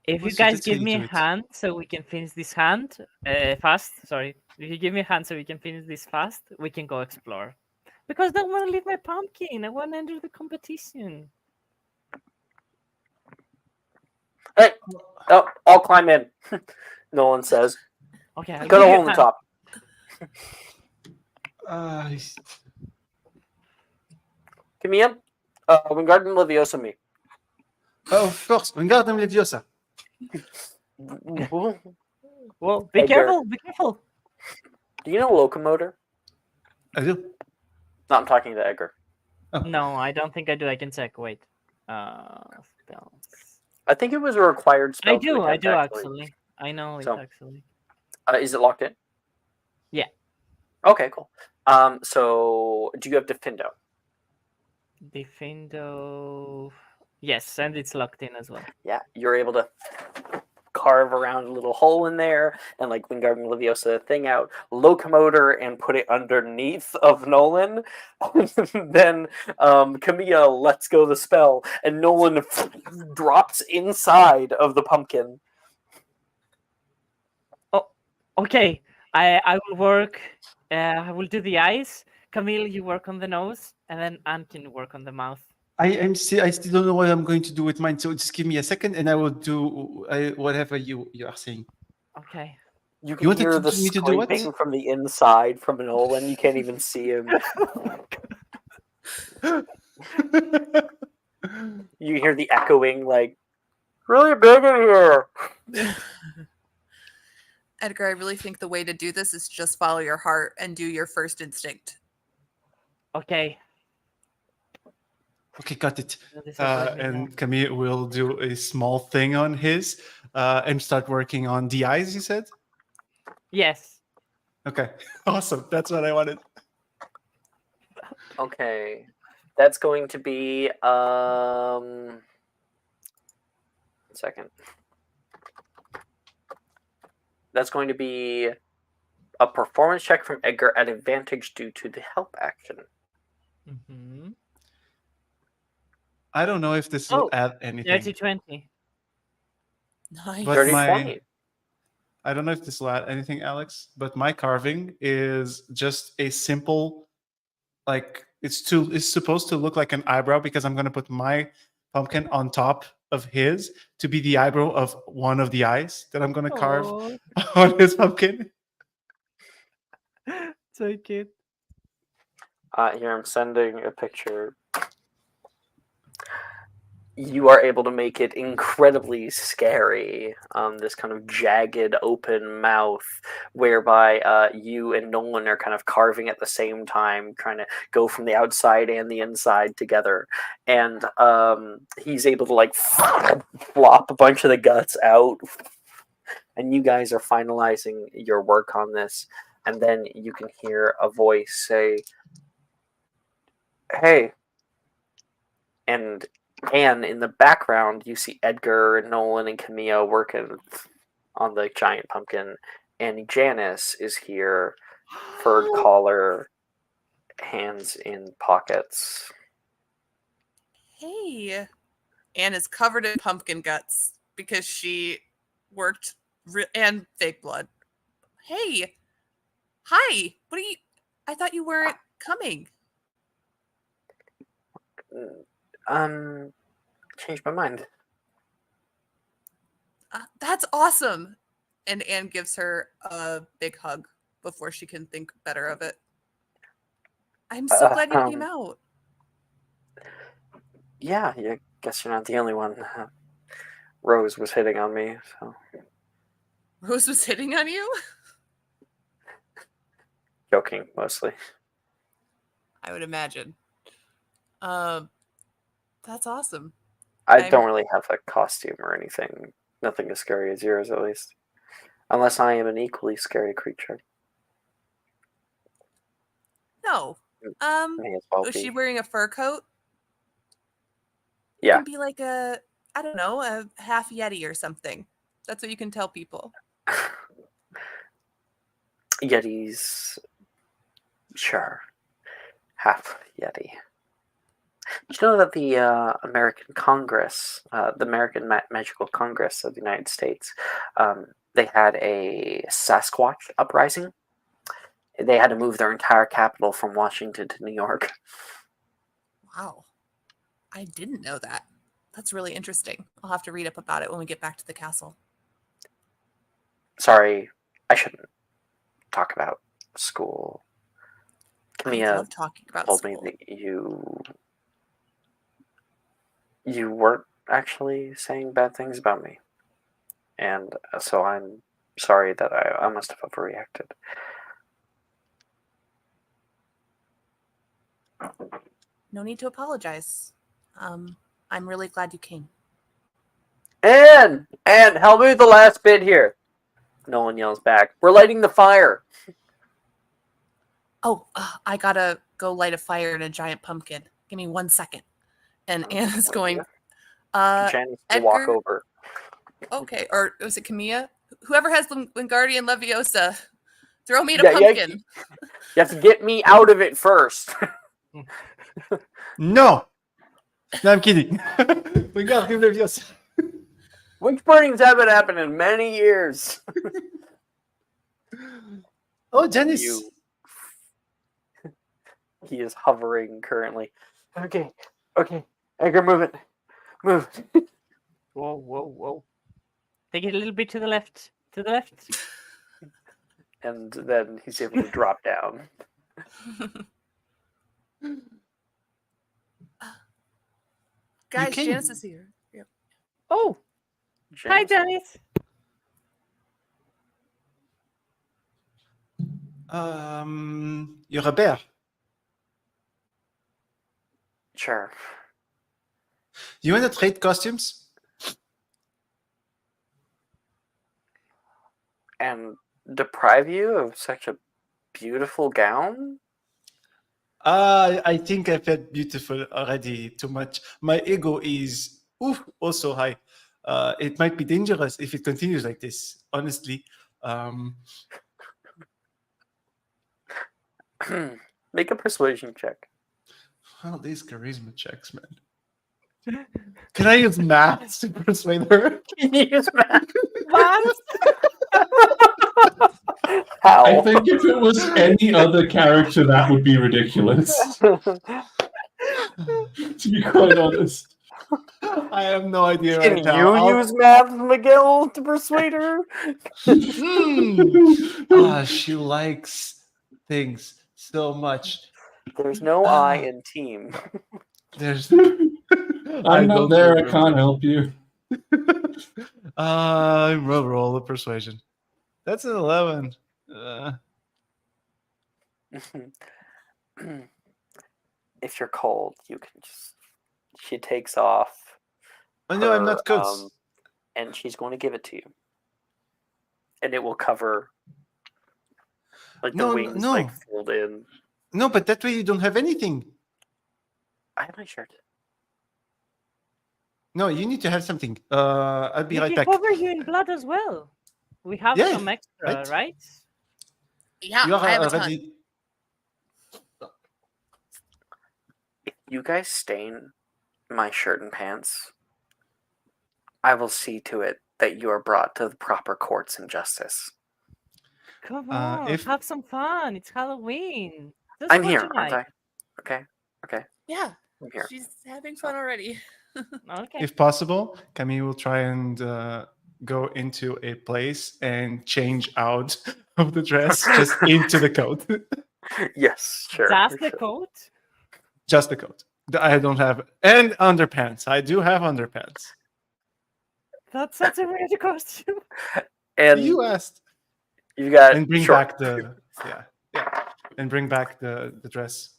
If you guys give me a hand so we can finish this hand fast, sorry. If you give me a hand so we can finish this fast, we can go explore. Because I don't want to leave my pumpkin. I want to enter the competition. Hey, I'll climb in. Nolan says. Okay, got a hole in the top. Camilla, Wingardium Leviosa me. Oh, of course, Wingardium Leviosa. Well, be careful, be careful. Do you know locomotor? I do. No, I'm talking to Edgar. Oh. No, I don't think I do. I can check. Wait. Spells. I think it was a required spell. I do actually. I know it actually. Is it locked in? Yeah. Okay, cool. So do you have Defindo? Defindo. Yes, and it's locked in as well. Yeah, you're able to carve around a little hole in there and like Wingardium Leviosa thing out, locomotor, and put it underneath of Nolan. Then Camilla lets go the spell, and Nolan drops inside of the pumpkin. Oh, okay. I will work. I will do the eyes. Camille, you work on the nose, and then Anne can work on the mouth. I still don't know what I'm going to do with mine, so just give me a second, and I will do whatever you are saying. Okay. You can hear the scraping from the inside from Nolan. You can't even see him. You hear the echoing, like, really big in here. Edgar, I really think the way to do this is just follow your heart and do your first instinct. Okay. Okay, got it. And Camille will do a small thing on his and start working on the eyes, you said? Yes. Okay, awesome. That's what I wanted. Okay. That's going to be... one second. That's going to be a performance check from Edgar at advantage due to the help action. Mm-hmm. I don't know if this will add anything. 30-20. Nice. But 30-20. I don't know if this will add anything, Alex, but my carving is just a simple, like, it's supposed to look like an eyebrow because I'm going to put my pumpkin on top of his to be the eyebrow of one of the eyes that I'm going to carve on his pumpkin. So cute. Here, I'm sending a picture. You are able to make it incredibly scary. This kind of jagged, open mouth, whereby you and Nolan are kind of carving at the same time, trying to go from the outside and the inside together. And he's able to like flop a bunch of the guts out. And you guys are finalizing your work on this. And then you can hear a voice say, "Hey." And in the background, you see Edgar and Nolan and Camilla working on the giant pumpkin. And Janice is here, furred collar, hands in pockets. Hey. Anne is covered in pumpkin guts because she worked and fake blood. Hey. Hi. What are you? I thought you weren't coming. Changed my mind. That's awesome. And Anne gives her a big hug before she can think better of it. I'm so glad you came out. Yeah, I guess you're not the only one. Rose was hitting on me, so. Rose was hitting on you? Joking, mostly. I would imagine. That's awesome. I don't really have a costume or anything. Nothing as scary as yours, at least. Unless I am an equally scary creature. No. May as well Was be. she wearing a fur coat? Yeah. It can be like a half Yeti or something. That's what you can tell people. Yetis. Sure. Half Yeti. Did you know that the American Congress, the American Magical Congress of the United States, they had a Sasquatch uprising? They had to move their entire capital from Washington to New York. Wow. I didn't know that. That's really interesting. I'll have to read up about it when we get back to the castle. Sorry, I shouldn't talk about school. I love talking about told school. me that you weren't actually saying bad things about me. And so I'm sorry that I must have overreacted. No need to apologize. I'm really glad you came. And help me with the last bit here. Nolan yells back. We're lighting the fire. Oh, I gotta go light a fire in a giant pumpkin. Give me 1 second. And Anna's going, Janice will Edgar, walk over. Okay, or was it Camilla? Whoever has Wingardium Leviosa, throw me in a pumpkin. You have to get me out of it first. No, I'm kidding. Wingardium Leviosa. Witch burnings haven't happened in many years. Oh, Janice. He is hovering currently. Okay. Edgar, move it. Move. Whoa. Take it a little bit to the left. And then he's able to drop down. Guys, Janice is here. Yep. Oh, hi, Janice. You're a bear. Sure. You want to trade costumes? And deprive you of such a beautiful gown? I think I felt beautiful already too much. My ego is also high. It might be dangerous if it continues like this, honestly. Make a persuasion check. Well, these charisma checks, man. Can I use math to persuade her? Can you use math? What? How? I think if it was any other character, that would be ridiculous. To be quite honest. I have no idea Can right now. you use math, Miguel, to persuade her? She likes things so much. There's no I in team. There's. I'm not there. I can't help you. Roll a persuasion. That's an 11. If you're cold, you can just. She takes off. Oh, no, I'm not cold. And she's going to give it to you. And it will cover. Like the wings, like fold in. No, but that way you don't have anything. I have my shirt. No, you need to have something. I'll be We right can back. cover you in blood as well. We have some extra, right? Yeah, You are I have a ton. already. If you guys stain my shirt and pants, I will see to it that you are brought to the proper courts and justice. Come on, have some fun. It's Halloween. Just I'm for here, tonight. aren't I? Okay. Yeah, I'm here. she's having fun already. Okay. If possible, Camille will try and go into a place and change out of the dress just into the coat. Yes, sure. That's the coat? Just the coat. I don't have. And underpants. I do have underpants. That's such a weird costume. And you asked. You got and bring back the and bring back the dress.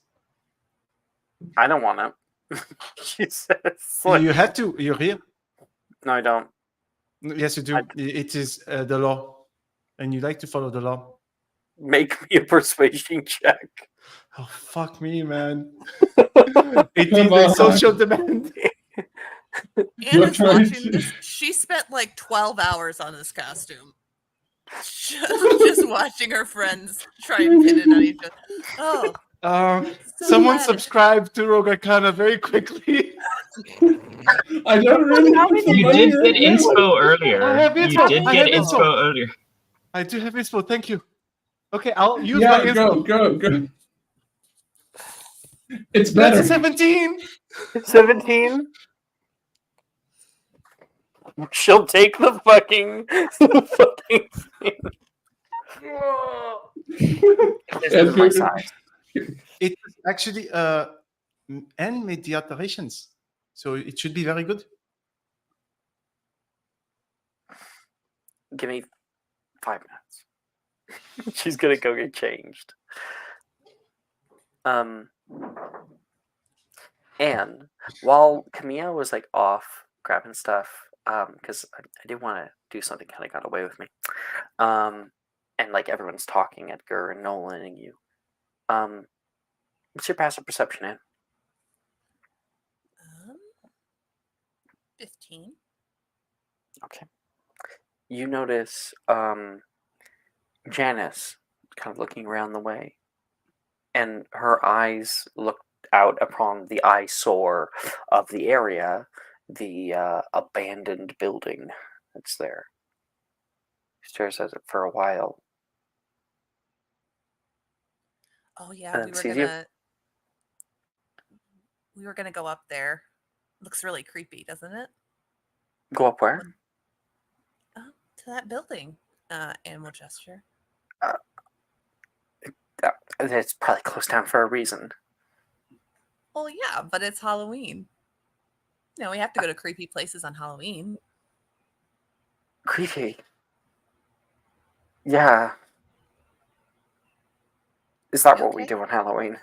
I don't want to. She says, you have to. You're here. No, I don't. Yes, you do. It is the law, and you like to follow the law. Make me a persuasion check. Oh, fuck me, man. It is a social demand. Anna's watching this. She spent like 12 hours on this costume. Just watching her friends try and pin it on each other. Oh. Someone subscribe to Rogue Arcana very quickly. I don't really. You did get inspo earlier. I have inspo. You did get inspo earlier. I do have inspo. Thank you. Okay, I'll use yeah, my inspo. Go. It's better. That's a 17. 17. She'll take the fucking thing. This is my size. It's actually N made the alterations, so it should be very good. Give me 5 minutes. She's gonna go get changed. And while Camilla was like off grabbing stuff, because I did want to do something, kind of got away with me. And like everyone's talking, Edgar and Nolan and you. What's your passive perception in? 15. Okay. You notice Janice kind of looking around the way, and her eyes look out upon the eyesore of the area, the abandoned building that's there. She stares at it for a while. Oh yeah, we were gonna go up there. Looks really creepy, doesn't it? Go up where? To that building. Animal gesture. It's probably closed down for a reason. Well, yeah, but it's Halloween. No, we have to go to creepy places on Halloween. Creepy? Yeah. Is that what we do on Halloween?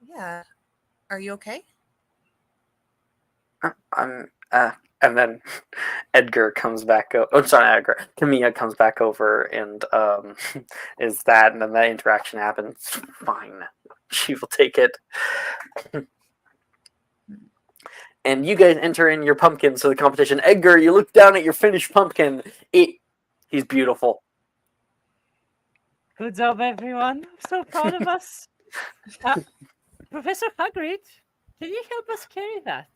Yeah. Are you okay? And then Edgar comes back. Oh, sorry, Edgar. Camilla comes back over and is that, and then that interaction happens. Fine, she will take it. And you guys enter in your pumpkins to the competition. Edgar, you look down at your finished pumpkin. He's beautiful. Good job, everyone. I'm so proud of us. Professor Hagrid, can you help us carry that?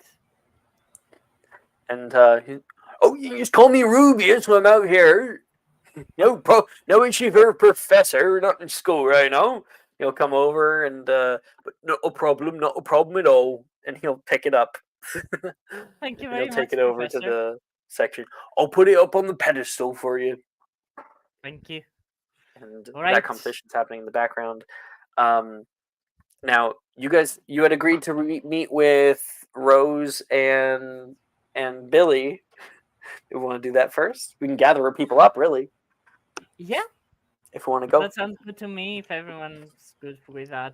And you just call me Rubius when I'm out here. No issue for a professor. Not in school right now. He'll come over and but not a problem at all. And he'll pick it up. Thank you very much. He'll take it over Professor. to the section. I'll put it up on the pedestal for you. Thank you. and All right. that competition's happening in the background. Now, you had agreed to meet with Rose and Billy. You want to do that first? We can gather people up, really, Yeah, if we want to go. that sounds good to me. If everyone's good with that.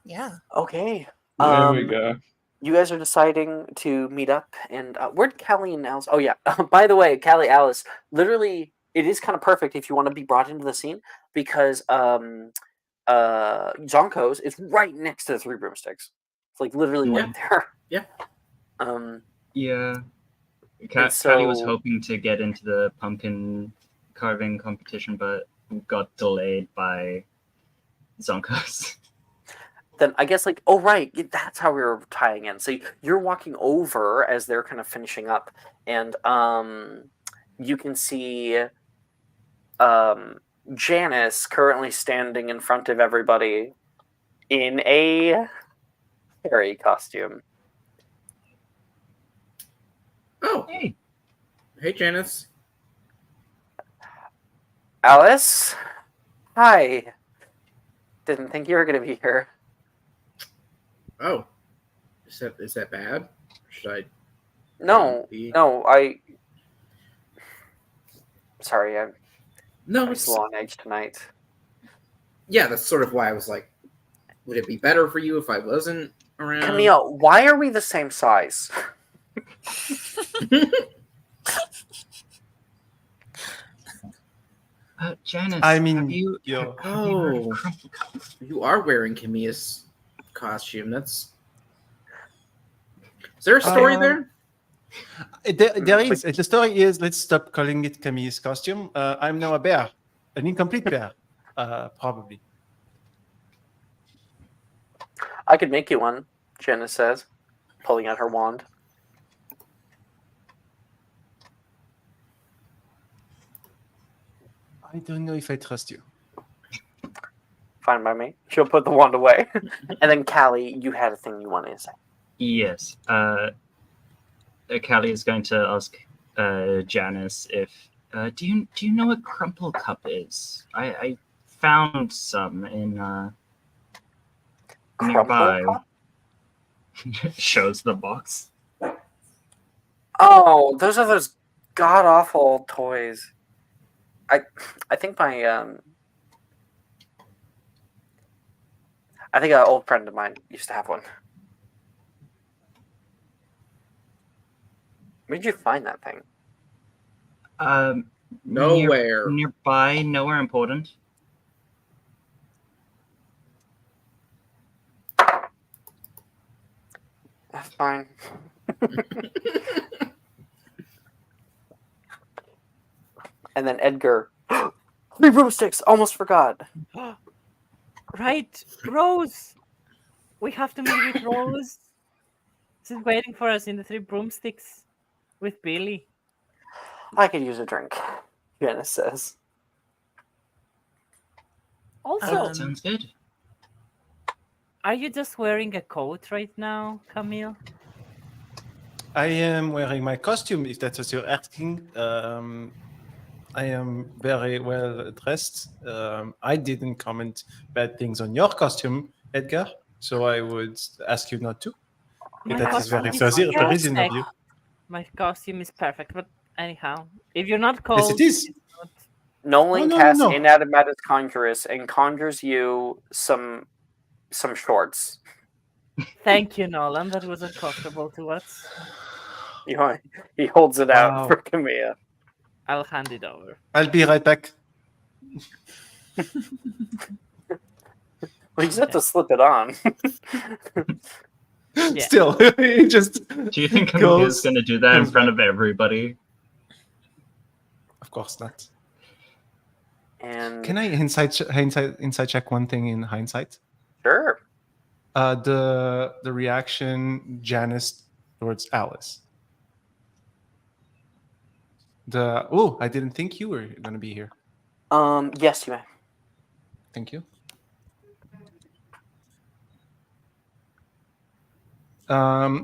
Yeah. Okay. There we go. You guys are deciding to meet up, and where'd Callie and Alice? Oh yeah. By the way, Callie, Alice, literally, it is kind of perfect if you want to be brought into the scene because Zonko's is right next to the Three Broomsticks. It's like literally right there. Yeah. Yeah. And Callie was so- hoping to get into the pumpkin carving competition, but got delayed by Zonkos. Then I guess oh right, that's how we were tying in. So you're walking over as they're kind of finishing up, and you can see Janice currently standing in front of everybody in a fairy costume. Oh, Hey. hey, Janice. Alice, hi. Didn't think you were going to be here. Oh, is that bad? Should I? No, be- no, sorry, I'm No, pretty it's slow on edge tonight. yeah. That's sort of why I was like, would it be better for you if I wasn't around? Camille, why are we the same size? Janice, I mean, have you heard of Oh. Crumple Cups? You are wearing Camilla's costume. Is there a story there? There is. The story is, let's stop calling it Camille's costume. I'm now a bear, an incomplete bear, probably. I could make you one, Janice says, pulling out her wand. I don't know if I trust you. Fine by me. She'll put the wand away. And then Callie, you had a thing you wanted to say. Yes. Callie is going to ask Janice if do you know what Crumple Cup is? I found some in nearby. Crumple Cup? Shows the box. Oh, those are those god awful toys. I think my I think an old friend of mine used to have one. Where did you find that thing? Nowhere. Nearby, nowhere important. That's fine. And then Edgar. 3 broomsticks! Almost forgot. Right, Rose. We have to meet with Rose. She's waiting for us in the Three Broomsticks with Billy. I could use a drink, Janice says. Also, Sounds good. are you just wearing a coat right now, Camille? I am wearing my costume, if that's what you're asking. I am very well dressed. I didn't comment bad things on your costume, Edgar, so I would ask you not to. My That is very costume is Parisian of perfect. you. My costume is perfect, but anyhow, if you're not Yes, cold, it is. Nolan no, casts no. Inanimatus Conjurus and conjures you some shorts. thank you, Nolan. That was uncomfortable to us. He holds it out Wow. for Camilla. I'll hand it over. I'll be right back. Well, you just have to slip it on. Yeah. Still, he just Do you think Camilla's goes- going to do that in comes front back. of everybody? Of course not. And Can I insight check one thing in hindsight? sure. The reaction Janice towards Alice. I didn't think you were going to be here. Yes, you may. Thank you.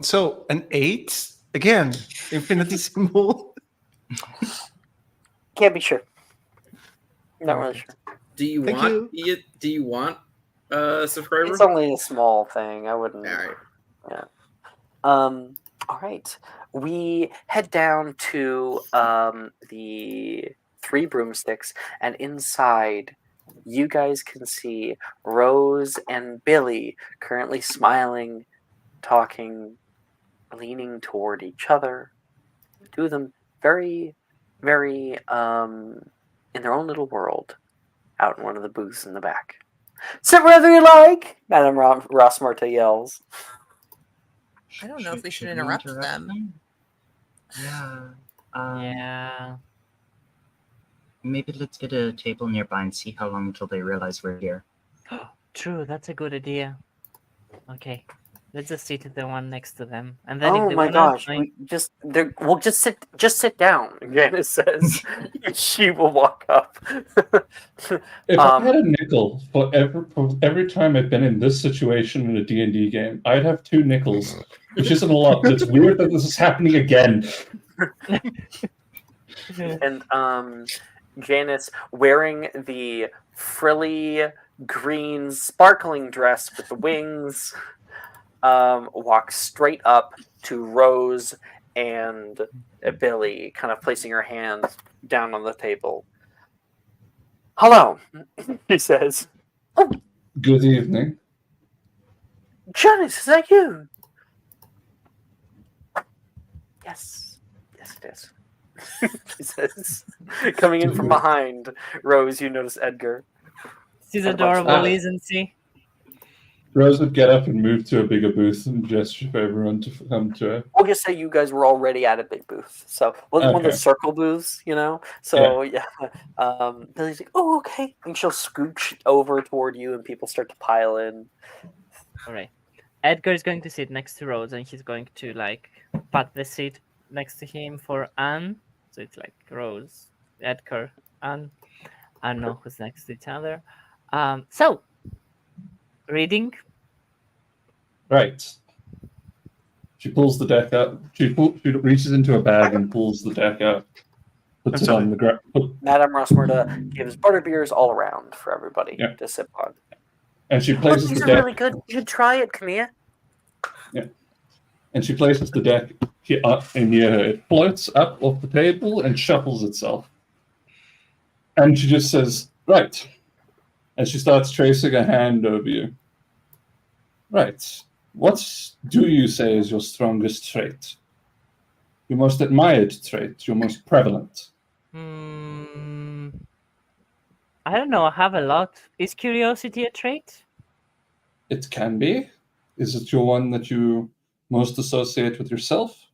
So an 8 again, infinity symbol. Can't be sure. Not really sure. Do you Thank want? you. Do you want subscriber? It's only a small thing. I wouldn't. All right. Yeah. All right. We head down to the Three Broomsticks, and inside, you guys can see Rose and Billy currently smiling, talking, leaning toward each other. Two of them very, very in their own little world, out in one of the booths in the back. Sit wherever you like, Madame Rossmarta yells. I don't know if we should we interrupt them. Yeah. Yeah. Maybe let's get a table nearby and see how long until they realize we're here. True, that's a good idea. Okay. Let's just sit at the one next to them. And then if Oh they my wanna gosh! join- Just sit down. Janice says. She will walk up. If I had a nickel for every time I've been in this situation in a D&D game, I'd have 2 nickels, which isn't a lot, but it's weird that this is happening again. And Janice, wearing the frilly green sparkling dress with the wings, walks straight up to Rose and Billy, kind of placing her hands down on the table. Hello, he says. Good evening. Janice, is that you? Yes, it is. He says, coming in from behind Rose, you notice Edgar. She's What about adorable, you? isn't she? Rose would get up and move to a bigger booth and gesture for everyone to come to her. We'll just say you guys were already at a big booth. So one of Okay. those circle booths, you know? So yeah. Billy's like, oh, okay. And she'll scooch over toward you and people start to pile in. Alright. Edgar is going to sit next to Rose and he's going to like pat the seat next to him for Anne. So it's like Rose, Edgar, Anne. I don't know who's next to each other. So reading. Right. She pulls the deck out. She reaches into a bag and pulls the deck out. Puts it on the ground. Madame Rossmarta gives butterbeers all around for everybody to sip on. And she Look, places these the are deck. really good. You should try it, Camilla. And she places the deck near her. It floats up off the table and shuffles itself. And she just says, right. And she starts tracing a hand over you. Right. What do you say is your strongest trait? Your most admired trait? Your most prevalent? I don't know. I have a lot. Is curiosity a trait? It can be. Is it your one that you most associate with yourself?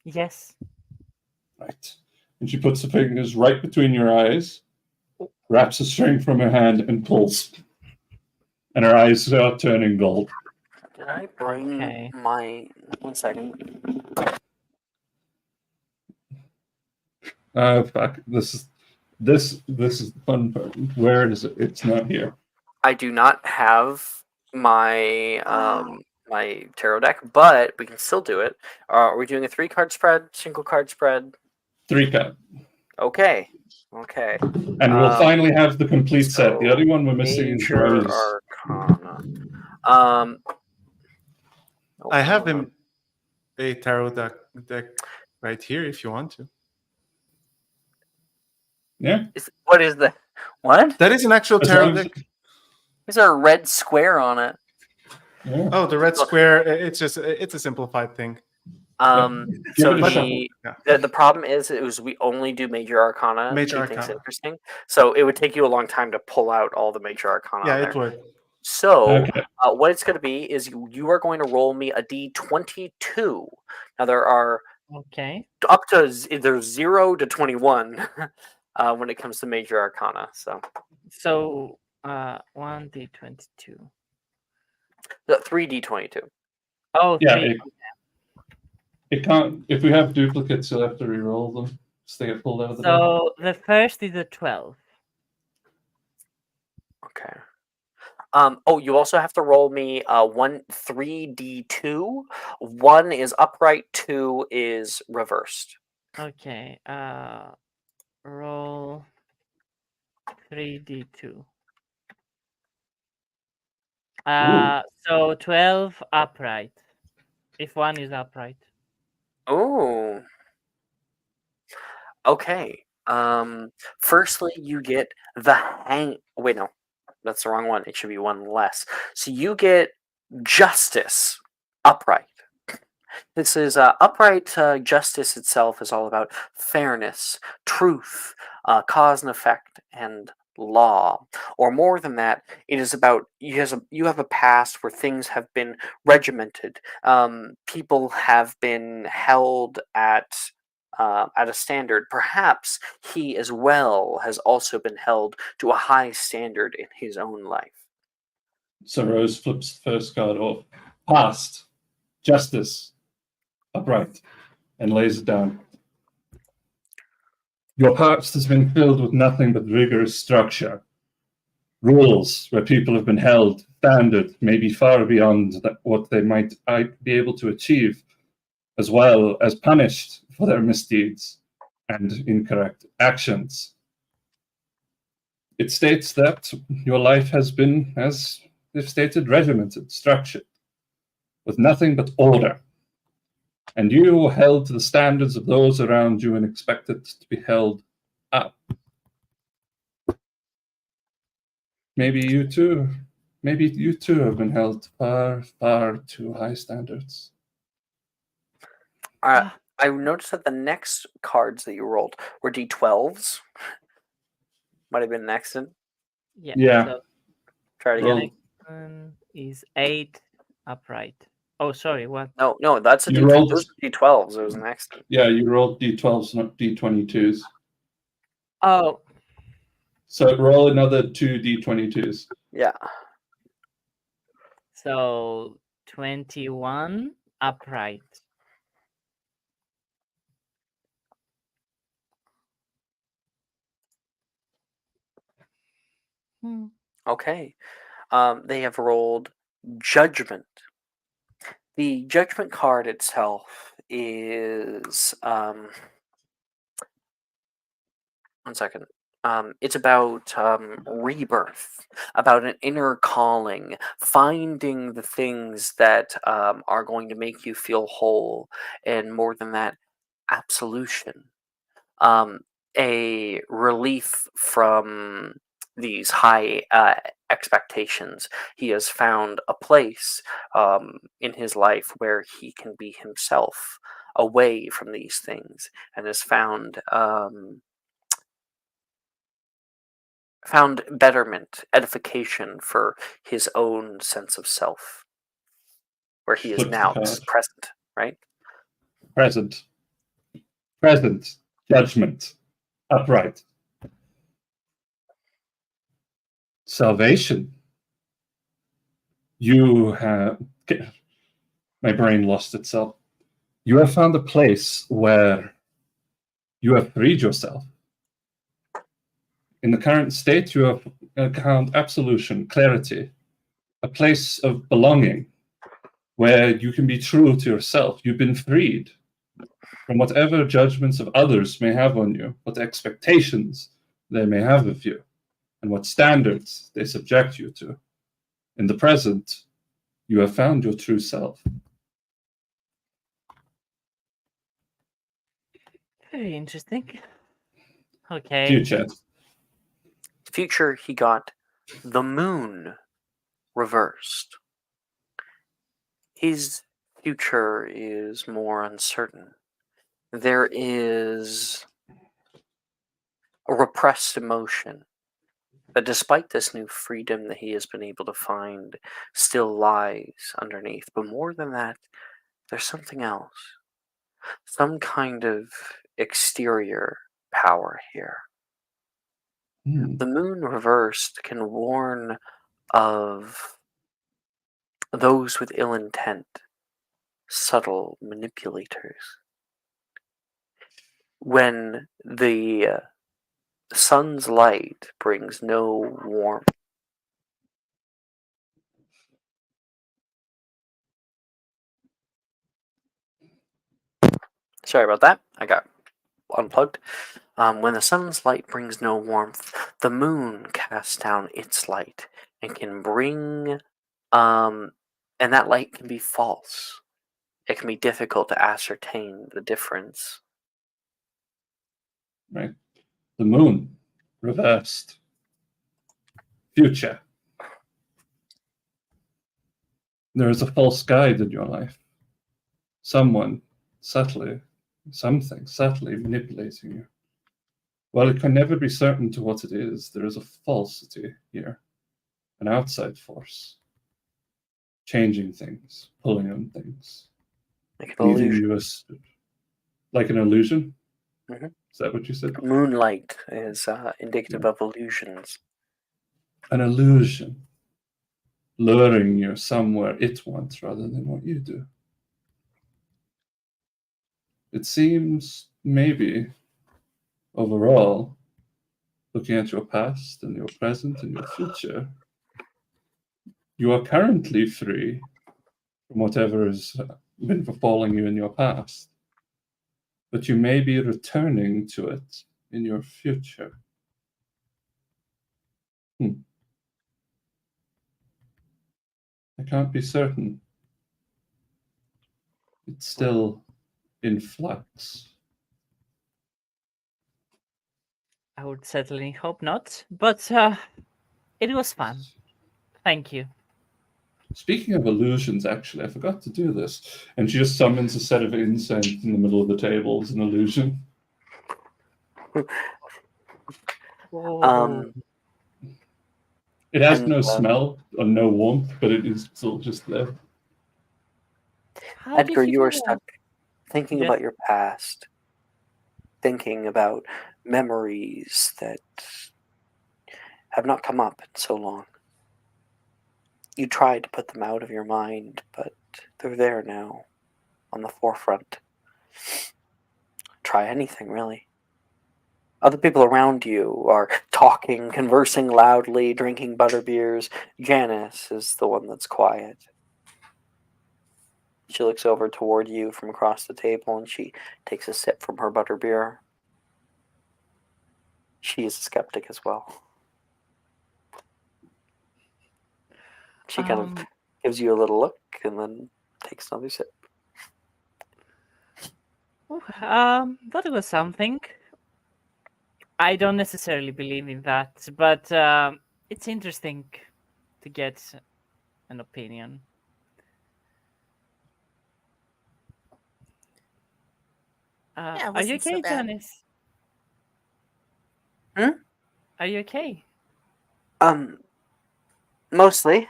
Yes. Right. And she puts the fingers right between your eyes, wraps a string from her hand, and pulls. And her eyes start turning gold. Did I bring my... 1 second. Fuck. This is the fun part. Where is it? It's not here. I do not have my my tarot deck, but we can still do it. Are we doing a 3-card spread, single card spread? 3-card. Okay. And we'll finally have the complete set. The other one we're missing is Major Rose. Arcana. I have a tarot deck right here if you want to. Yeah. What is the what? That is an actual tarot deck. There's a red square on it. Yeah. Oh, the red square. It's a simplified thing. So Give it a the problem is we only do major arcana. Major Things arcana. interesting. So it would take you a long time to pull out all the major arcana. Yeah, there. it would. So Okay. what it's going to be is you are going to roll me a d22. Now there are up to there's 0 to 21 when it comes to major arcana. So 1d22. 3d22. Oh, Yeah. three. It can't. If we have duplicates, you'll have to re-roll them. So they get pulled out of the deck. So the first is a 12. Okay. You also have to roll me 3d2. 1 is upright, 2 is reversed. Okay. Roll 3d2. Ooh. So 12 upright. If one is upright. Oh. Okay. Firstly, you get the hang. Wait, no, that's the wrong one. It should be one less. So you get justice upright. This is upright justice itself is all about fairness, truth, cause and effect, and law. Or more than that, it is about you have a past where things have been regimented. People have been held at a standard. Perhaps he as well has also been held to a high standard in his own life. So Rose flips the first card off. Past. Justice. Upright. And lays it down. Your past has been filled with nothing but rigorous structure. Rules where people have been held, standard, maybe far beyond what they might be able to achieve, as well as punished for their misdeeds and incorrect actions. It states that your life has been, as they've stated, regimented, structured, with nothing but order. And you were held to the standards of those around you and expected to be held up. Maybe you too have been held to far, far too high standards. I noticed that the next cards that you rolled were d12s. Might have been an accident. Yeah. So Try it the again. next one is 8 upright. Oh, sorry, what? No, that's a You d12. rolled- Those are d12s. It was an accident. Yeah, you rolled d12s, not d22s. Oh, So roll another 2 d22s. Yeah. so 21 upright. Okay. They have rolled judgment. The judgment card itself is 1 second. It's about rebirth, about an inner calling, finding the things that are going to make you feel whole, and more than that, absolution. A relief from these high expectations. He has found a place in his life where he can be himself, away from these things, and has found betterment, edification for his own sense of self, where he is Flip the now. card. This is present, right? Present. Judgment. Upright. Salvation. You have... My brain lost itself. You have found a place where you have freed yourself. In the current state, you have found absolution, clarity, a place of belonging where you can be true to yourself. You've been freed from whatever judgments of others may have on you, what expectations they may have of you, and what standards they subject you to. In the present, you have found your true self. Very interesting. Okay. Future. Future, he got the moon reversed. His future is more uncertain. There is a repressed emotion that, despite this new freedom that he has been able to find, still lies underneath. But more than that, there's something else. Some kind of exterior power here. The moon reversed can warn of those with ill intent, subtle manipulators. When the sun's light brings no warmth, sorry about that, I got unplugged. When the sun's light brings no warmth, the moon casts down its light and can bring, and that light can be false. It can be difficult to ascertain the difference. Right? The moon, reversed. Future. There is a false guide in your life. Someone subtly, something subtly manipulating you. While it can never be certain to what it is, there is a falsity here, an outside force, changing things, pulling on things, Like an leading illusion. you like an illusion. Mhm. Is that what you said? Moonlight is indicative of illusions. An illusion, luring you somewhere it wants rather than what you do. It seems maybe overall, looking at your past and your present and your future, you are currently free from whatever has been befalling you in your past, but you may be returning to it in your future. I can't be certain. It's still in flux. I would certainly hope not, but it was fun. Thank you. Speaking of illusions, actually, I forgot to do this. And she just summons a set of incense in the middle of the table as an illusion. It has And, no smell or no warmth, but it is still just there. How Edgar, did you are get stuck thinking Yes. about your past, thinking about memories that have not come up in so long. You tried to put them out of your mind, but they're there now, on the forefront. Try anything, really. Other people around you are talking, conversing loudly, drinking butterbeers. Janice is the one that's quiet. She looks over toward you from across the table and she takes a sip from her butterbeer. She is a skeptic as well. She kind of gives you a little look and then takes another sip. That was something. I don't necessarily believe in that, but it's interesting to get an opinion. Yeah, it Are you wasn't so okay, bad. Janice? Hmm? Are you okay? Mostly.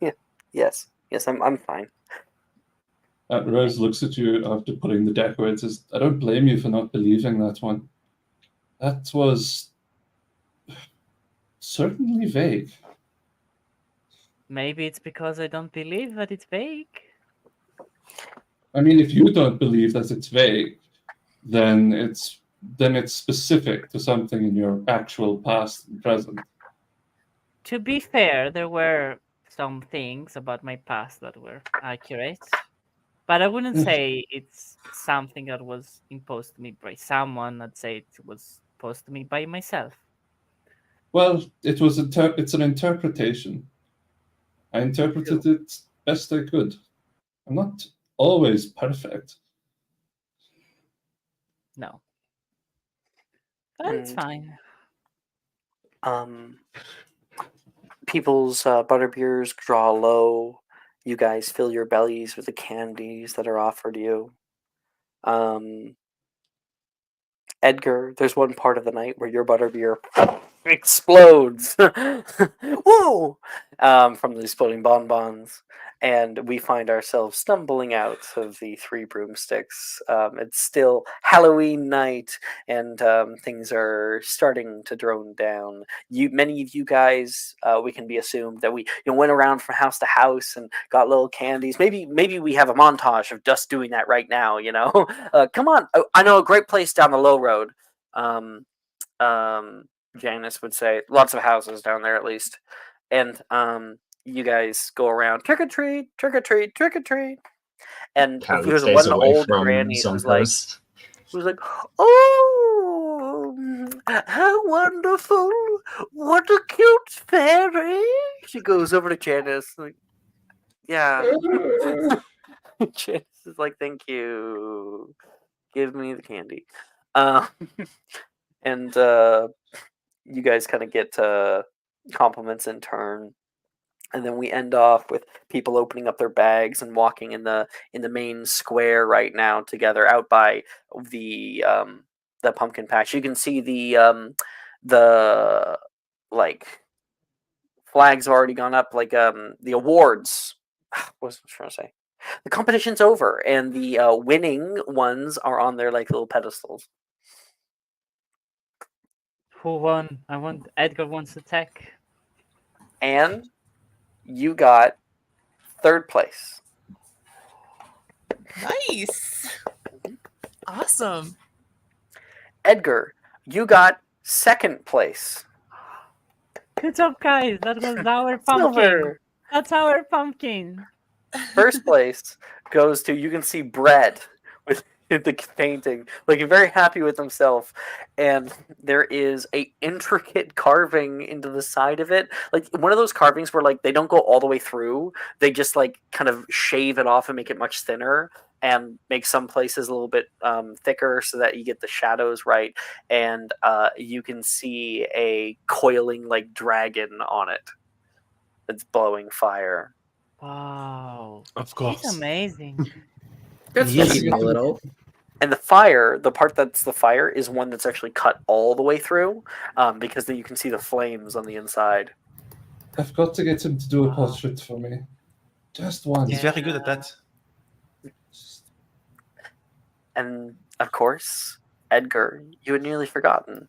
Yeah. Yes. Yes, I'm fine. Rose looks at you after putting the deck away and says, I don't blame you for not believing that one. That was certainly vague. Maybe it's because I don't believe that it's vague. I mean, if you don't believe that it's vague, then it's specific to something in your actual past and present. To be fair, there were some things about my past that were accurate, but I wouldn't say it's something that was imposed to me by someone. I'd say it was imposed to me by myself. Well, it's an interpretation. I interpreted it best I could. I'm not always perfect. No. But it's fine. People's butterbeers draw low. You guys fill your bellies with the candies that are offered you. Edgar, there's one part of the night where your butterbeer explodes. Whoa! From the exploding bonbons. And we find ourselves stumbling out of the Three Broomsticks. It's still Halloween night, and things are starting to drone down. Many of you guys, we can be assumed that we went around from house to house and got little candies. Maybe we have a montage of just doing that right now. Come on! I know a great place down the low road. Janice would say lots of houses down there at least, and you guys go around trick or treat, trick or treat, trick or treat, and Callie there's stays one away old from granny who's like, Zonko's. oh, how wonderful! What a cute fairy! She goes over to Janice. Like, yeah. Janice is like, thank you. Give me the candy. And you guys kind of get compliments in turn. And then we end off with people opening up their bags and walking in the main square right now together out by the pumpkin patch. You can see the like flags have already gone up. Like the awards. What was I trying to say? The competition's over, and the winning ones are on their like little pedestals. Who won? Edgar wants to tech. And you got 3rd place. Nice. Awesome. Edgar, you got 2nd place. Good job, guys. That was our pumpkin. Silver. That's our pumpkin. 1st place goes to, you can see Brett with the painting, looking very happy with himself, and there is a intricate carving into the side of it, like one of those carvings where like they don't go all the way through, they just like kind of shave it off and make it much thinner and make some places a little bit thicker so that you get the shadows right, and you can see a coiling like dragon on it that's blowing fire. Wow. Of course. It's amazing. That's Yes. cheating a little. And the fire, the part that's the fire, is one that's actually cut all the way through, because then you can see the flames on the inside. I've got to get him to do a portrait for me. Just one. He's very good at that. And, of course, Edgar, you had nearly forgotten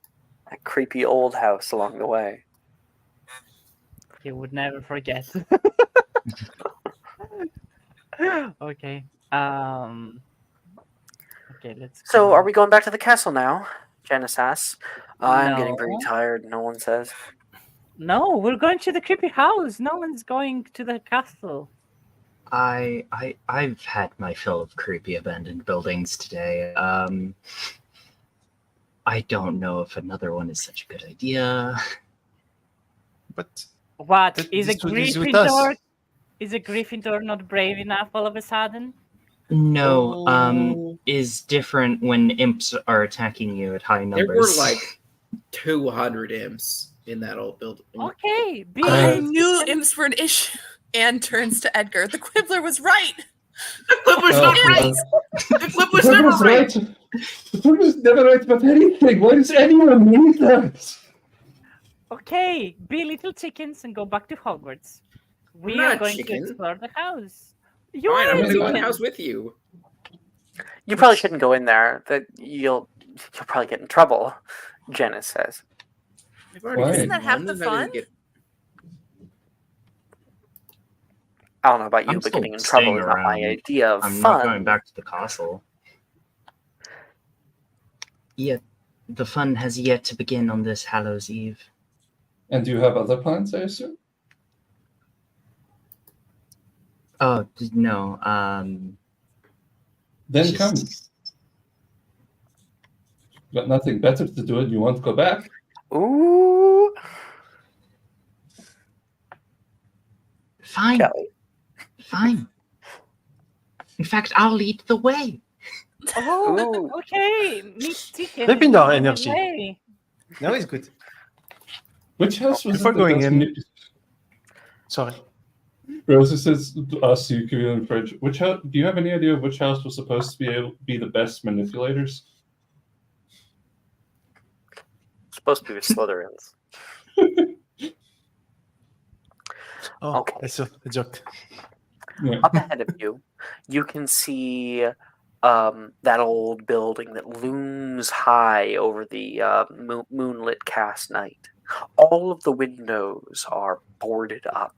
that creepy old house along the way. You would never forget. Okay. Okay, let's So, go. are we going back to the castle now? Janice asks. I'm getting very No. tired, no one says. No, we're going to the creepy house. No one's going to the castle. I've had my fill of creepy abandoned buildings today. I don't know if another one is such a good idea. But What? That- Is a this is with us. Gryffindor? Is a Gryffindor not brave enough all of a sudden? No, Oh. is different when imps are attacking you at high There numbers. were like 200 imps in that old building. Okay, be I knew imps were an issue. Anne turns to Edgar. The Quibbler was right. The clip was Oh, not God. right. The clip was The never was right. The book was never right about anything. Why does anyone need that? Okay, be little chickens and go back to Hogwarts. We I'm are not going chicken. to explore the house. You Fine, are I'm a gonna go in the chicken. house with you. You probably shouldn't go in there. That you'll probably get in trouble, Janice says. I've already Why? been Isn't that half one, the I'm not gonna fun? get- I don't know about you, I'm but still getting in trouble staying is not my around. idea of I'm fun. not going back to the castle. Yet the fun has yet to begin on this Hallows Eve. And do you have other plans, I assume? Oh no, Then come. just- Got nothing better to do and you want to go back? Ooh, Fine, Kelly. fine. In fact, I'll lead the way. Oh, Ooh. okay. Meet chicken. Gryffindor in the energy. way. No, it's good. Which house was Before it? going in- Sorry. Rosa says to us, you and Fridge. Which house? Do you have any idea of which house was supposed to be the best manipulators? It's supposed to be the Slytherins. Oh, Okay. that's a joke. Yeah. Up ahead of you, you can see that old building that looms high over the moonlit cast night. All of the windows are boarded up.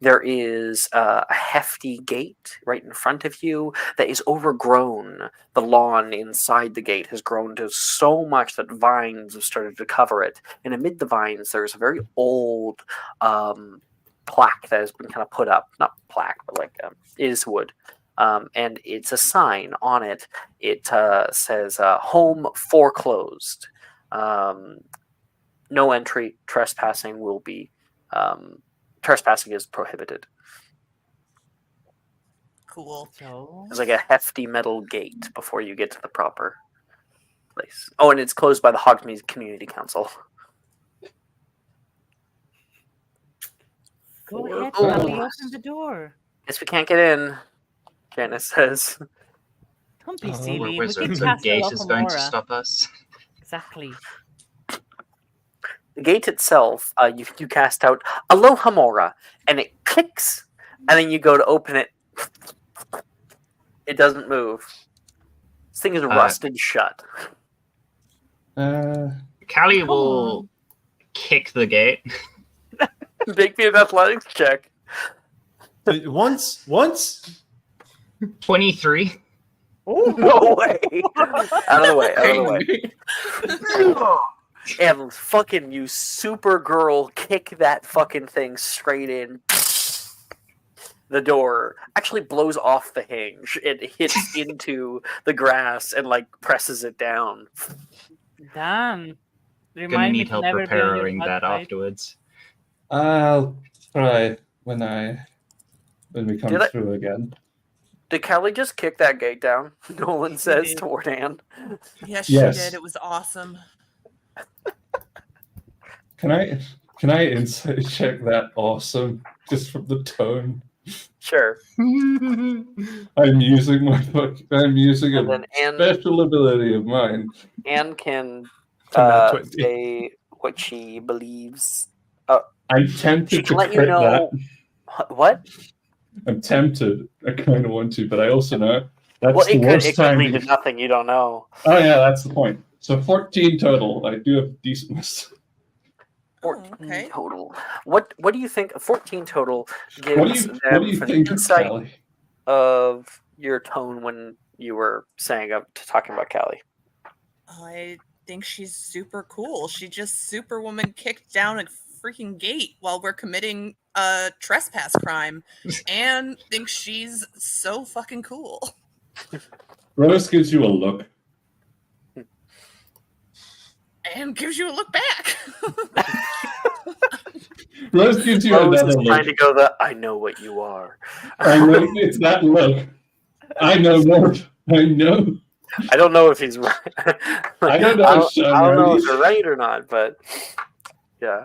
There is a hefty gate right in front of you that is overgrown. The lawn inside the gate has grown to so much that vines have started to cover it. And amid the vines, there's a very old plaque that has been kind of put up. Not plaque, but like is wood. And it's a sign on it. It says "Home Foreclosed." No entry. Trespassing will be trespassing is prohibited. Cool. So There's like a hefty metal gate before you get to the proper place. Oh, and it's closed by the Hogsmeade Community Council. go Four ahead, Oh. Callie, open the door. Guess we can't get in, Janice says. Don't be Oh, silly. We're We can wizards, so cast gate is going to Alohomora. stop us. Exactly. The gate itself, you cast out Alohomora, and it clicks, and then you go to open it. It doesn't move. This thing is rusted shut. Callie Come will on. kick the gate. Make me an athletics check. Once 23. No way. Out of the way. Out of the way. And fucking you Supergirl kick that fucking thing straight in. The door actually blows off the hinge. It hits into the grass and like presses it down. Damn. Gonna Remind me need to help never be on your repairing bad that side. afterwards. I'll try when we come Did I- through again. Did Kelly just kick that gate down? Nolan says did. toward Anne. Yes, Yes. she did. It was awesome. Can I insight check that awesome just from the tone? Sure. I'm using And a then Anne, special ability of mine. Anne can Nat 20. say what she believes. I'm She tempted can to let you crit know. that. What? I'm tempted. I kind of want to, but I also know that's Well, the it worst could time. lead to nothing. You don't know. Oh yeah, that's the point. So 14 total. I do have decentness. 14 okay. total. What do you think? 14 total gives What do you them for the think, insight Callie? of your tone when you were talking about Callie. I think she's super cool. She just Superwoman kicked down a freaking gate while we're committing a trespass crime, and thinks she's so fucking cool. Rose gives you a look. And gives you a look back. Rose gives you Rose another is look. trying to go I know what you are. I know it's that look. I know more. I know. I don't know if he's right. I don't know. I if don't know if you're right or not, but yeah.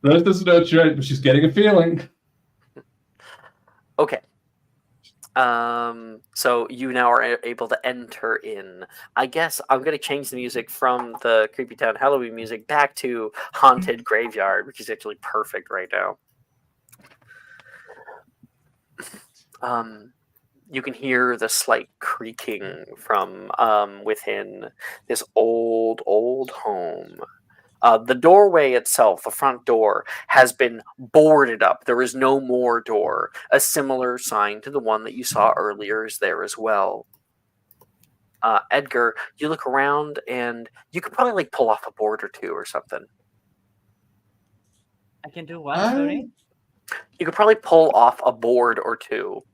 Rose doesn't know it's right, but she's getting a feeling. Okay. So you now are able to enter in. I guess I'm going to change the music from the Creepy Town Halloween music back to Haunted Graveyard, which is actually perfect right now. You can hear the slight creaking from within this old home. The doorway itself, the front door, has been boarded up. There is no more door. A similar sign to the one that you saw earlier is there as well. Edgar, you look around and you could probably pull off a board or two or something. I can do what? Sorry. You could probably pull off a board or two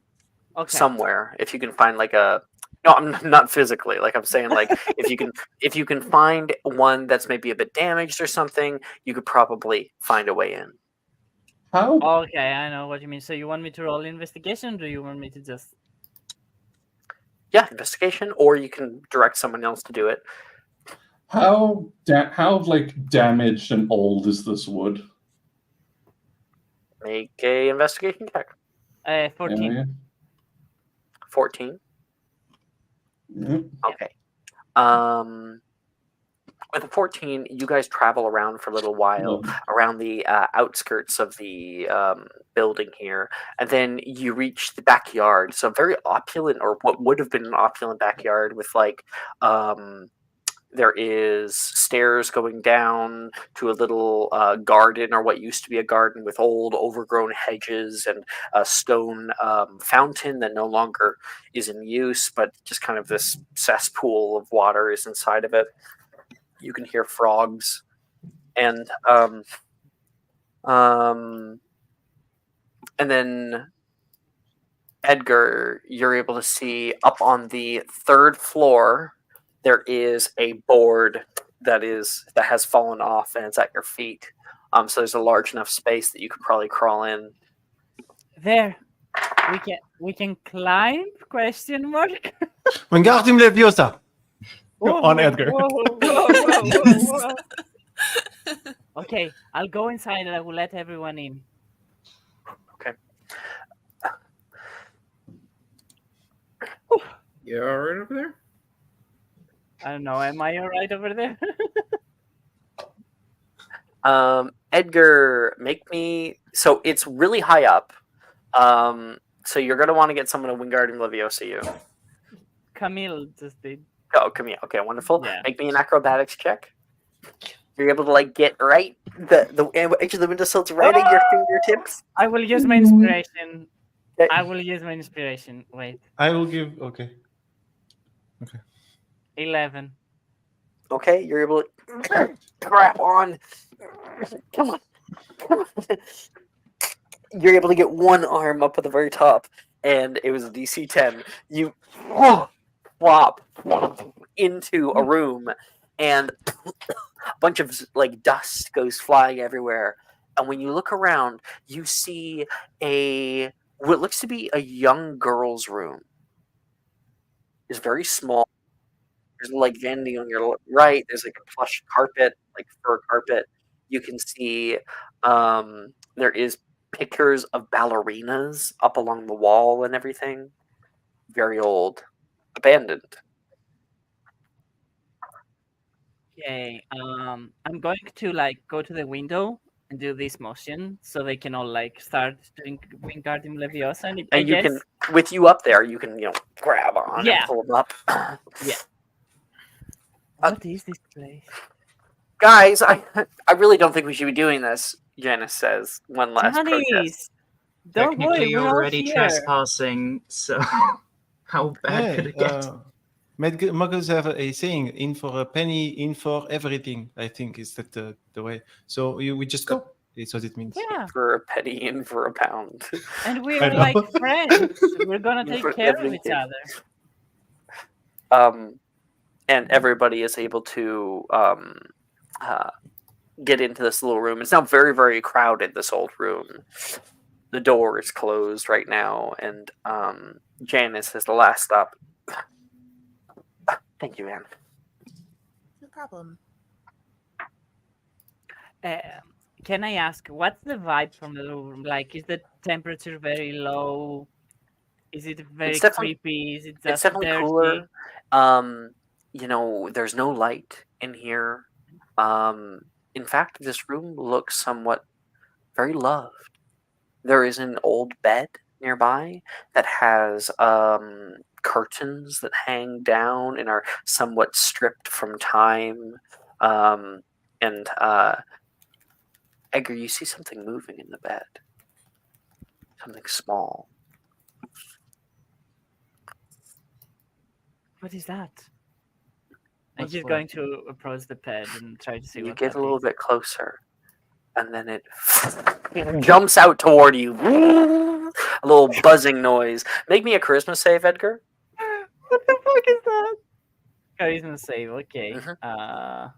somewhere if you can find No, I'm not physically. I'm saying, if you can find one that's maybe a bit damaged or something, you could probably find a way in. How? Okay, I know what you mean. So you want me to roll investigation, or do you want me to just? Yeah, investigation, or you can direct someone else to do it. How damaged and old is this wood? Make a investigation check. 14. Yeah. 14. Yep. Okay. With a 14, you guys travel around for a little while around the outskirts of the building here, and then you reach the backyard. So very opulent, or what would have been an opulent backyard with there is stairs going down to a little garden, or what used to be a garden, with old overgrown hedges and a stone fountain that no longer is in use, but just kind of this cesspool of water is inside of it. You can hear frogs, and then Edgar, you're able to see up on the third floor. There is a board that has fallen off, and it's at your feet. So there's a large enough space that you could probably crawl in. There. We can climb? Question mark. Wingardium Leviosa on Whoa, Edgar. whoa. Okay, I'll go inside and I will let everyone in. Okay. You all right over there? I don't know. Am I all right over there? Edgar, make me. So it's really high up. So you're gonna want to get someone to Wingardium Leviosa you. Camille just did. Oh, Camille. Okay, wonderful. Yeah. Make me an acrobatics check. You're able to get right the edge of the windowsill right at your fingertips. I will use my inspiration. Okay. I will use my inspiration. Wait. I will give. Okay. 11. Okay, you're able to grab on. Come on. You're able to get one arm up at the very top, and it was a DC 10. You flop into a room, and a bunch of dust goes flying everywhere. And when you look around, you see what looks to be a young girl's room. It's very small. There's vanity on your right. There's a plush carpet, fur carpet. You can see there is pictures of ballerinas up along the wall and everything. Very old, abandoned. Okay. I'm going to go to the window and do this motion so they can all start doing Wingardium Leviosa. And I you guess... can, with you up there, you can grab on and pull them up. Yeah. What is this place? Guys, I really don't think we should be doing this. Janice says one last protest. Don't worry, Technically, we're you're all already here. trespassing, so how bad could it get? Muggles have a saying: "In for a penny, in for everything." I think is that the way. So we just go. It's what it means. Yeah. For a penny and for a pound. And I we're know. friends. We're gonna take For care of each everything. other. And everybody is able to get into this little room. It's now very, very crowded, this old room. The door is closed right now, and Janice is the last stop. Thank you, Anne. No problem. Can I ask, what's the vibe from the room? Is the temperature very low? Is it very creepy? Is it just It's definitely dirty? cooler. There's no light in here. In fact, this room looks somewhat very loved. There is an old bed nearby that has curtains that hang down and are somewhat stripped from time. And Edgar, you see something moving in the bed. Something small. What is that? I'm What's just what? going to approach the bed and try to see You what get that a little is. bit closer, and then it jumps out toward you. A little buzzing noise. Make me a charisma save, Edgar. What the fuck is that? Charisma save, okay. Mhm.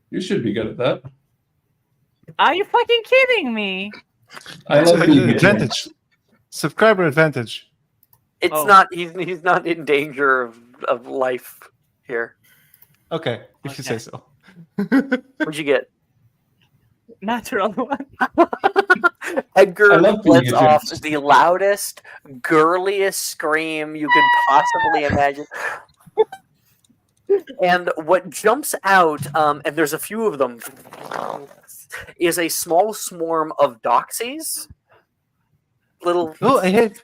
You should be good at that. Are you fucking kidding me? I love being Advantage. Subscriber advantage. It's Oh. not. He's not in danger of life here. Okay, if you Okay. say so. What'd you get? Natural one. Edgar I love being lets a off gent. the loudest, girliest scream you could possibly imagine. And what jumps out, and there's a few of them, is a small swarm of doxies. Little Oh, I hate.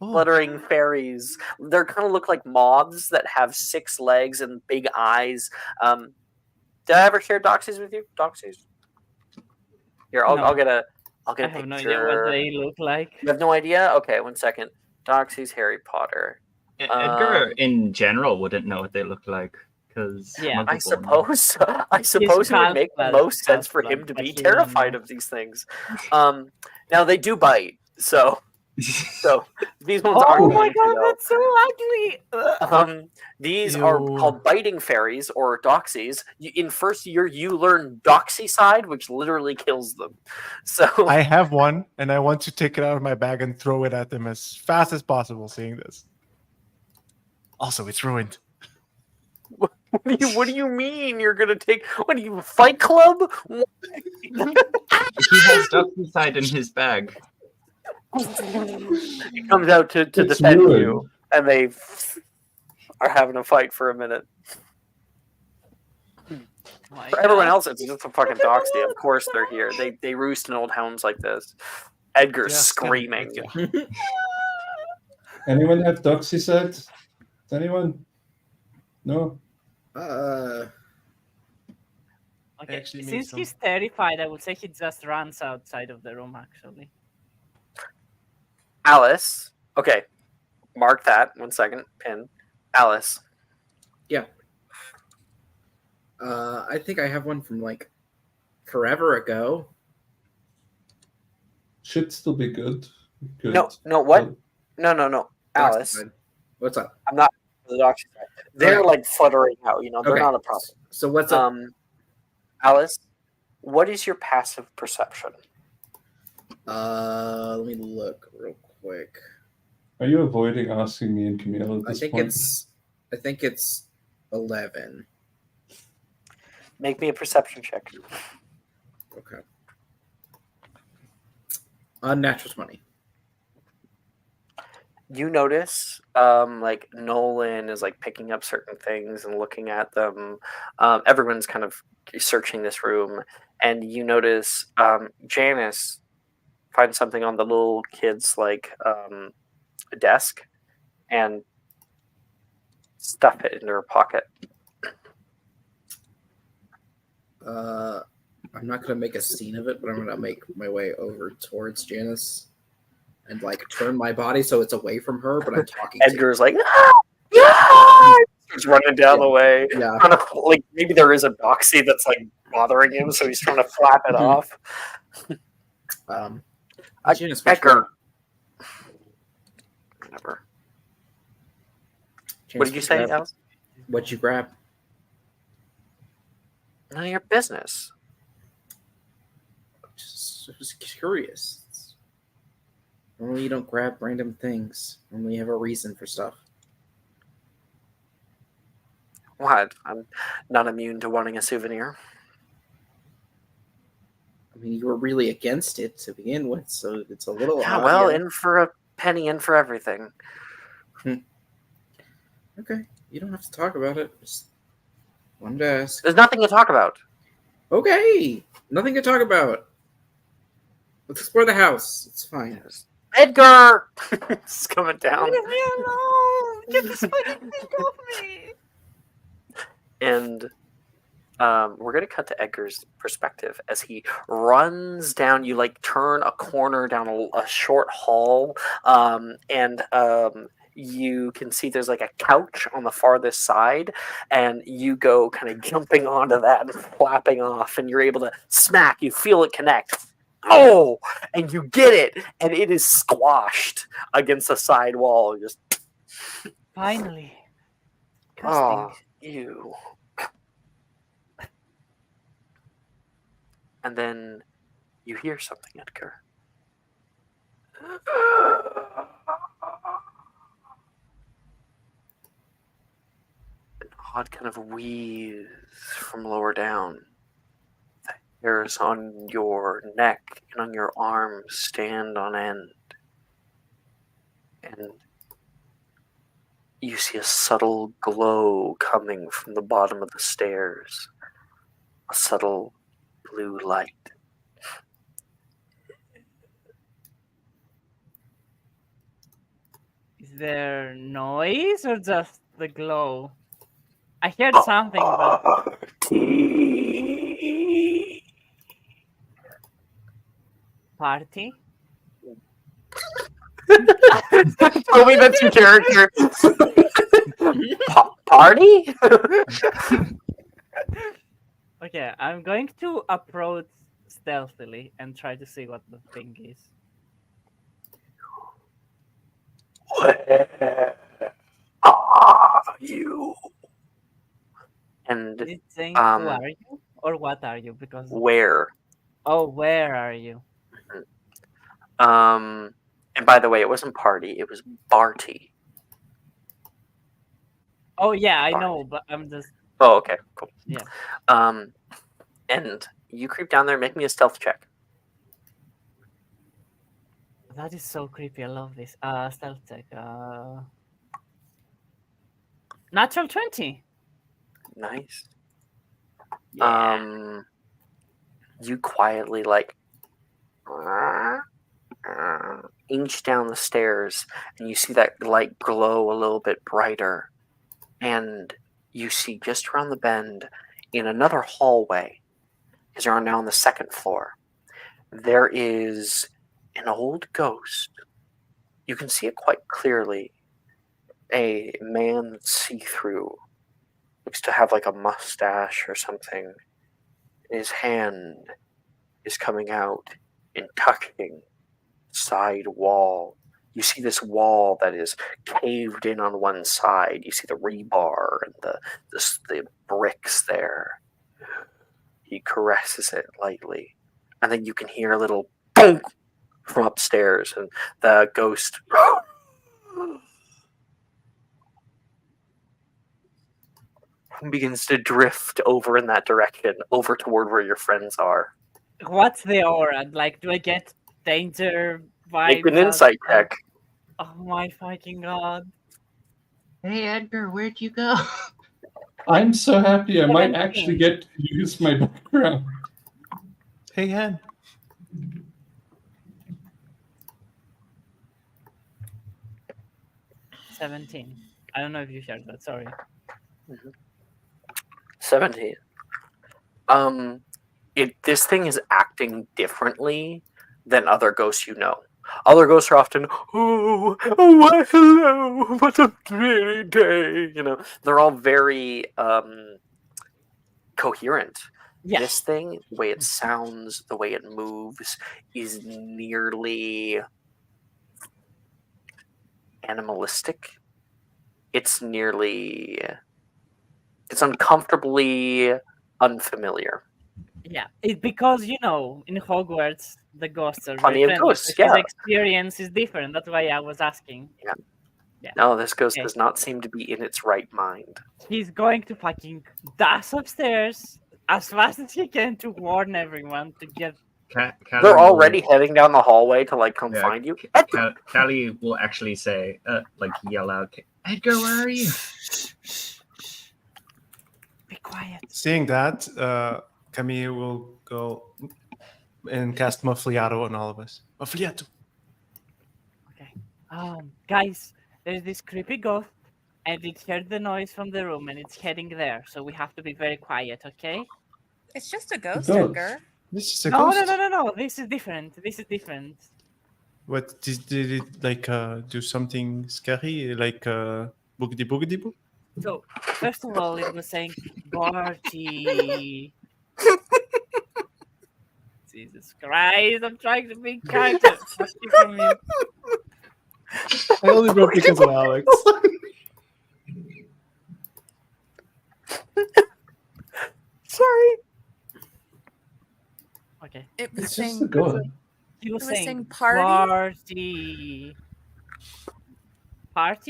Oh, fluttering fairies. They kind of look like moths that have 6 legs and big eyes. Did I ever share doxies with you? Doxies? Here, I'll No. get a I picture. have no idea what they look like. You have no idea? Okay, 1 second. Doxies, Harry Potter. Edgar, in general, wouldn't know what they look like because Yeah. I suppose it would make the Calculus, most sense for him calculus, to but be he wouldn't terrified know. of these things. Now they do bite, so So these ones aren't Oh going my to god, go. that's so ugly! Ugh. These are Ew. called biting fairies or doxies. In first year, you learn doxycide, which literally kills them. So I have one, and I want to take it out of my bag and throw it at them as fast as possible. Seeing this. Also, it's ruined. what do you mean you're gonna take? What do you Fight Club? He has Duckside in his bag. It comes out to It's defend ruined. you, and they are having a fight for a minute. My For everyone God. else, it's just a fucking doxy. Of course they're here. They roost in old homes like this. Edgar's Just screaming. Anyone have Doxycyte? Does anyone? No. Okay, actually made since some. he's terrified, I would say he just runs outside of the room, actually. Alice. Okay. Mark that. 1 second. Pin. Alice. I think I have one from like forever ago. Should still be good. Good. No, what? No. Alice. Doxycyde. What's up? I'm not the doxy side. They're Okay. like fluttering out, they're Okay. not a problem. So what's up? Alice, what is your passive perception? Let me look real quick. Are you avoiding asking me and Camille at I this think point? it's 11. Make me a perception check. Okay. Unnatural 20. You notice, like Nolan is like picking up certain things and looking at them. Everyone's kind of searching this room, and you notice Janice finds something on the little kid's like desk, and stuff it into her pocket. I'm not gonna make a scene of it, but I'm gonna make my way over towards Janice and like turn my body so it's away from her, but I'm talking Edgar's like, he's running down the way. to yeah. Trying to, like, maybe there is a doxy that's like bothering him, so he's trying to flap it off. Janice, Edgar. Whatever. Janice, What did you say, grab? Alice? What'd you grab? None of your business. Just curious. Normally you don't grab random things. Normally you have a reason for stuff. What? I'm not immune to wanting a souvenir. I mean, you were really against it to begin with, so it's a little Yeah, odd. well, yeah. in for a penny, in for everything. Okay, you don't have to talk about it. Just wanted to ask. There's nothing to talk about. Okay, nothing to talk about. Let's explore the house. It's fine. Edgar! It's coming down. Leave me alone! Get this fucking thing off me! And we're going to cut to Edgar's perspective as he runs down. You like turn a corner down a short hall, and you can see there's like a couch on the farthest side, and you go kind of jumping onto that and flapping off, and you're able to smack. You feel it connect. Oh, and you get it, and it is squashed against the side wall. Just Finally. oh, ew. And then you hear something, Edgar. An odd kind of wheeze from lower down. The hairs on your neck and on your arms stand on end. And you see a subtle glow coming from the bottom of the stairs. A subtle blue light. Is there noise or just the glow? I heard something, but party? Tell me that's your character. Party? Okay, I'm going to approach stealthily and try to see what the thing is. Where are you? And It's saying, who um, are you? Or what are you? Because, where? oh, where are you? And by the way, it wasn't Party, it was Barty. Oh, yeah, I Barty. know, but I'm just, Oh, okay, cool. yeah. And you creep down there, make me a stealth check. That is so creepy. I love this. Stealth check. Natural 20. Nice. Yeah. You quietly inch down the stairs, and you see that light glow a little bit brighter, and you see just around the bend in another hallway, because you're now on the second floor, there is an old ghost. You can see it quite clearly. A man that's see-through, looks to have like a mustache or something. His hand is coming out and touching side wall. You see this wall that is caved in on one side. You see the rebar and the bricks there. He caresses it lightly, and then you can hear a little boom from upstairs, and the ghost begins to drift over in that direction, over toward where your friends are. What's the aura? Like, do I get danger vibes? Make an insight check. Oh my fucking god. Hey Edgar, where'd you go? I'm so happy I might 17. actually get to use my background. Hey, Hen. $17. I don't know if you shared that. Sorry. 17. This thing is acting differently than other ghosts you know. Other ghosts are often, oh, hello, what a dreary day. They're all very coherent. Yeah. This thing, the way it sounds, the way it moves, is nearly animalistic. It's uncomfortably unfamiliar. Yeah. Because, in Hogwarts, the ghosts are Plenty very of friendly. ghosts, So his yeah. experience is different. That's why I was asking. Yeah. No, this ghost Okay. does not seem to be in its right mind. He's going to fucking dash upstairs as fast as he can to warn everyone to get. Callie They're already heading down the hallway to come find you. Callie will actually say, yell out, Edgar, where are you? Be quiet. Seeing that, Camille will go and cast Muffliato on all of us. Muffliato. Okay. Guys, there's this creepy ghost, and it heard the noise from the room, and it's heading there. So we have to be very quiet, okay? It's just a ghost, ghost. Edgar. This is a No, ghost. no. This is different. What did it do something scary like boogity boogity boo? So first of all, it was saying Barty. Jesus Christ! I'm trying to be kind. Fuck you from me. I only wrote because of Alex. Sorry. Okay. It was It's just a saying ghost. He was It was saying saying party?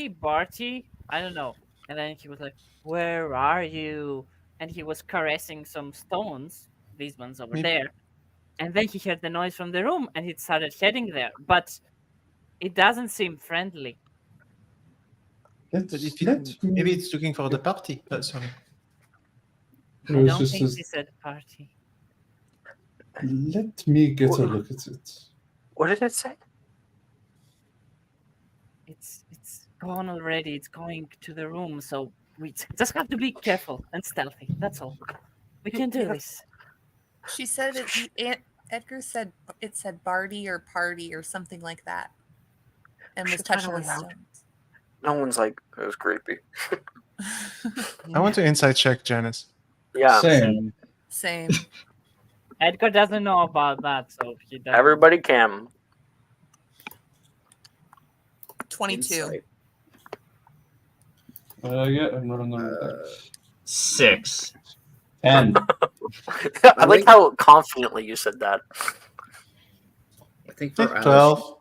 Barty. I don't know. And then he was like, "Where are you?" And he was caressing some stones. These ones over Maybe- there. And then he heard the noise from the room, and he started heading there. But it doesn't seem friendly. But maybe it's looking for the party. Sorry. Hmm. I It was don't just think this- he said party. Let me get a look at it. What did it say? It's gone already. It's going to the room, so we just have to be careful and stealthy. That's all. We can do this. She said Edgar said it said Barty or party or something like that, and was Shit, touching I the don't know. stones. No one's like, it was creepy. I want to insight check Janice. Yeah. Same. Same. Edgar doesn't know about that, so he doesn't. Everybody can. 22. Insight. Yeah, I'm running them. 6. 10. I like how confidently you said that. I think for Alice, 12.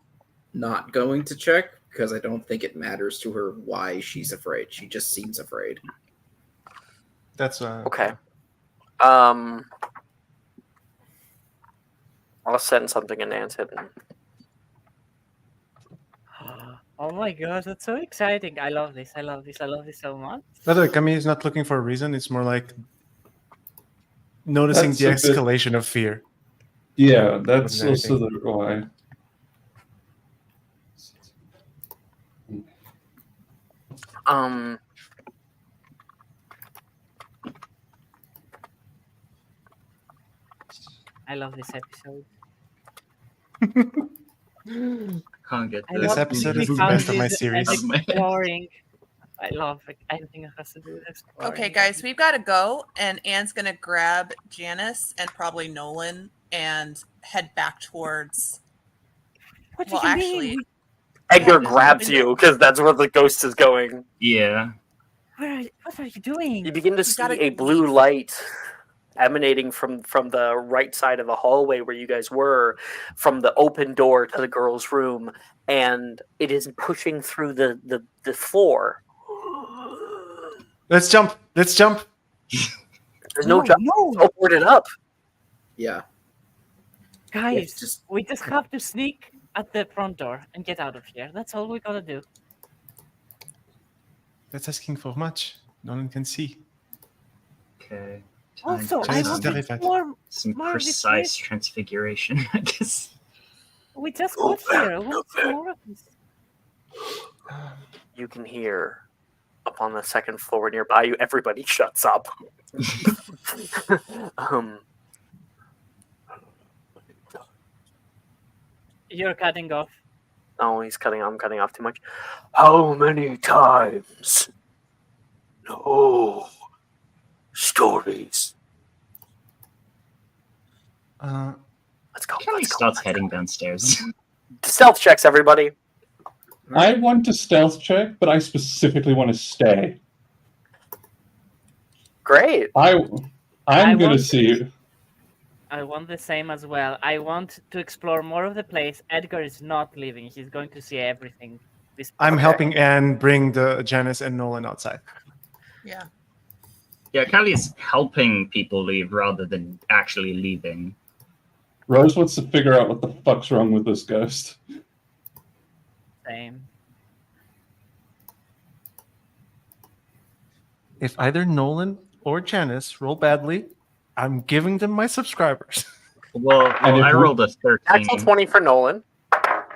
not going to check because I don't think it matters to her why she's afraid. She just seems afraid. That's Okay. I'll send something in Nan's hidden. Oh my gosh, that's so exciting. I love this. I love this. I love this so much. By the way, Camille is not looking for a reason. It's more like noticing That's the a bit- escalation of fear. Yeah, that's More than also the why. I love this episode. Can't get I this. This love episode is to the be best of my founded series. and exploring. I love anything that has to do with exploring. Okay, guys, we've got to go, and Anne's gonna grab Janice and probably Nolan and head back towards. What do Well, you actually, mean? Edgar Yeah, grabs you because that's where the ghost is going. Yeah. What are you doing? You begin to We see gotta a blue leave. light emanating from the right side of the hallway where you guys were, from the open door to the girl's room, and it is pushing through the floor. Let's jump. Let's jump. There's no jump. No, It's boarded up. Yeah. guys, just- we just have to sneak at the front door and get out of here. That's all we gotta do. That's asking for much. No one can see. Okay. Also, for I Janice is want terrified. some more of this precise place. transfiguration, I guess. We just got here. I want some more of this. You can hear up on the second floor nearby you. Everybody shuts up. You're cutting off. Oh, he's cutting. I'm cutting off too much. How many times? No stories. Let's go. Kelly Let's go. starts heading downstairs. Stealth checks, everybody. I want to stealth check, but I specifically want to stay. Great. I'm I going to want- see. I want the same as well. I want to explore more of the place. Edgar is not leaving. He's going to see everything. I'm Okay. helping Anne bring the Janice and Nolan outside. Yeah. Yeah, Kelly is helping people leave rather than actually leaving. Rose wants to figure out what the fuck's wrong with this ghost. Same. If either Nolan or Janice roll badly, I'm giving them my subscribers. Well, And if I we- rolled a 13. Actual 20 for Nolan.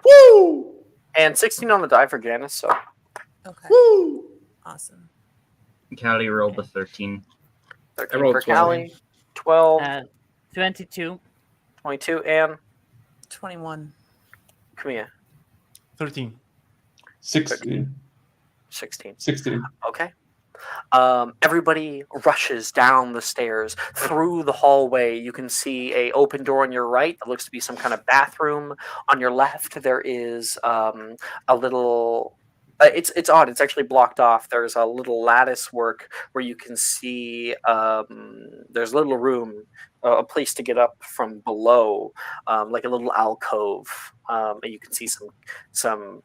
Woo! And 16 on the die for Janice. So Okay. Woo! Awesome. Callie rolled a 13. 13 rolled for 12. Callie. 12, 22. 22, and 21. come here. 13. 16. 16. 16. Okay. Everybody rushes down the stairs through the hallway. You can see a open door on your right that looks to be some kind of bathroom. On your left, there is a little. It's odd. It's actually blocked off. There's a little lattice work where you can see there's a little room, a place to get up from below, like a little alcove. And you can see some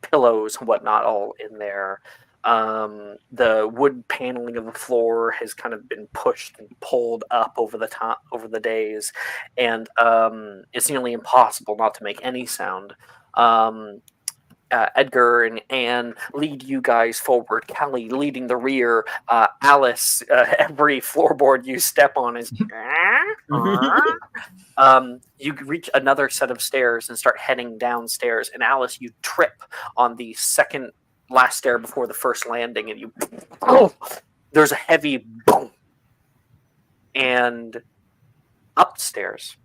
pillows and whatnot all in there. The wood paneling of the floor has kind of been pushed and pulled up over the top over the days, and it's nearly impossible not to make any sound. Edgar and Anne lead you guys forward. Callie leading the rear. Alice, every floorboard you step on is. You reach another set of stairs and start heading downstairs. And Alice, you trip on the second last stair before the first landing, and you. There's a heavy boom. And upstairs,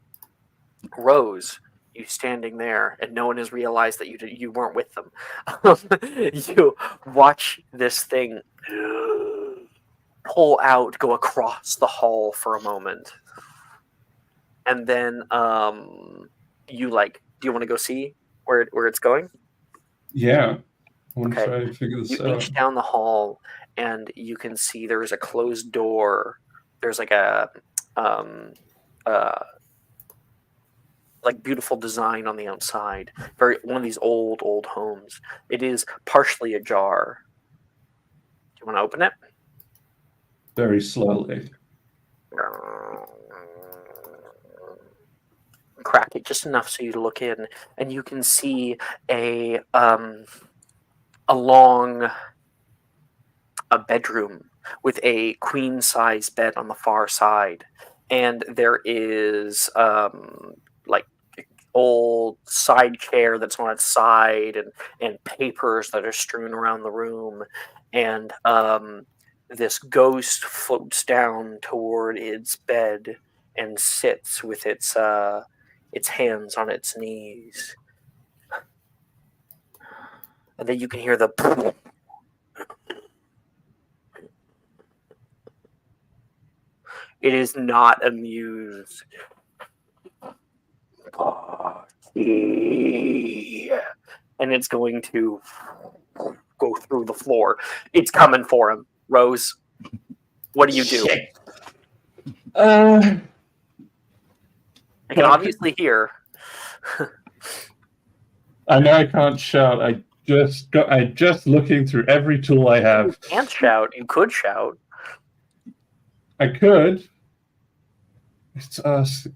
Rose. You standing there, and no one has realized that you weren't with them. You watch this thing pull out, go across the hall for a moment, and then do you want to go see where it's going? Yeah. I want to Okay. try and figure this You out. inch down the hall, and you can see there's a closed door. There's like a like beautiful design on the outside. One of these old homes. It is partially ajar. Do you want to open it? Very slowly. Crack it just enough so you look in, and you can see a long bedroom with a queen size bed on the far side, and there is like old side chair that's on its side, and papers that are strewn around the room, and this ghost floats down toward its bed and sits with its hands on its knees, and then you can hear the it is not amused. And it's going to go through the floor. It's coming for him. Rose, what do you do? Shit. I can obviously hear. I know I can't shout. I just looking through every tool I have. You can't shout. You could shout. I could. It's us.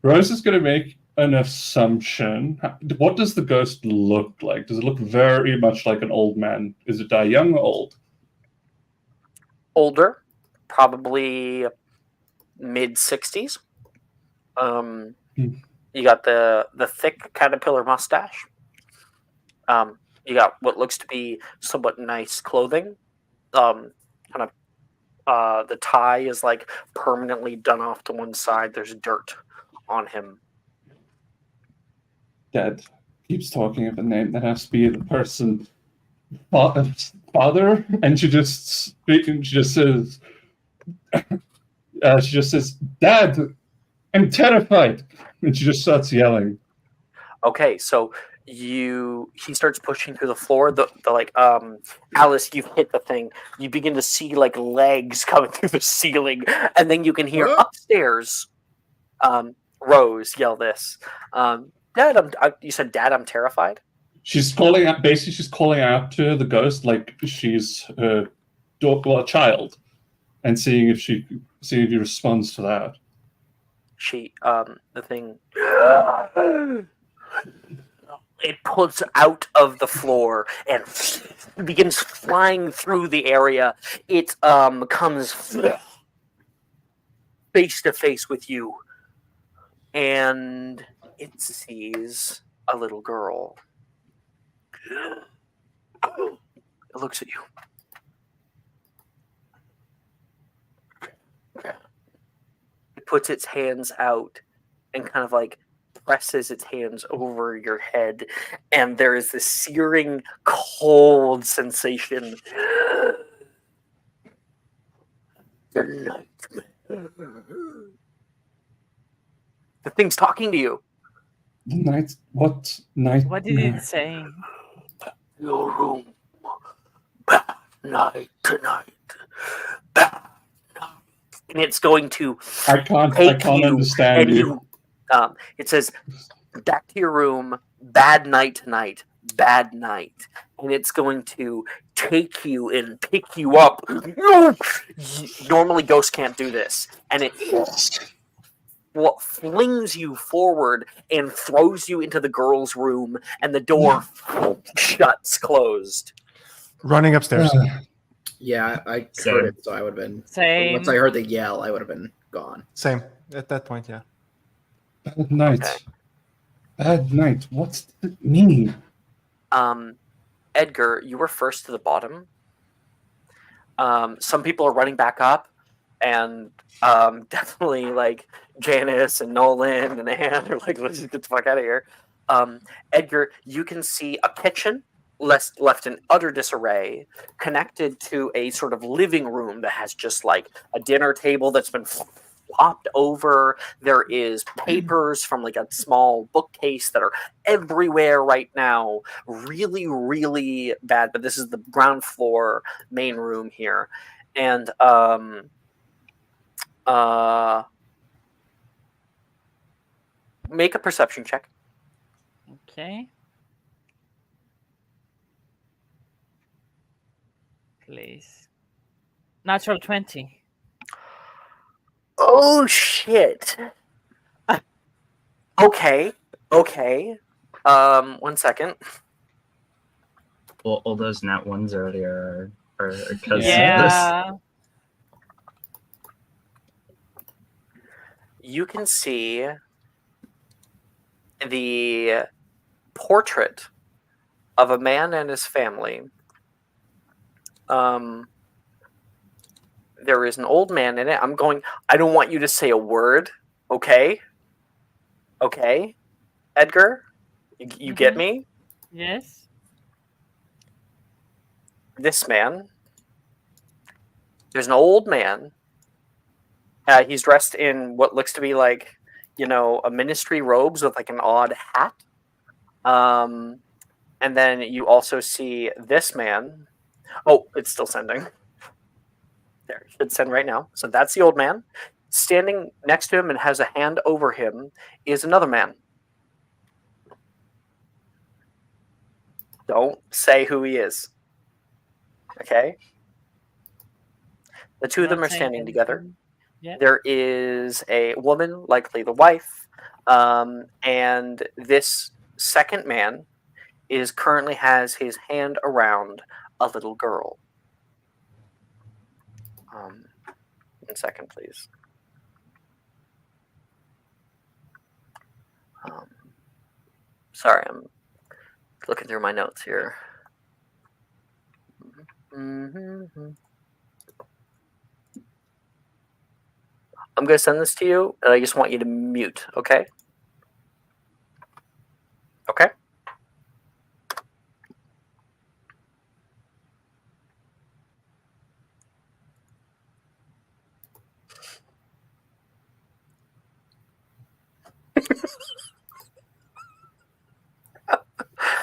Rose is going to make an assumption. What does the ghost look like? Does it look very much like an old man? Is it young or old? Older, probably mid-60s. You got the thick caterpillar mustache. You got what looks to be somewhat nice clothing. The tie is like permanently done off to one side. There's dirt on him. Dad keeps talking of a name that has to be the person father, and she just says Dad, I'm terrified, and she just starts yelling. Okay, so he starts pushing through the floor. The like Alice, you've hit the thing. You begin to see like legs coming through the ceiling, and then you can hear upstairs Rose yell this. Dad, you said, Dad, I'm terrified? She's calling out, basically she's calling out to the ghost like she's a child, and seeing if he responds to that. The thing, it pulls out of the floor and begins flying through the area. It comes face to face with you, and it sees a little girl. It looks at you. It puts its hands out and kind of like presses its hands over your head, and there is this searing, cold sensation. The nightmare. The thing's talking to you. What night? What did it say? Your room. Bad night tonight. Bad night. And it's going to I can't understand you. It says, back to your room. Bad night tonight. Bad night. And it's going to take you and pick you up. Normally ghosts can't do this. And it flings you forward and throws you into the girl's room, and the door shuts closed. Running upstairs. Yeah, I heard it, so I would have been... Same. Once I heard the yell, I would have been gone. Same. At that point, yeah. Bad night. Okay. Bad night. What's it mean? Edgar, you were first to the bottom. Some people are running back up, and definitely like Janice and Nolan and Anne are like, let's just get the fuck out of here. Edgar, you can see a kitchen left in utter disarray, connected to a sort of living room that has just like a dinner table that's been popped over. There is papers from like a small bookcase that are everywhere right now. Really, really bad. But this is the ground floor main room here. And make a perception check. Okay. Please. Natural 20. Oh shit. Okay. 1 second. Well, all those nat ones earlier are because of this. Yeah. You can see the portrait of a man and his family. There is an old man in it. I don't want you to say a word, okay? Okay? Edgar? You get me? Yes. This man. There's an old man. He's dressed in what looks to be like, a ministry robes with like an odd hat. And then you also see this man. Oh, it's still sending. There, it should send right now. So that's the old man. Standing next to him and has a hand over him is another man. Don't say who he is. Okay? The two of them are standing together. Yeah. There is a woman, likely the wife, and this second man currently has his hand around a little girl. 1 second, please. Sorry, I'm looking through my notes here. I'm going to send this to you, and I just want you to mute, okay? Okay?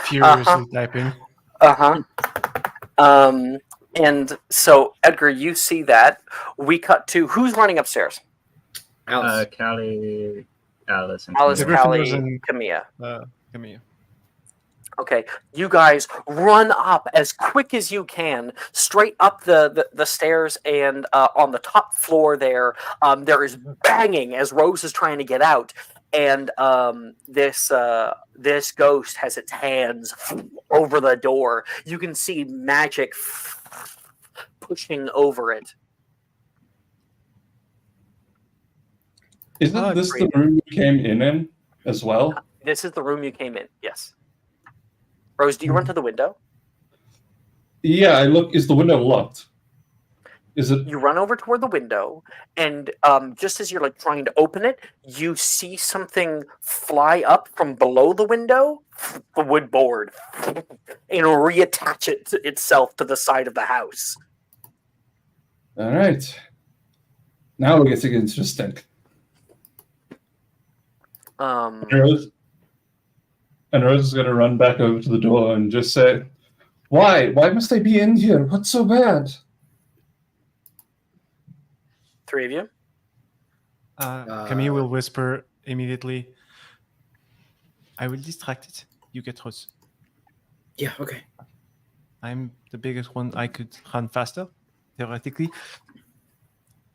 Furiously typing. And so, Edgar, you see that. We cut to who's running upstairs? Alice. Callie, Alice, and Alice, The Camilla. Griffin was Callie, in- Camilla. Camille. Okay, you guys run up as quick as you can, straight up the stairs, and on the top floor there is banging as Rose is trying to get out, and this ghost has its hands over the door. You can see magic pushing over it. Isn't this the room you came in as well? This is the room you came in, yes. Rose, do you run to the window? Yeah, I look. Is the window locked? Is it? You run over toward the window, and just as you're like trying to open it, you see something fly up from below the window, the wood board, and reattach itself to the side of the house. All right. Now we're getting interesting. And Rose is going to run back over to the door and just say, Why? Why must I be in here? What's so bad? Three of you? Camille will whisper immediately, I will distract it. You get Rose. Yeah, okay. I'm the biggest one. I could run faster, theoretically.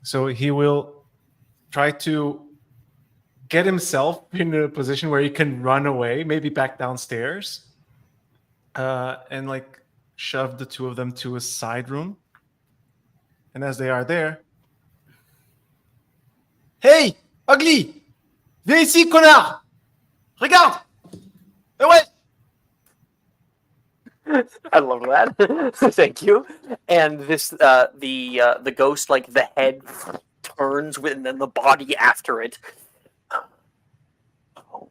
So he will try to get himself in a position where he can run away, maybe back downstairs, and like shove the two of them to a side room. And as they are there, hey, ugly! Viens ici, connard! Regarde! Ouais! I love that. Thank you. And this, the ghost, like the head turns with, and then the body after it. Oh,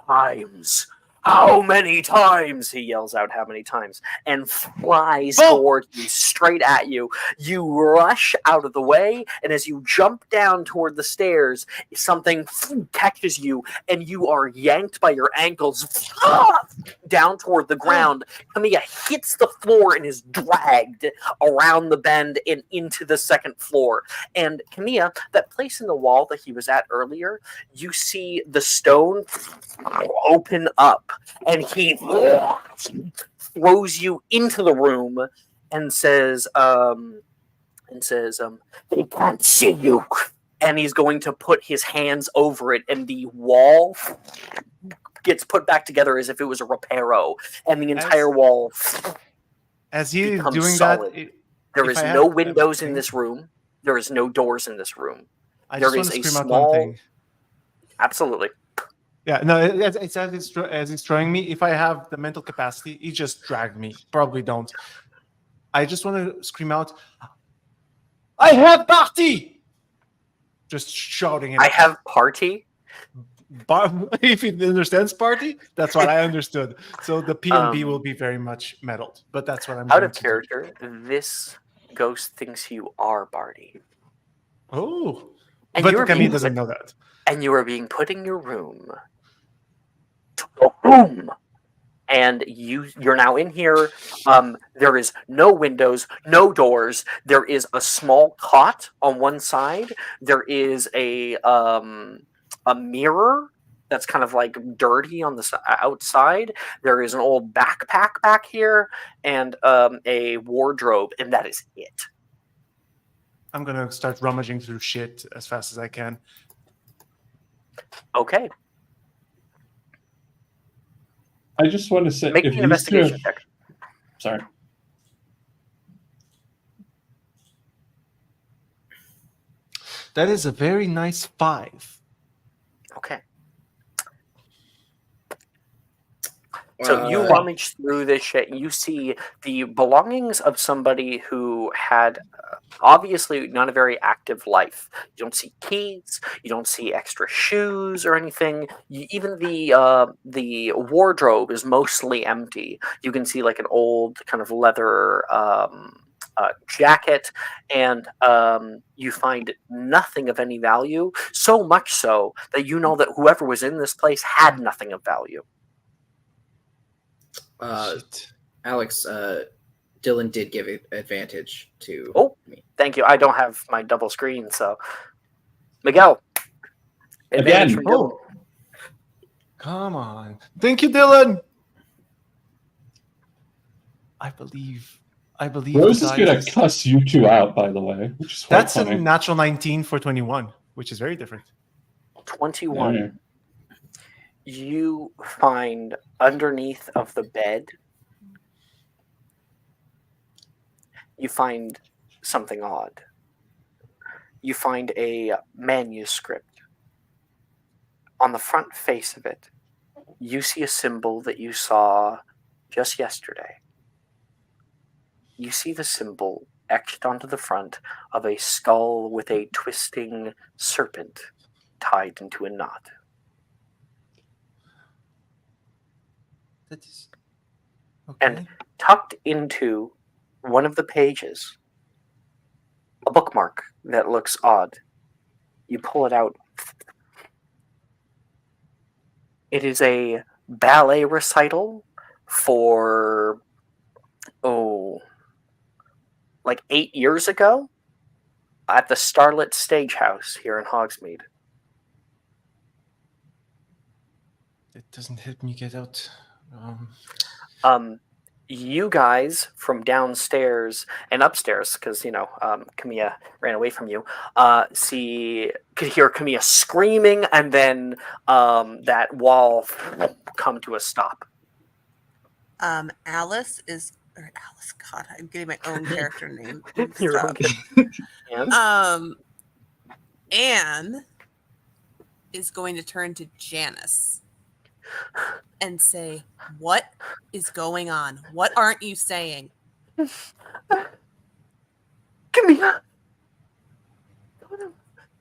times How many times? He yells out how many times and flies Oh! towards you, straight at you. You rush out of the way, and as you jump down toward the stairs, something catches you, and you are yanked by your ankles down toward the ground. Kamiya hits the floor and is dragged around the bend and into the second floor. And Kamiya, that place in the wall that he was at earlier, you see the stone open up, and he throws you into the room and says, "They can't see you." And he's going to put his hands over it, and the wall gets put back together as if it was a reparo, and the entire wall As he is becomes doing solid. that, There if is I no have windows in everything- this room. There is no doors in this room. I There just want is to a scream out small- one thing. Absolutely. Yeah, no, as he's throwing me, if I have the mental capacity, he just dragged me. Probably don't. I just want to scream out, I have Barty! Just shouting it. I have party. If he understands party, that's what I understood. So the P and B will be very much meddled, but that's what I'm Out going of to character, this ghost thinks you are Barty. do. Oh. And But you are Camille being doesn't know that. And you are being put in your room. Boom! And you're now in here. There is no windows, no doors. There is a small cot on one side. There is a mirror that's kind of like dirty on the outside. There is an old backpack back here and a wardrobe, and that is it. I'm going to start rummaging through shit as fast as I can. Okay. I just want to say, Make if me an these two, investigation check. sorry, That is a very nice 5. Okay. So you Uh, rummage through this shit. You see the belongings of somebody who had obviously not a very active life. You don't see keys. You don't see extra shoes or anything. Even the wardrobe is mostly empty. You can see like an old kind of leather jacket, and you find nothing of any value. So much so that you know that whoever was in this place had nothing of value. Shit. Alex, Dylan did give it advantage to me. Thank you. I don't have my double screen, so Miguel. Advantage Again. from Dylan. Oh. Come on. Thank you, Dylan. I believe Rose is the going dice to cuss you two out, by the way, which is quite That's funny. a natural 19 for 21, which is very different. 21. Yeah. You find underneath of the bed, you find something odd. You find a manuscript. On the front face of it, you see a symbol that you saw just yesterday. You see the symbol etched onto the front of a skull with a twisting serpent tied into a knot. That is And tucked into one of the pages, a bookmark that looks odd. You pull it out. It is a ballet recital for, like 8 years ago at the Starlit Stagehouse here in Hogsmeade. It doesn't help me get out. You guys from downstairs and upstairs, because Kamiya ran away from you, could hear Kamiya screaming, and then that wall come to a stop. Alice, God, I'm getting my own character name. You're Stop. okay. And? Anne is going to turn to Janice and say, "What is going on? What aren't you saying?" Kamiya!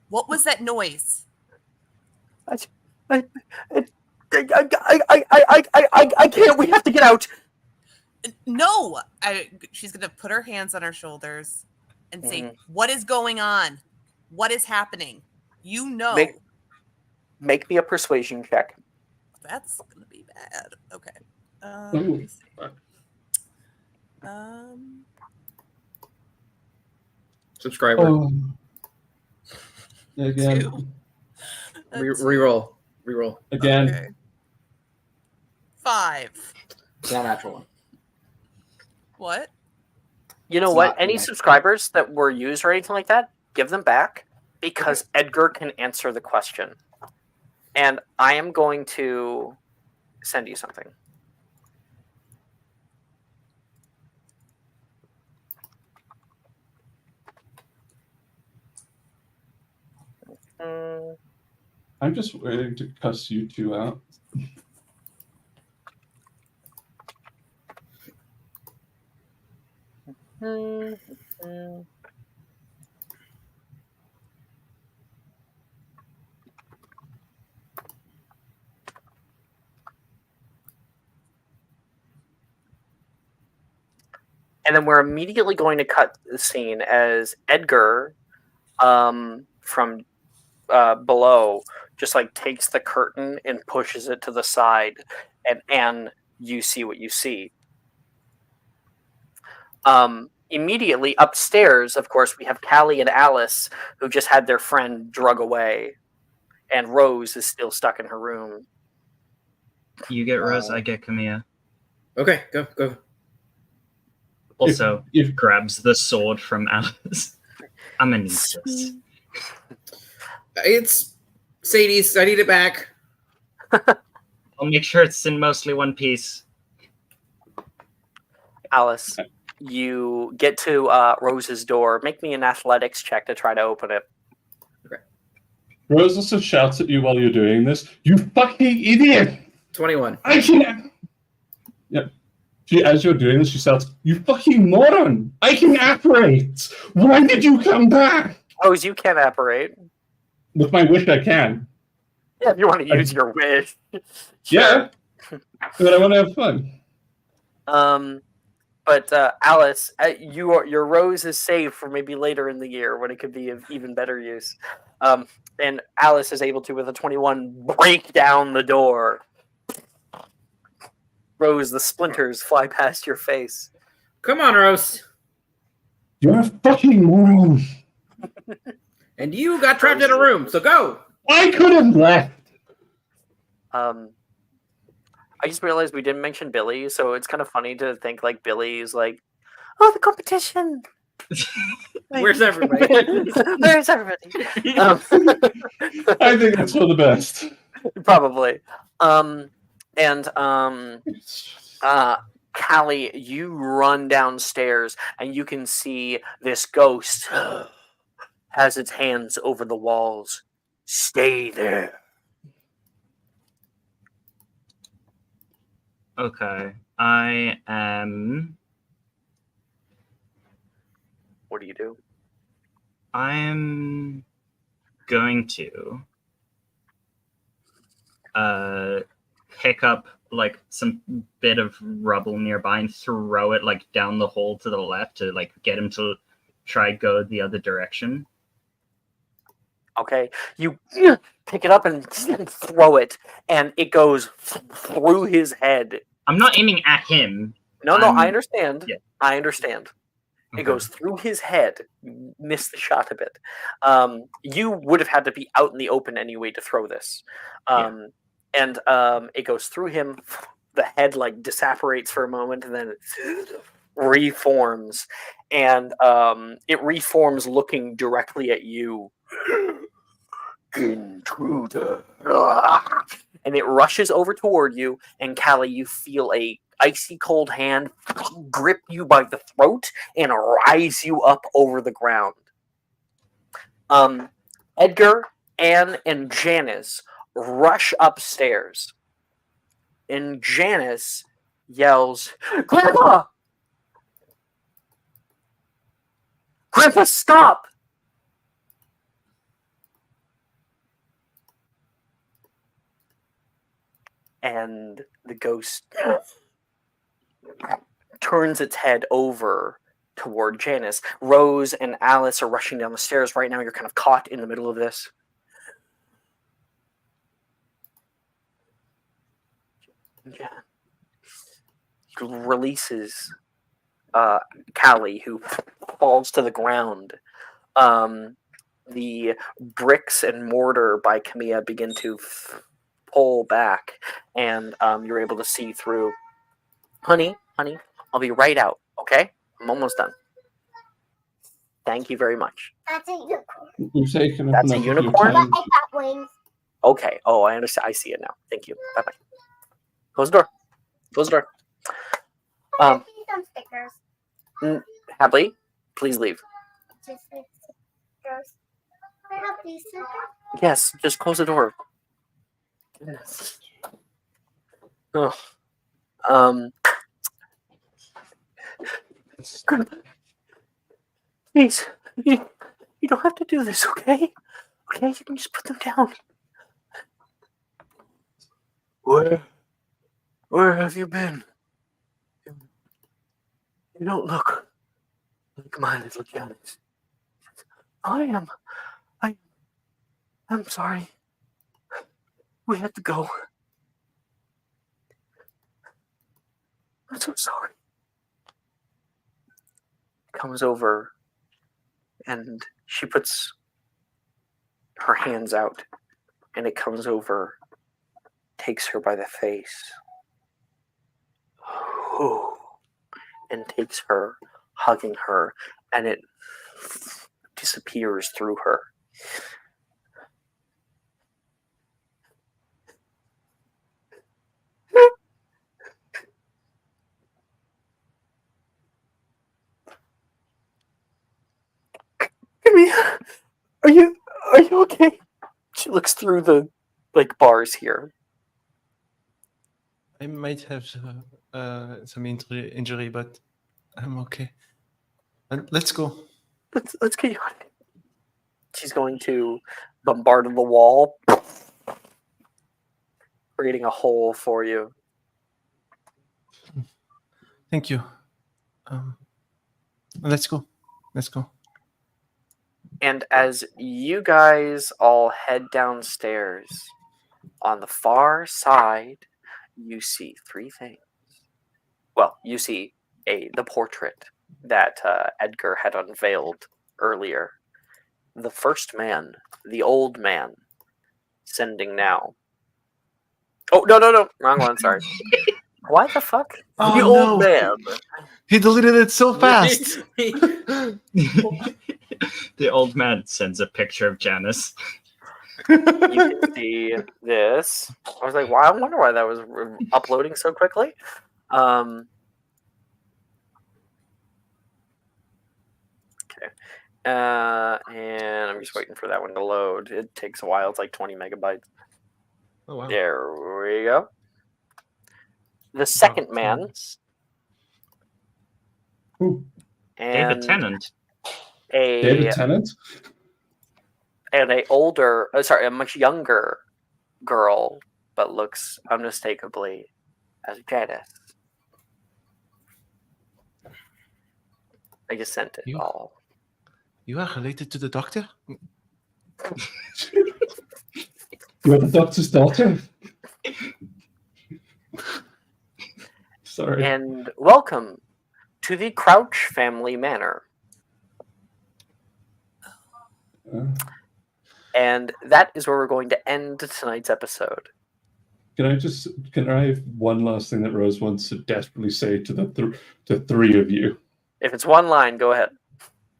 What was that noise? I can't. We have to get out. No, she's gonna put her hands on her shoulders and say, "What is going on? What is happening? You know." Make me a persuasion check. That's gonna be bad. Okay. Let Ooh. me see. Subscriber. Oh. Again. 2. Reroll. Again. Okay. 5. It's not a natural one. What? You know It's what? not Any natural. subscribers that were used or anything like that, give them back because Edgar can answer the question. And I am going to send you something. I'm just waiting to cuss you two out. And then we're immediately going to cut the scene as Edgar from below just like takes the curtain and pushes it to the side, and you see what you see. Immediately upstairs, of course, we have Callie and Alice who just had their friend drug away, and Rose is still stuck in her room. You get Rose, I get Camilla. Okay, go. Also, If grabs the sword from Alice. I'm gonna need this. It's Sadie's. I need it back. I'll make sure it's in mostly one piece. Alice, you get to Rose's door. Make me an athletics check to try to open it. Rose also shouts at you while you're doing this. You fucking idiot! 21. I can. Yep. As you're doing this, she shouts, "You fucking moron! I can apparate! Why did you come back?" Rose, you can apparate. With my wish, I can. Yeah, if you want to use your wish. Yeah. But I want to have fun. But Alice, your Rose is saved for maybe later in the year when it could be of even better use. And Alice is able to, with a 21, break down the door. Rose, the splinters fly past your face. Come on, Rose. You're a fucking moron. And you got trapped in a room, so go. I could have left. I just realized we didn't mention Billy, so it's kind of funny to think like Billy's like, oh, the competition. Where's everybody? Where's everybody? I think that's for the best. Probably. Callie, you run downstairs and you can see this ghost has its hands over the walls. Stay there. Okay. I am. What do you do? I'm going to pick up like some bit of rubble nearby and throw it like down the hole to the left to like get him to try go the other direction. Okay, you pick it up and throw it, and it goes through his head. I'm not aiming at him. No, I understand. Yeah. I understand. Okay. It goes through his head. You missed the shot a bit. You would have had to be out in the open anyway to throw this. And it goes through him. The head like disapparates for a moment and then it reforms. And it reforms looking directly at you. Intruder. And it rushes over toward you. And Callie, you feel a icy cold hand grip you by the throat and rise you up over the ground. Edgar, Anne, and Janice rush upstairs. And Janice yells, Grandpa! Grandpa, stop! and the ghost turns its head over toward Janice. Rose and Alice are rushing down the stairs right now. You're kind of caught in the middle of this. Yeah. He releases Callie, who falls to the ground. The bricks and mortar by Camilla begin to pull back, and you're able to see through. Honey, I'll be right out, okay? I'm almost done. Thank you very much. That's a unicorn. You've taken up That's a enough of your unicorn? But time. it got wings. Okay. Oh, I understand. I see it now. Thank you. Bye-bye. Close the door. Close the door. I see some stickers. Hadley, please leave. Just like stickers. I have these stickers. Yes, just close the door. Goodness. Oh. Please, you don't have to do this, okay? Okay, you can just put them down. Where have you been? You don't look like my little Janice. I'm sorry. We had to go. I'm so sorry. Comes over and she puts her hands out, and it comes over, takes her by the face, and takes her, hugging her, and it disappears through her. Camilla, are you okay? She looks through the bars here. I might have some injury, but I'm okay. And let's go. Let's get you on it. She's going to bombard the wall, creating a hole for you. Thank you. Let's go. Let's go. And as you guys all head downstairs, on the far side, you see three things. Well, you see the portrait that Edgar had unveiled earlier. The first man, the old man, sending now. Oh, no, wrong one, sorry. Why the fuck? Oh, the old man. He deleted it so fast. The old man sends a picture of Janice. You can see this. I was like, "Wow, I wonder why that was uploading so quickly." Okay. And I'm just waiting for that one to load. It takes a while. It's like 20 megabytes. Oh, wow. There we go. The second man. Ooh. David Tennant. David Tennant? And a much younger girl, but looks unmistakably as Janice. I just sent it all. You are related to the doctor? You're the doctor's daughter? Sorry. And welcome to the Crouch family manor. And that is where we're going to end tonight's episode. Can I have one last thing that Rose wants to desperately say to the three of you? If it's one line, go ahead.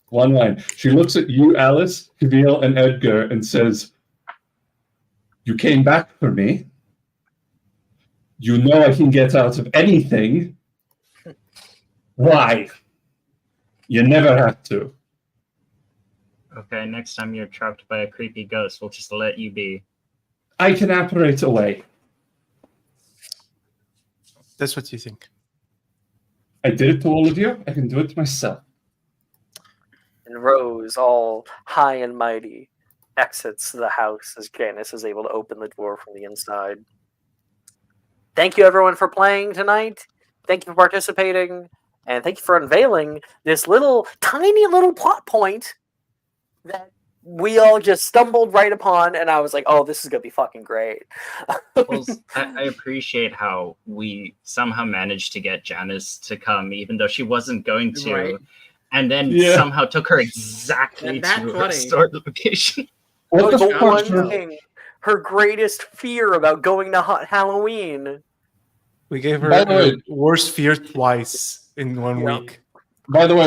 One line. She looks at you, Alice, Camille, and Edgar, and says, "You came back for me. You know I can get out of anything. Why? You never have to." Okay, next time you're trapped by a creepy ghost, we'll just let you be. I can apparate away. That's what you think. I did it to all of you. I can do it to myself. And Rose, all high and mighty, exits the house as Janice is able to open the door from the inside. thank you everyone for playing tonight. Thank you for participating, and thank you for unveiling this tiny little plot point that we all just stumbled right upon, and I was like, oh, this is gonna be fucking great. Well, I appreciate how we somehow managed to get Janice to come, even though she wasn't going to, Right. and then Yeah. somehow took her exactly And that's to her funny. stored location. What the The fuck? one thing, her greatest fear about going to Halloween. We gave her By the way- worst fear twice in one Yep. week. By the way,